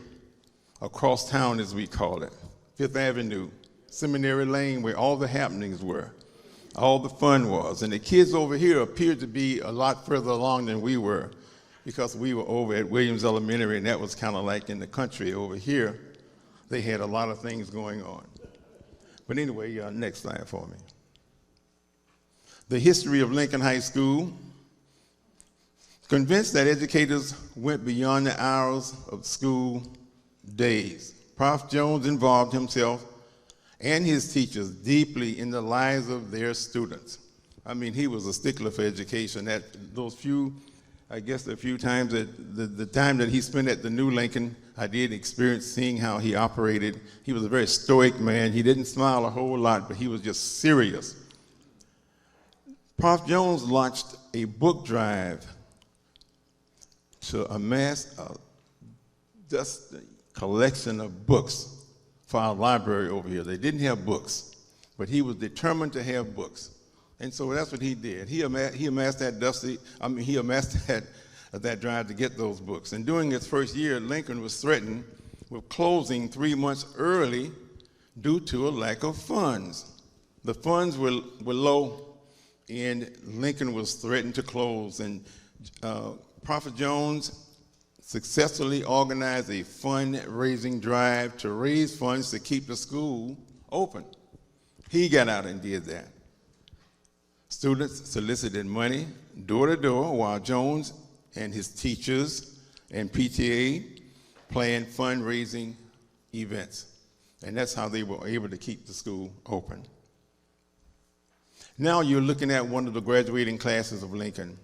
across town as we call it, Fifth Avenue, Seminary Lane, where all the happenings were. All the fun was. And the kids over here appeared to be a lot further along than we were because we were over at Williams Elementary, and that was kind of like in the country. Over here, they had a lot of things going on. But anyway, next slide for me. The history of Lincoln High School. Convinced that educators went beyond the hours of school, days. Prof. Jones involved himself and his teachers deeply in the lives of their students. I mean, he was a stickler for education. The few times the time that he spent at the New Lincoln, I did experience seeing how he operated. He was a very stoic man. He didn't smile a whole lot, but he was just serious. Prof. Jones launched a book drive to amass just a collection of books for our library over here. They didn't have books, but he was determined to have books. And so that's what he did. He amassed that drive to get those books. And during his first year, Lincoln was threatened with closing 3 months early due to a lack of funds. The funds were low, and Lincoln was threatened to close. And Prophet Jones successfully organized a fundraising drive to raise funds to keep the school open. He got out and did that. Students solicited money door to door while Jones and his teachers and PTA planned fundraising events. And that's how they were able to keep the school open. Now you're looking at one of the graduating classes of Lincoln.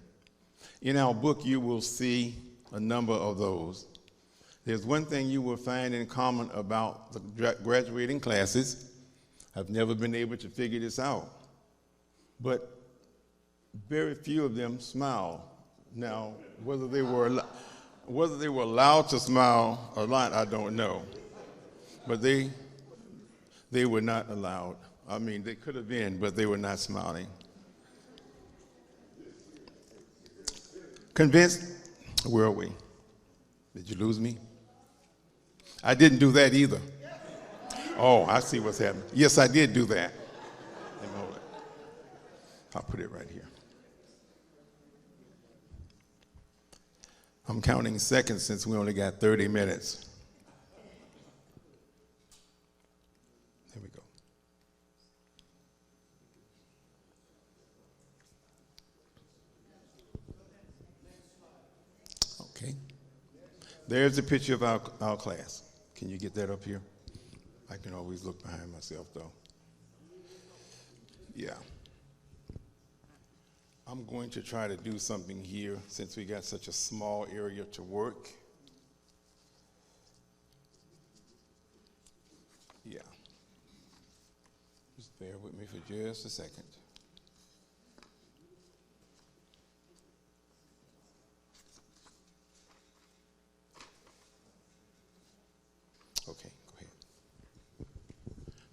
In our book, you will see a number of those. There's one thing you will find in common about the graduating classes. I've never been able to figure this out, but very few of them smile. Now, whether they were allowed to smile or not, I don't know. But they were not allowed. I mean, they could have been, but they were not smiling. Convinced? Where are we? Did you lose me? I didn't do that either. Oh, I see what's happening. Yes, I did do that. Let me hold it. I'll put it right here. I'm counting seconds since we only got 30 minutes. There we go. Okay. There's a picture of our class. Can you get that up here? I can always look behind myself, though. Yeah. I'm going to try to do something here since we got such a small area to work. Yeah. Just bear with me for just a second. Okay, go ahead.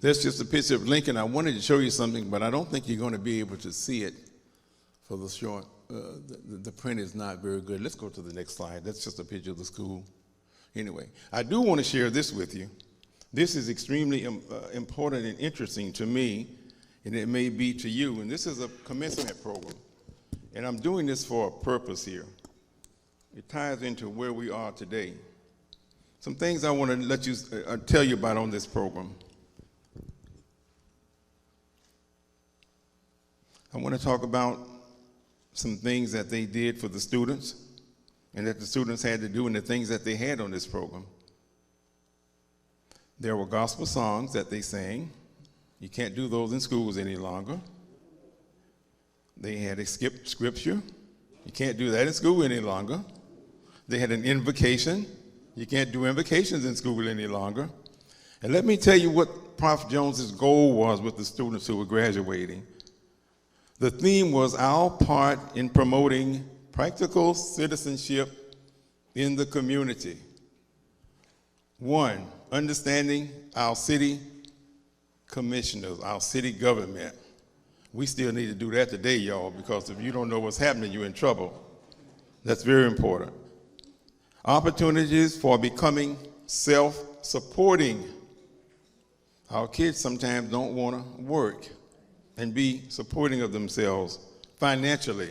That's just a picture of Lincoln. I wanted to show you something, but I don't think you're going to be able to see it for the short. The print is not very good. Let's go to the next slide. That's just a picture of the school. Anyway, I do want to share this with you. This is extremely important and interesting to me, and it may be to you. And this is a commencement program. And I'm doing this for a purpose here. It ties into where we are today. Some things I want to let you tell you about on this program. I want to talk about some things that they did for the students and that the students had to do and the things that they had on this program. There were gospel songs that they sang. You can't do those in schools any longer. They had a skip scripture. You can't do that in school any longer. They had an invocation. You can't do invocations in school any longer. And let me tell you what Prof. Jones's goal was with the students who were graduating. The theme was our part in promoting practical citizenship in the community. 1, understanding our city commissioners, our city government. We still need to do that today, y'all, because if you don't know what's happening, you're in trouble. That's very important. Opportunities for becoming self-supporting. Our kids sometimes don't want to work and be supporting of themselves financially.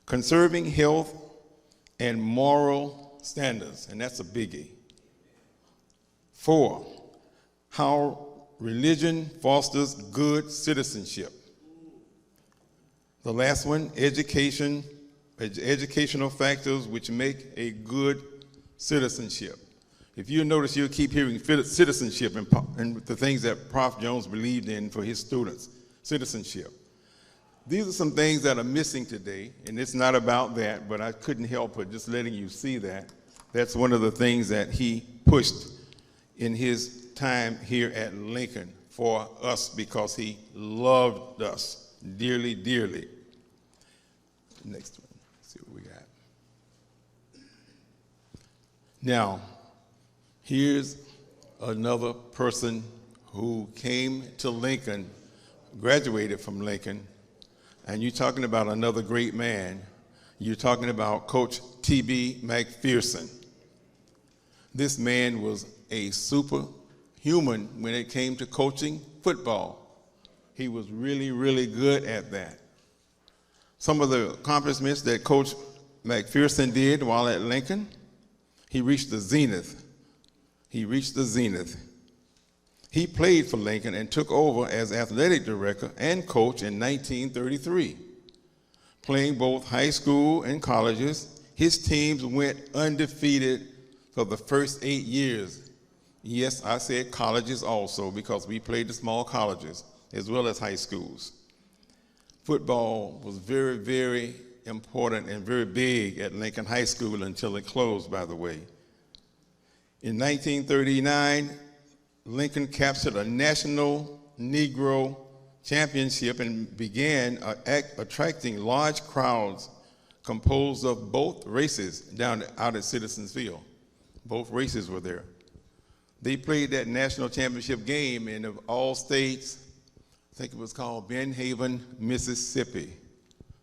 Conserving health and moral standards, and that's a biggie. 4, how religion fosters good citizenship. The last one, educational factors which make a good citizenship. If you notice, you'll keep hearing citizenship and the things that Prof. Jones believed in for his students, citizenship. These are some things that are missing today, and it's not about that, but I couldn't help but just letting you see that. That's one of the things that he pushed in his time here at Lincoln for us because he loved us dearly, dearly. Next one, let's see what we got. Now, here's another person who came to Lincoln, graduated from Lincoln, and you're talking about another great man. You're talking about Coach T.B. McPherson. This man was a superhuman when it came to coaching football. He was really, really good at that. Some of the accomplishments that Coach McPherson did while at Lincoln, he reached the zenith. He reached the zenith. He played for Lincoln and took over as athletic director and coach in 1933. Playing both high school and colleges, his teams went undefeated for the first 8 years. Yes, I said colleges also because we played the small colleges as well as high schools. Football was very, very important and very big at Lincoln High School until it closed, by the way. In 1939, Lincoln captured a national Negro championship and began attracting large crowds composed of both races out at Citizens Field. Both races were there. They played that national championship game in of all states. I think it was called Ben Haven, Mississippi.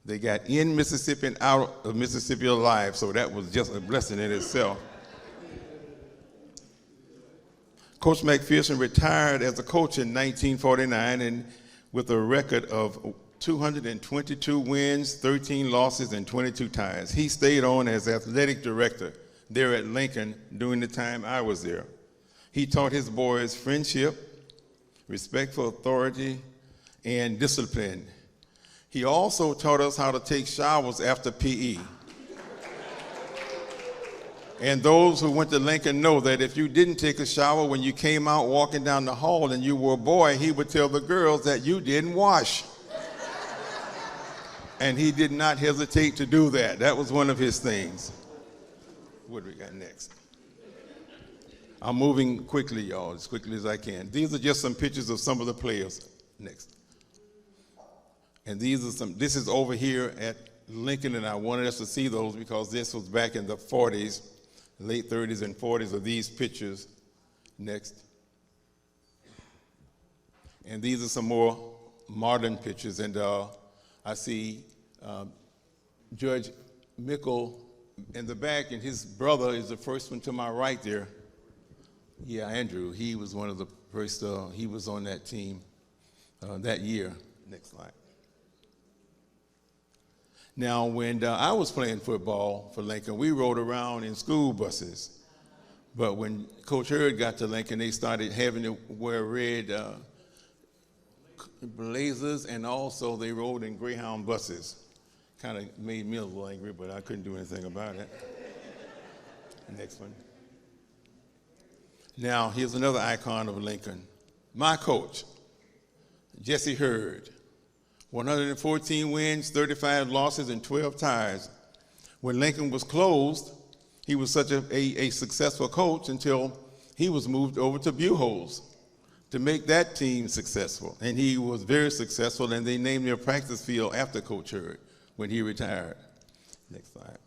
They got in Mississippi and out of Mississippi alive, so that was just a blessing in itself. Coach McPherson retired as a coach in 1949 and with a record of 222 wins, 13 losses, and 22 ties. He stayed on as athletic director there at Lincoln during the time I was there. He taught his boys friendship, respect for authority, and discipline. He also taught us how to take showers after PE. And those who went to Lincoln know that if you didn't take a shower when you came out walking down the hall and you were a boy, he would tell the girls that you didn't wash. And he did not hesitate to do that. That was one of his things. What do we got next? I'm moving quickly, y'all, as quickly as I can. These are just some pictures of some of the players. Next. And this is over here at Lincoln, and I wanted us to see those because this was back in the 40s, late 30s and 40s of these pictures. Next. And these are some more modern pictures, and I see Judge Mickle in the back, and his brother is the first one to my right there. Yeah, Andrew, he was one of the first, he was on that team that year. Next slide. Now, when I was playing football for Lincoln, we rode around in school buses. But when Coach Hurd got to Lincoln, they started having to wear red blazers, and also they rode in Greyhound buses. Kind of made me a little angry, but I couldn't do anything about it. Next one. Now, here's another icon of Lincoln. My coach, Jesse Hurd. 114 wins, 35 losses, and 12 ties. When Lincoln was closed, he was such a successful coach until he was moved over to Buchholz to make that team successful. And he was very successful, and they named their practice field after Coach Hurd when he retired. Next slide.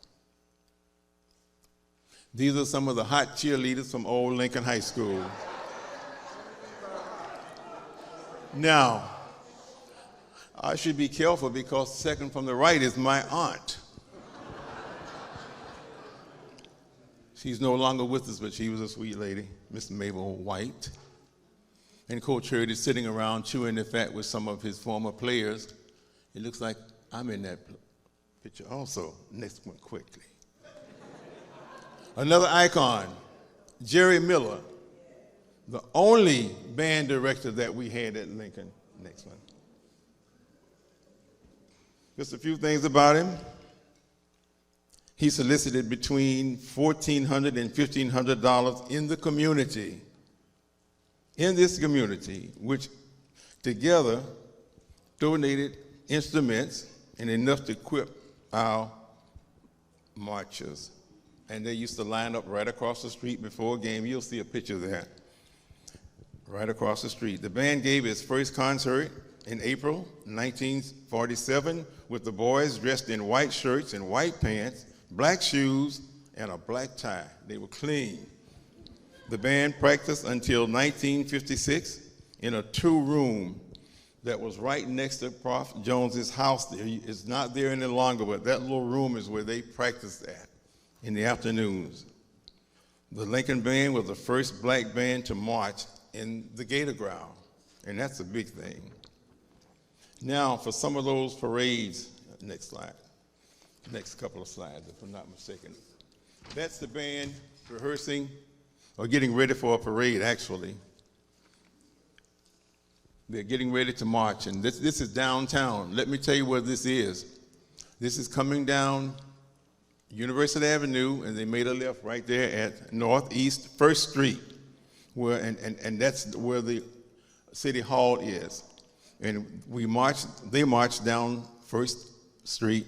These are some of the hot cheerleaders from old Lincoln High School. Now, I should be careful because second from the right is my aunt. She's no longer with us, but she was a sweet lady, Miss Mabel White. And Coach Hurd is sitting around chewing the fat with some of his former players. It looks like I'm in that picture also. Next one quickly. Another icon, Jerry Miller, the only band director that we had at Lincoln. Next one. Just a few things about him. he solicited between $1,400 and $1,500 in the community, in this community, which together donated instruments and enough to equip our marchers. And they used to line up right across the street before a game. You'll see a picture there, right across the street. The band gave its first concert in April 1947 with the boys dressed in white shirts and white pants, black shoes, and a black tie. They were clean. The band practiced until 1956 in a two-room that was right next to Prof. Jones's house there. It's not there any longer, but that little room is where they practiced at in the afternoons. The Lincoln Band was the first black band to march in the Gator Ground, and that's a big thing. Now, for some of those parades, next slide, next couple of slides, if I'm not mistaken. That's the band rehearsing or getting ready for a parade, actually. They're getting ready to march, and this is downtown. Let me tell you where this is. This is coming down University Avenue, and they made a left right there at Northeast 1st Street, where, and that's where the City Hall is. And they marched down 1st Street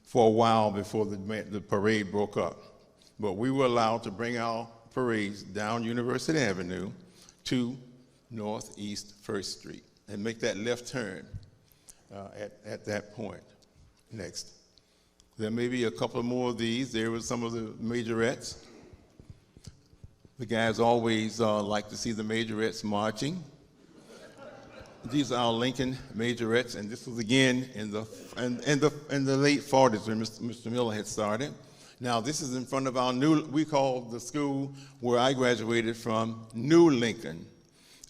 for a while before the parade broke up. But we were allowed to bring our parades down University Avenue to Northeast 1st Street and make that left turn at that point. Next. There may be a couple more of these. There were some of the majorettes. The guys always like to see the majorettes marching. These are our Lincoln majorettes, and this was again in the late 40s when Mr. Miller had started. Now this is in front of our we call the school where I graduated from New Lincoln.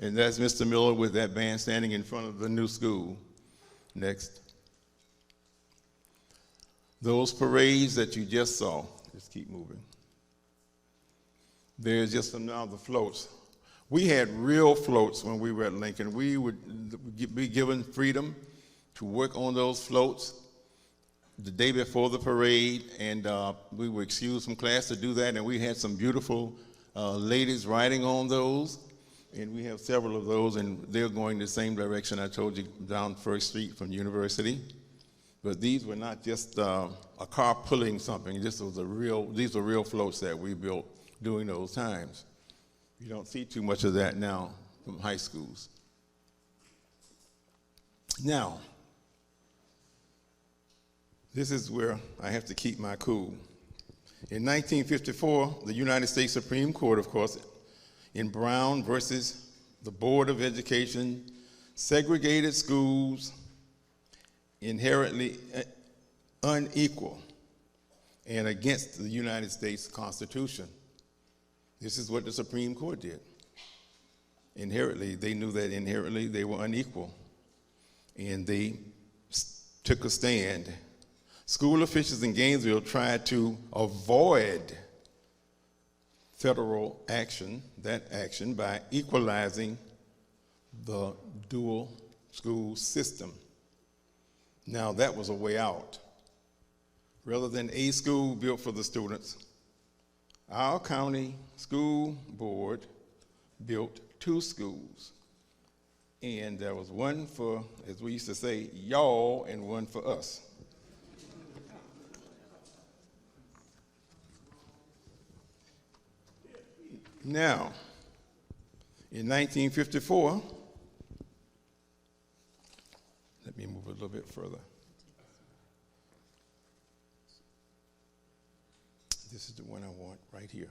And that's Mr. Miller with that band standing in front of the new school. Next. Those parades that you just saw, just keep moving. There's just some now the floats. We had real floats when we were at Lincoln. We would be given freedom to work on those floats the day before the parade, and we were excused from class to do that, and we had some beautiful ladies riding on those. And we have several of those, and they're going the same direction I told you, down 1st Street from University. But these were not just a car pulling something. These were real floats that we built during those times. You don't see too much of that now from high schools. Now, this is where I have to keep my cool. In 1954, the United States Supreme Court, of course, in Brown versus the Board of Education, segregated schools inherently unequal and against the United States Constitution. This is what the Supreme Court did. Inherently, they knew that inherently they were unequal, and they took a stand. School officials in Gainesville tried to avoid federal action, by equalizing the dual school system. Now that was a way out. Rather than a school built for the students, our county school board built 2 schools. And there was one for, as we used to say, y'all, and one for us. Now, in 1954, let me move a little bit further. This is the one I want right here.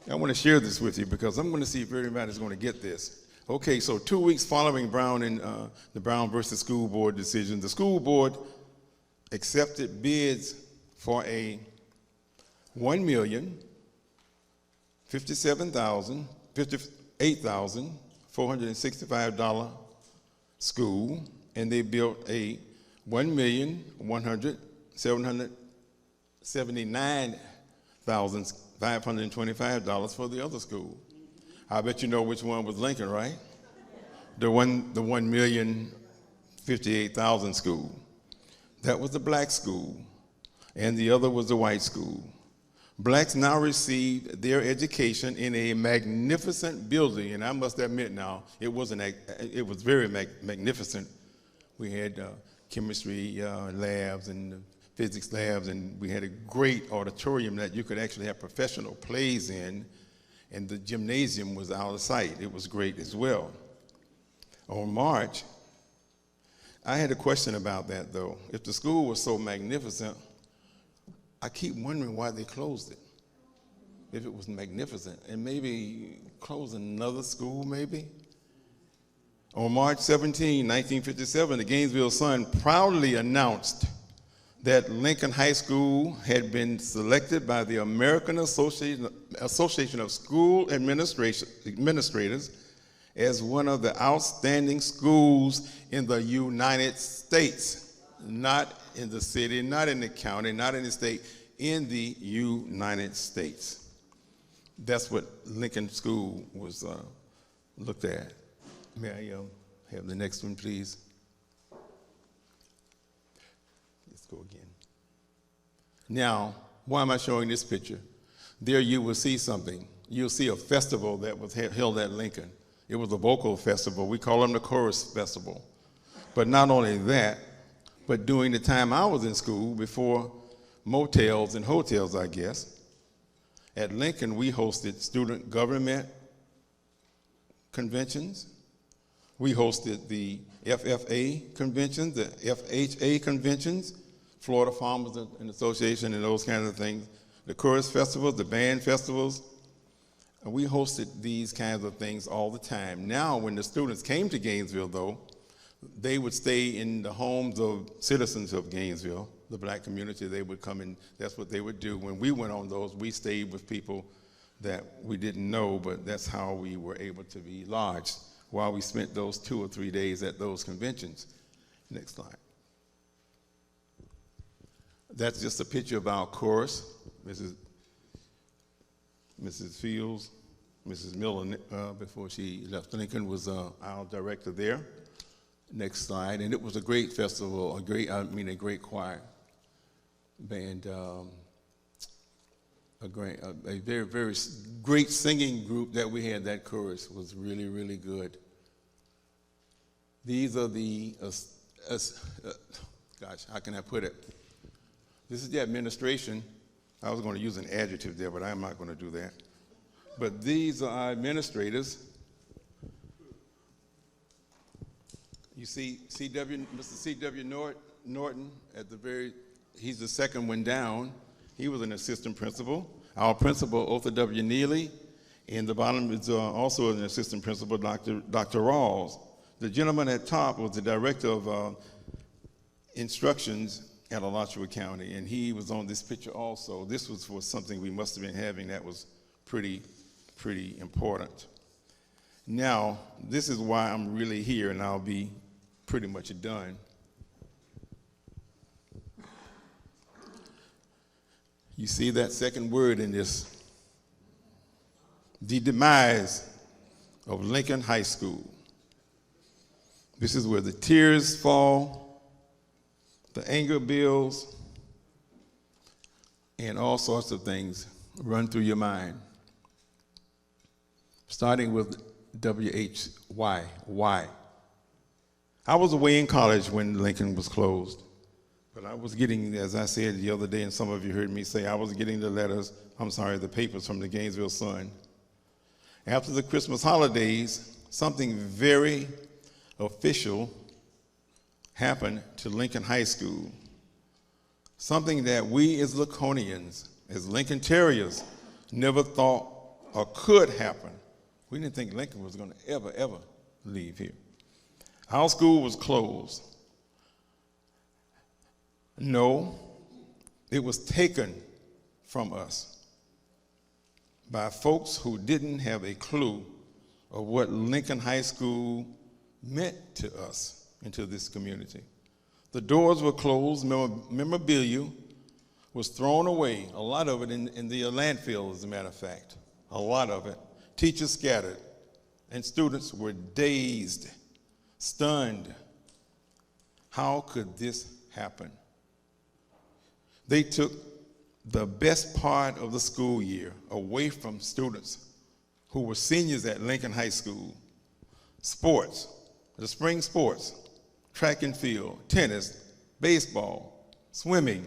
I want to share this with you because I'm going to see if everybody's going to get this. Okay, so 2 weeks following Brown and the Brown versus School Board decision, the school board accepted bids for a $58,465 school, and they built a $1,179,525 for the other school. I bet you know which one was Lincoln, right? The $1,058,000 school. That was the black school, and the other was the white school. Blacks now received their education in a magnificent building, and I must admit now, it was very magnificent. We had chemistry labs and physics labs, and we had a great auditorium that you could actually have professional plays in, and the gymnasium was out of sight. It was great as well. On March, I had a question about that, though. If the school was so magnificent, I keep wondering why they closed it. If it was magnificent, and maybe close another school, maybe? On March 17, 1957, the Gainesville Sun proudly announced that Lincoln High School had been selected by the American Association of School Administrators as one of the outstanding schools in the United States, not in the city, not in the county, not in the state, in the United States. That's what Lincoln School was looked at. May I have the next one, please? Let's go again. Now, why am I showing this picture? There you will see something. You'll see a festival that was held at Lincoln. It was a vocal festival. We call them the Chorus Festival. But not only that, but during the time I was in school, before motels and hotels, I guess, at Lincoln we hosted student government conventions. We hosted the FFA conventions, the FHA conventions, Florida Farmers and Association and those kinds of things, the chorus festivals, the band festivals. And we hosted these kinds of things all the time. Now, when the students came to Gainesville, though, they would stay in the homes of citizens of Gainesville, the black community. They would come in, that's what they would do. When we went on those, we stayed with people that we didn't know, but that's how we were able to be lodged while we spent those 2 or 3 days at those conventions. Next slide. That's just a picture of our chorus. Mrs. Fields, Mrs. Miller, before she left Lincoln, was our director there. Next slide. And it was a great festival, a great choir band, a very, very great singing group that we had. That chorus was really, really good. These are the, gosh, how can I put it? This is the administration. I was going to use an adjective there, but I'm not going to do that. But these are our administrators. You see Mr. C.W. Norton at the very, he's the second one down. He was an assistant principal. Our principal, Otha W. Neely, and the bottom is also an assistant principal, Dr. Rawls. The gentleman at top was the director of instructions at Alachua County, and he was on this picture also. This was for something we must have been having that was pretty important. Now, this is why I'm really here, and I'll be pretty much done. You see that second word in this? The demise of Lincoln High School. This is where the tears fall, the anger builds, and all sorts of things run through your mind. Starting with WHY, why? I was away in college when Lincoln was closed, but I was getting, as I said the other day, and some of you heard me say, I was getting the papers from the Gainesville Sun. After the Christmas holidays, something very official happened to Lincoln High School. Something that we as Laconians, as Lincoln Terriers, never thought or could happen. We didn't think Lincoln was going to ever leave here. Our school was closed. No, it was taken from us by folks who didn't have a clue of what Lincoln High School meant to us and to this community. The doors were closed, memorabilia was thrown away, a lot of it in the landfill, as a matter of fact, a lot of it. Teachers scattered, and students were dazed, stunned. How could this happen? They took the best part of the school year away from students who were seniors at Lincoln High School. Sports, the spring sports, track and field, tennis, baseball, swimming,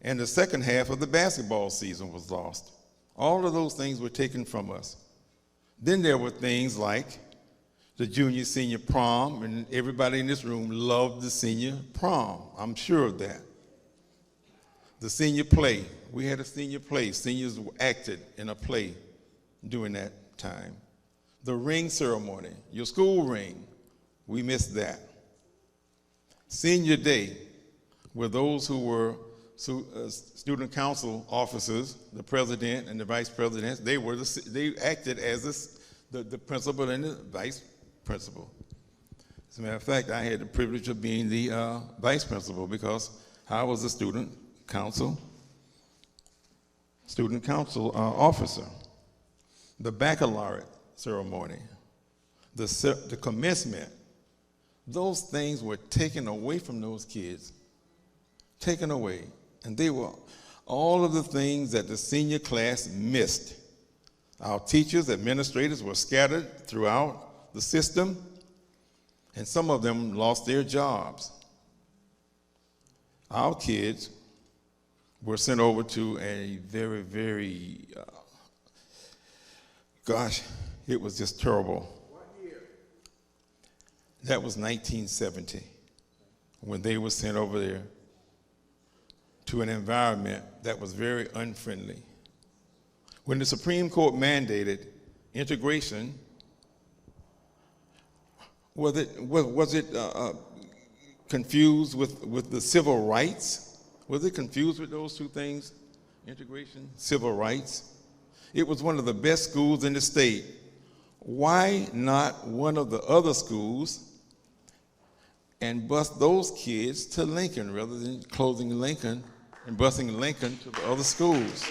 and the second half of the basketball season was lost. All of those things were taken from us. Then there were things like the junior senior prom, and everybody in this room loved the senior prom. I'm sure of that. The senior play, we had a senior play. Seniors acted in a play during that time. The ring ceremony, your school ring, we missed that. Senior day, where those who were student council officers, the president and the vice presidents, they acted as the principal and the vice principal. As a matter of fact, I had the privilege of being the vice principal because I was a student council officer. The baccalaureate ceremony, the commencement, those things were taken away from those kids, taken away. And they were all of the things that the senior class missed. Our teachers, administrators were scattered throughout the system, and some of them lost their jobs. Our kids were sent over to a very, very, it was just terrible. What year? That was 1970, when they were sent over there to an environment that was very unfriendly. When the Supreme Court mandated integration, was it confused with the civil rights? Was it confused with those two things? Integration, civil rights? It was one of the best schools in the state. Why not one of the other schools and bus those kids to Lincoln rather than closing Lincoln and busing Lincoln to the other schools?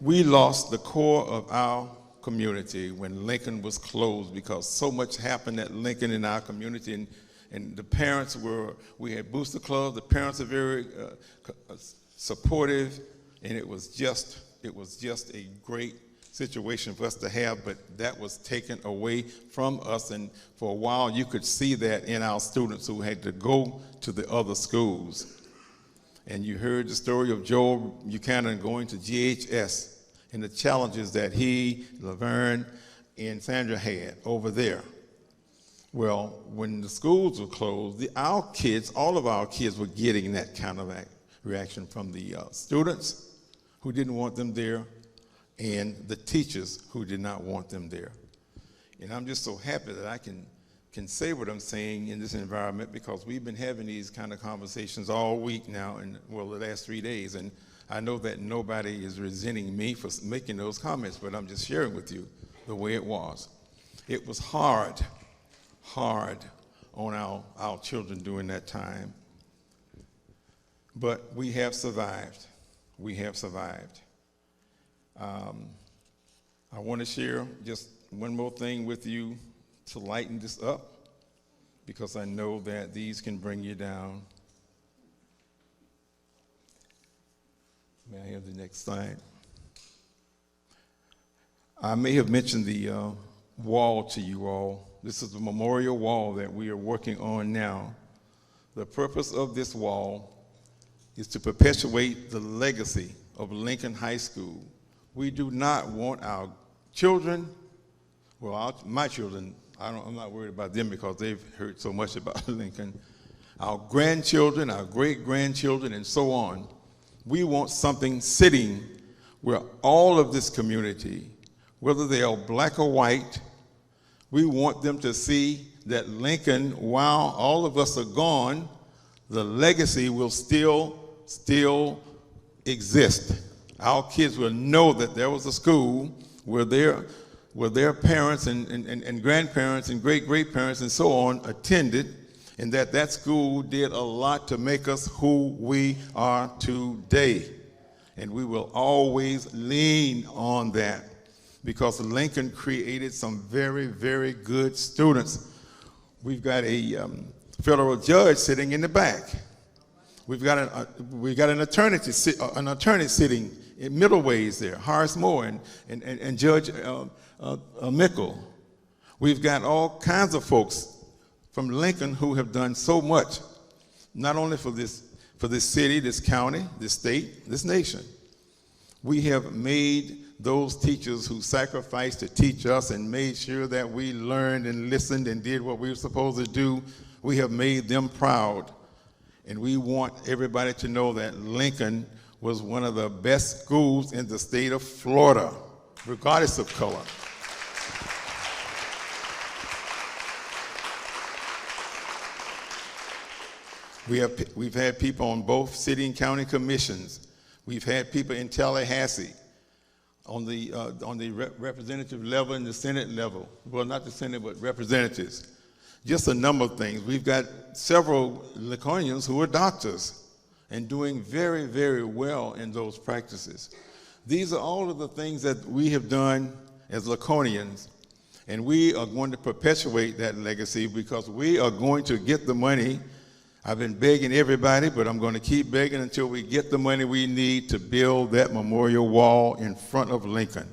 We lost the core of our community when Lincoln was closed because so much happened at Lincoln in our community, and the parents we had booster clubs, the parents are very supportive, and it was just a great situation for us to have, but that was taken away from us, and for a while you could see that in our students who had to go to the other schools. And you heard the story of Joel Buchanan going to GHS and the challenges that he, Laverne, and Sandra had over there. Well, when the schools were closed, our kids, all of our kids were getting that kind of reaction from the students who didn't want them there and the teachers who did not want them there. And I'm just so happy that I can say what I'm saying in this environment because we've been having these kind of conversations all week now, and the last 3 days, and I know that nobody is resenting me for making those comments, but I'm just sharing with you the way it was. It was hard on our children during that time, but we have survived. We have survived. I want to share just one more thing with you to lighten this up, because I know that these can bring you down. May I have the next slide? I may have mentioned the wall to you all. This is the memorial wall that we are working on now. The purpose of this wall is to perpetuate the legacy of Lincoln High School. We do not want our children, my children, I'm not worried about them because they've heard so much about Lincoln. Our grandchildren, our great-grandchildren, and so on. We want something sitting where all of this community, whether they are black or white, we want them to see that Lincoln, while all of us are gone, the legacy will still exist. Our kids will know that there was a school where their parents and grandparents and great-great-parents and so on attended, and that school did a lot to make us who we are today. And we will always lean on that because Lincoln created some very, very good students. We've got a federal judge sitting in the back. We've got an attorney sitting in middle ways there, Horace Moore and Judge Mickle. We've got all kinds of folks from Lincoln who have done so much, not only for this city, this county, this state, this nation. We have made those teachers who sacrificed to teach us and made sure that we learned and listened and did what we were supposed to do. We have made them proud. And we want everybody to know that Lincoln was one of the best schools in the state of Florida, regardless of color. We've had people on both city and county commissions. We've had people in Tallahassee on the representative level and the Senate level. Well, not the Senate, but representatives. Just a number of things. We've got several Laconians who are doctors and doing very, very well in those practices. These are all of the things that we have done as Laconians, and we are going to perpetuate that legacy because we are going to get the money. I've been begging everybody, but I'm going to keep begging until we get the money we need to build that memorial wall in front of Lincoln,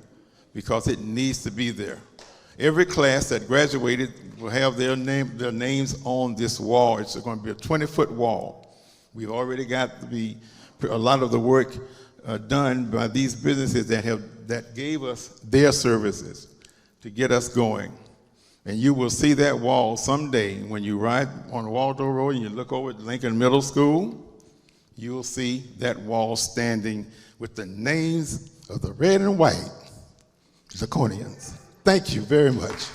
because it needs to be there. Every class that graduated will have their names on this wall. It's going to be a 20-foot wall. We've already got a lot of the work done by these businesses that gave us their services to get us going. And you will see that wall someday when you ride on Waldo Road and you look over at Lincoln Middle School. You will see that wall standing with the names of the red and white Laconians. Thank you very much.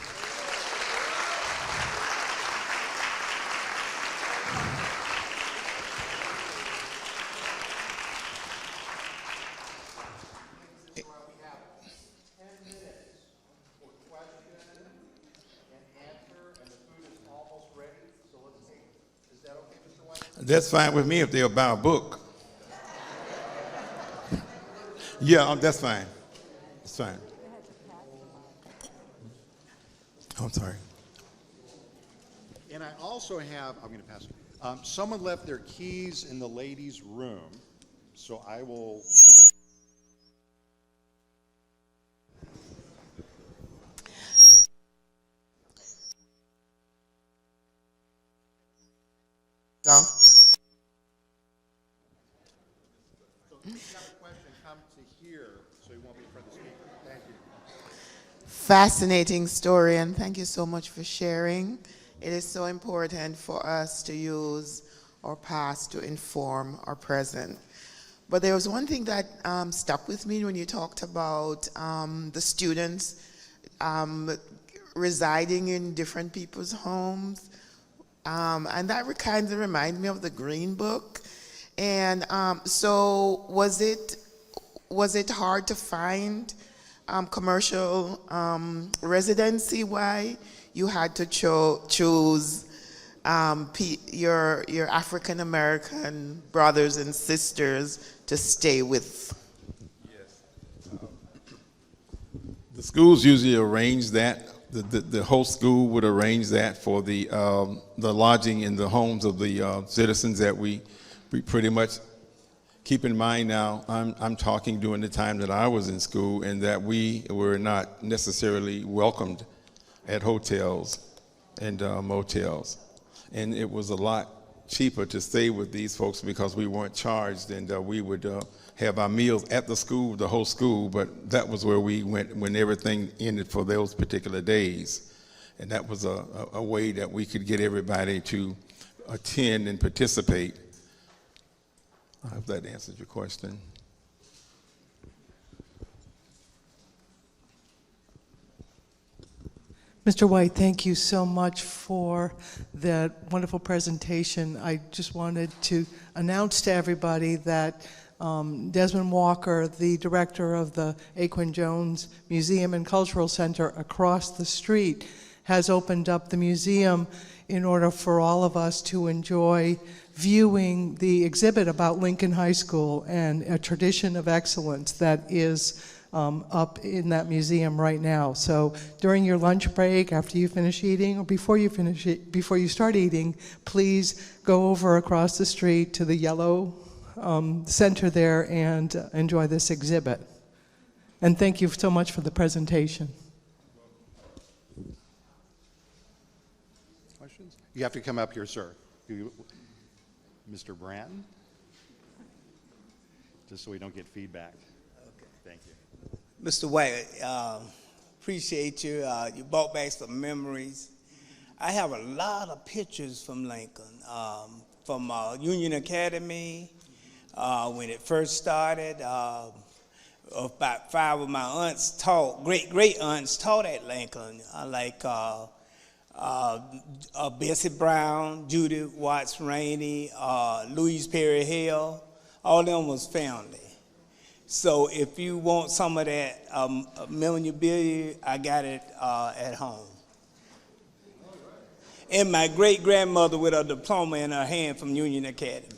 That's fine with me if they'll buy a book. Yeah, that's fine. It's fine. Oh, I'm sorry. And I also have, I'm going to pass it. Someone left their keys in the ladies' room, so I will. No. So if you have a question, come to here so you won't be in front of the speaker. Thank you. Fascinating story, and thank you so much for sharing. It is so important for us to use our past to inform our present. But there was one thing that stuck with me when you talked about the students residing in different people's homes. And that kind of reminded me of the Green Book. And so was it hard to find commercial residency? Why you had to choose your African American brothers and sisters to stay with? Yes. The schools usually arrange that. The whole school would arrange that for the lodging in the homes of the citizens that we pretty much keep in mind now. I'm talking during the time that I was in school, and that we were not necessarily welcomed at hotels and motels. And it was a lot cheaper to stay with these folks because we weren't charged, and we would have our meals at the school, the whole school, but that was where we went when everything ended for those particular days. And that was a way that we could get everybody to attend and participate. I hope that answers your question. Mr. White, thank you so much for that wonderful presentation. I just wanted to announce to everybody that Desmond Walker, the director of the Aquin Jones Museum and Cultural Center across the street, has opened up the museum in order for all of us to enjoy viewing the exhibit about Lincoln High School and a tradition of excellence that is up in that museum right now. So during your lunch break, after you finish eating, or before you start eating, please go over across the street to the yellow center there and enjoy this exhibit. And thank you so much for the presentation. Questions? You have to come up here, sir. Mr. Brandt? Just so we don't get feedback. Okay. Thank you. Mr. White, appreciate you. You brought back some memories. I have a lot of pictures from Lincoln, from Union Academy, when it first started. About 5 of my aunts taught, great aunts taught at Lincoln, like Bessie Brown, Judy Watts Rainey, Louise Perry Hill. All of them was family. So if you want some of that memorabilia, I got it at home. And my great-grandmother with a diploma in her hand from Union Academy.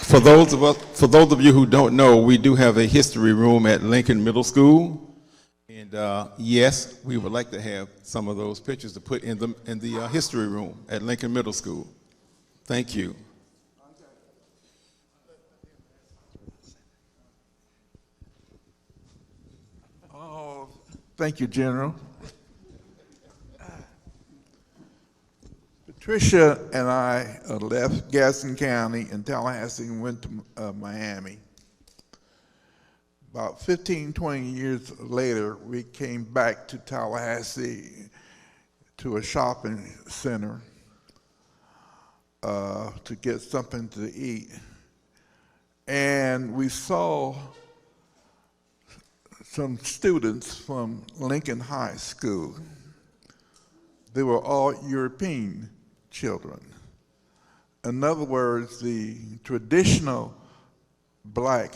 For those of you who don't know, we do have a history room at Lincoln Middle School. And yes, we would like to have some of those pictures to put in the history room at Lincoln Middle School. Thank you. Oh, thank you, General. Patricia and I left Gaston County in Tallahassee and went to Miami. About 15, 20 years later, we came back to Tallahassee to a shopping center to get something to eat. And we saw some students from Lincoln High School. They were all European children. In other words, the traditional black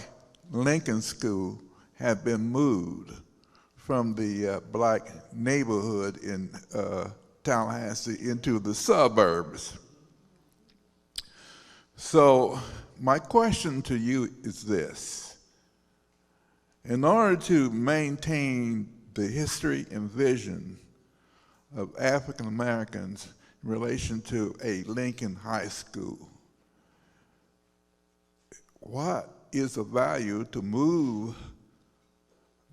Lincoln School had been moved from the black neighborhood in Tallahassee into the suburbs. So my question to you is this. In order to maintain the history and vision of African Americans in relation to a Lincoln High School, what is the value to move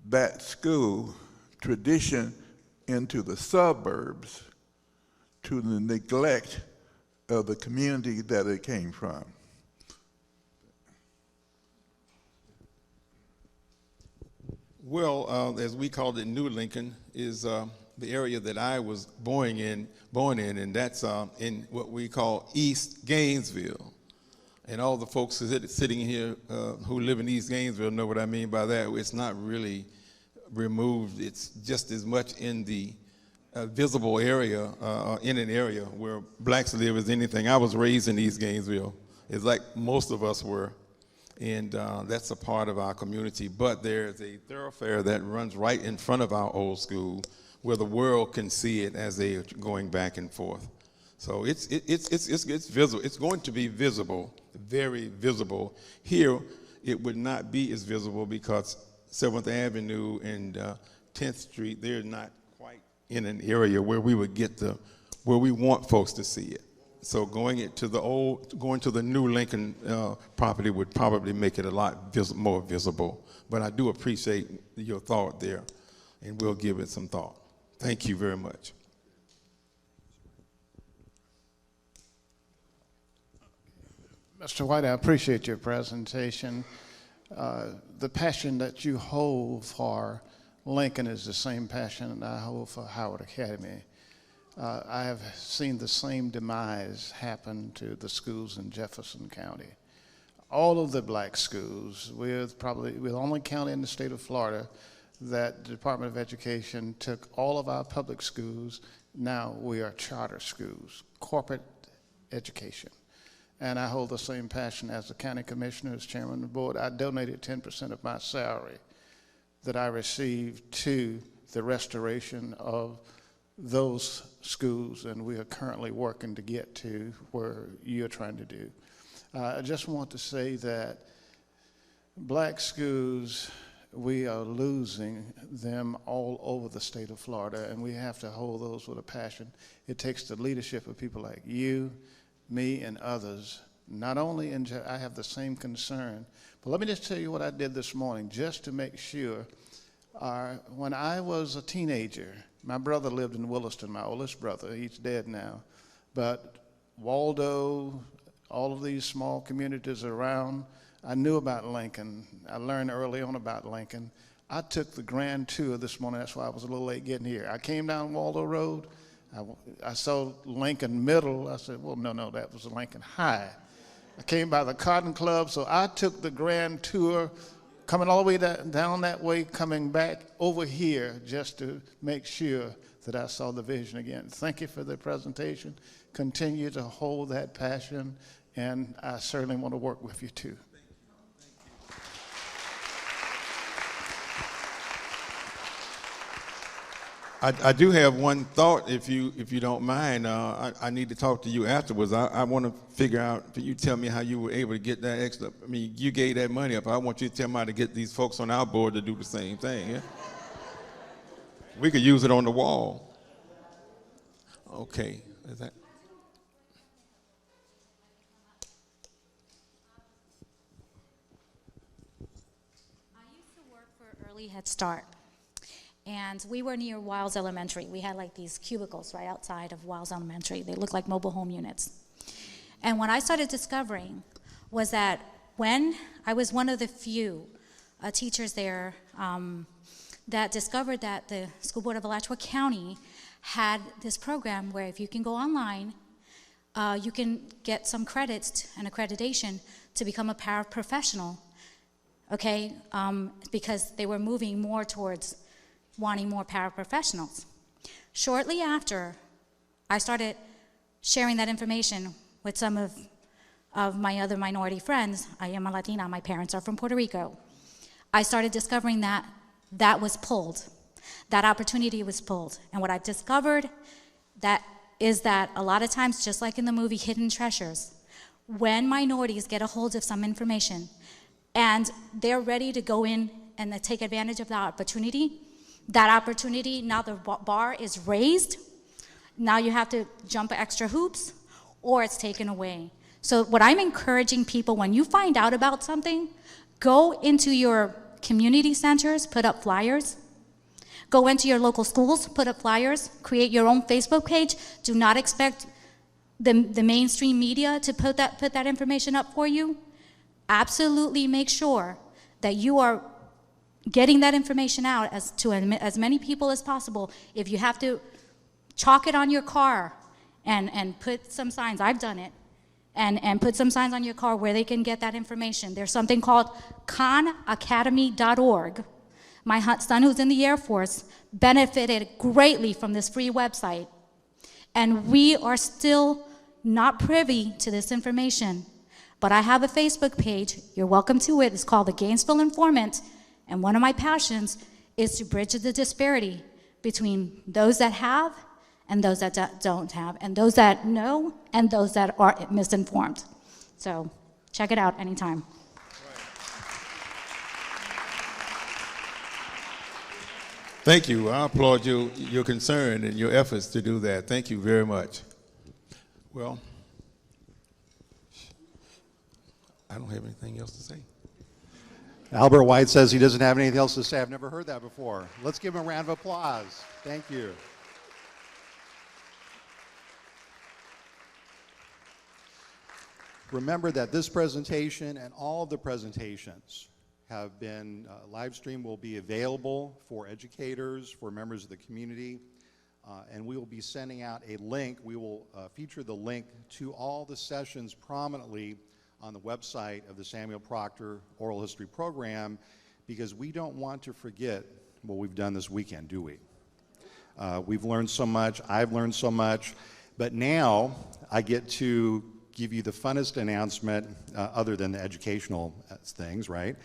that school tradition into the suburbs to the neglect of the community that it came from? Well, as we called it, New Lincoln is the area that I was born in, and that's in what we call East Gainesville. And all the folks sitting here who live in East Gainesville know what I mean by that. It's not really removed. It's just as much in the visible area, in an area where blacks live as anything. I was raised in East Gainesville. It's like most of us were. And that's a part of our community. But there's a thoroughfare that runs right in front of our old school where the world can see it as they're going back and forth. So it's visible. It's going to be visible, very visible. Here, it would not be as visible because 7th Avenue and 10th Street, they're not quite in an area where we would get where we want folks to see it. So going to the new Lincoln property would probably make it a lot more visible. But I do appreciate your thought there, and we'll give it some thought. Thank you very much. Mr. White, I appreciate your presentation. The passion that you hold for Lincoln is the same passion that I hold for Howard Academy. I have seen the same demise happen to the schools in Jefferson County. All of the black schools, we're the only county in the state of Florida that the Department of Education took all of our public schools. Now we are charter schools, corporate education. and I hold the same passion as the county commissioner, as chairman of the board. I donated 10% of my salary that I received to the restoration of those schools, and we are currently working to get to where you're trying to do. I just want to say that black schools, we are losing them all over the state of Florida, and we have to hold those with a passion. It takes the leadership of people like you, me, and others. Not only I have the same concern, but let me just tell you what I did this morning just to make sure. When I was a teenager, my brother lived in Williston, my oldest brother. He's dead now. But Waldo, all of these small communities around, I knew about Lincoln. I learned early on about Lincoln. I took the grand tour this morning. That's why I was a little late getting here. I came down Waldo Road. I saw Lincoln Middle. I said, well, no, that was Lincoln High. I came by the Cotton Club, so I took the grand tour, coming all the way down that way, coming back over here just to make sure that I saw the vision again. Thank you for the presentation. Continue to hold that passion, and I certainly want to work with you too. I do have one thought, if you don't mind. I need to talk to you afterwards. I want to figure out, you tell me how you were able to get that extra. I mean, you gave that money up. I want you to tell me how to get these folks on our board to do the same thing. Yeah? We could use it on the wall. Okay. Is that? I used to work for Early Head Start. And we were near Wiles Elementary. We had like these cubicles right outside of Wiles Elementary. They looked like mobile home units. And what I started discovering was that when I was one of the few teachers there that discovered that the School Board of Alachua County had this program where if you can go online, you can get some credits and accreditation to become a paraprofessional, okay? Because they were moving more towards wanting more paraprofessionals. Shortly after, I started sharing that information with some of my other minority friends. I am a Latina, my parents are from Puerto Rico. I started discovering that that was pulled, that opportunity was pulled. And what I've discovered is that a lot of times, just like in the movie Hidden Treasures, when minorities get a hold of some information and they're ready to go in and take advantage of that opportunity, now the bar is raised. Now you have to jump extra hoops or it's taken away. So what I'm encouraging people, when you find out about something, go into your community centers, put up flyers. Go into your local schools, put up flyers, create your own Facebook page. Do not expect the mainstream media to put that information up for you. Absolutely make sure that you are getting that information out to as many people as possible. If you have to chalk it on your car and put some signs, I've done it, and put some signs on your car where they can get that information. There's something called khanacademy.org. My son, who's in the Air Force, benefited greatly from this free website. And we are still not privy to this information. But I have a Facebook page. You're welcome to it. It's called the Gainesville Informant. And one of my passions is to bridge the disparity between those that have and those that don't have, and those that know and those that are misinformed. So check it out anytime. Thank you. I applaud your concern and your efforts to do that. Thank you very much. Well, I don't have anything else to say. Albert White says he doesn't have anything else to say. I've never heard that before. Let's give him a round of applause. Thank you. Remember that this presentation and all of the presentations have been live streamed, will be available for educators, for members of the community, and we will be sending out a link. We will feature the link to all the sessions prominently on the website of the Samuel Proctor Oral History Program, because we don't want to forget what we've done this weekend, do we? We've learned so much. I've learned so much. But now I get to give you the funnest announcement, other than the educational things, right?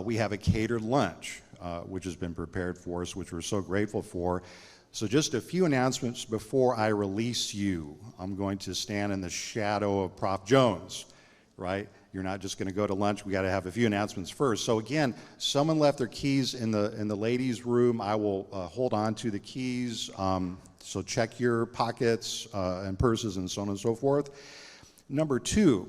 We have a catered lunch, which has been prepared for us, which we're so grateful for. So just a few announcements before I release you. I'm going to stand in the shadow of Prof. Jones, right? You're not just going to go to lunch. We got to have a few announcements first. So again, someone left their keys in the ladies' room. I will hold on to the keys. So check your pockets and purses and so on and so forth. Number two,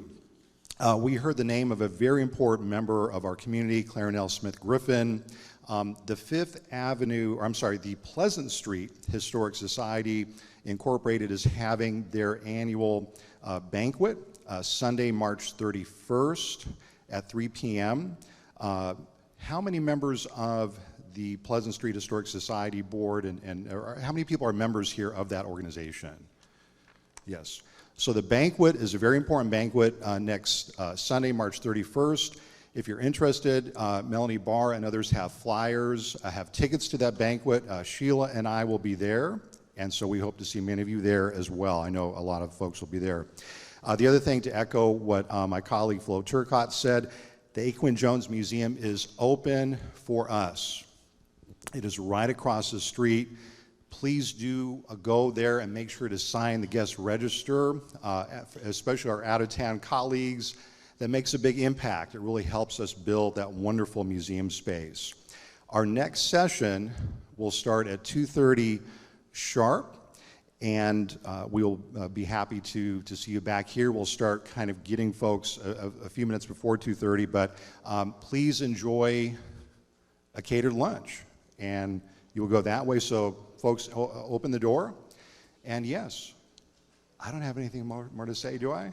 we heard the name of a very important member of our community, Clarnell Smith Griffin. The the Pleasant Street Historic Society Incorporated is having their annual banquet Sunday, March 31st at 3 p.m. How many members of the Pleasant Street Historic Society Board or how many people are members here of that organization? Yes. So the banquet is a very important banquet next Sunday, March 31st. If you're interested, Melanie Barr and others have flyers, have tickets to that banquet. Sheila and I will be there, and so we hope to see many of you there as well. I know a lot of folks will be there. The other thing, to echo what my colleague Flo Turcott said, the Aquin Jones Museum is open for us. It is right across the street. Please do go there and make sure to sign the guest register, especially our out-of-town colleagues. That makes a big impact. It really helps us build that wonderful museum space. Our next session will start at 2:30 sharp, and we'll be happy to see you back here. We'll start kind of getting folks a few minutes before 2:30, but please enjoy a catered lunch, and you'll go that way. So folks, open the door, and yes, I don't have anything more to say, do I?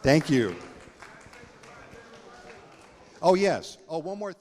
Thank you. Oh, yes. Oh, one more thing.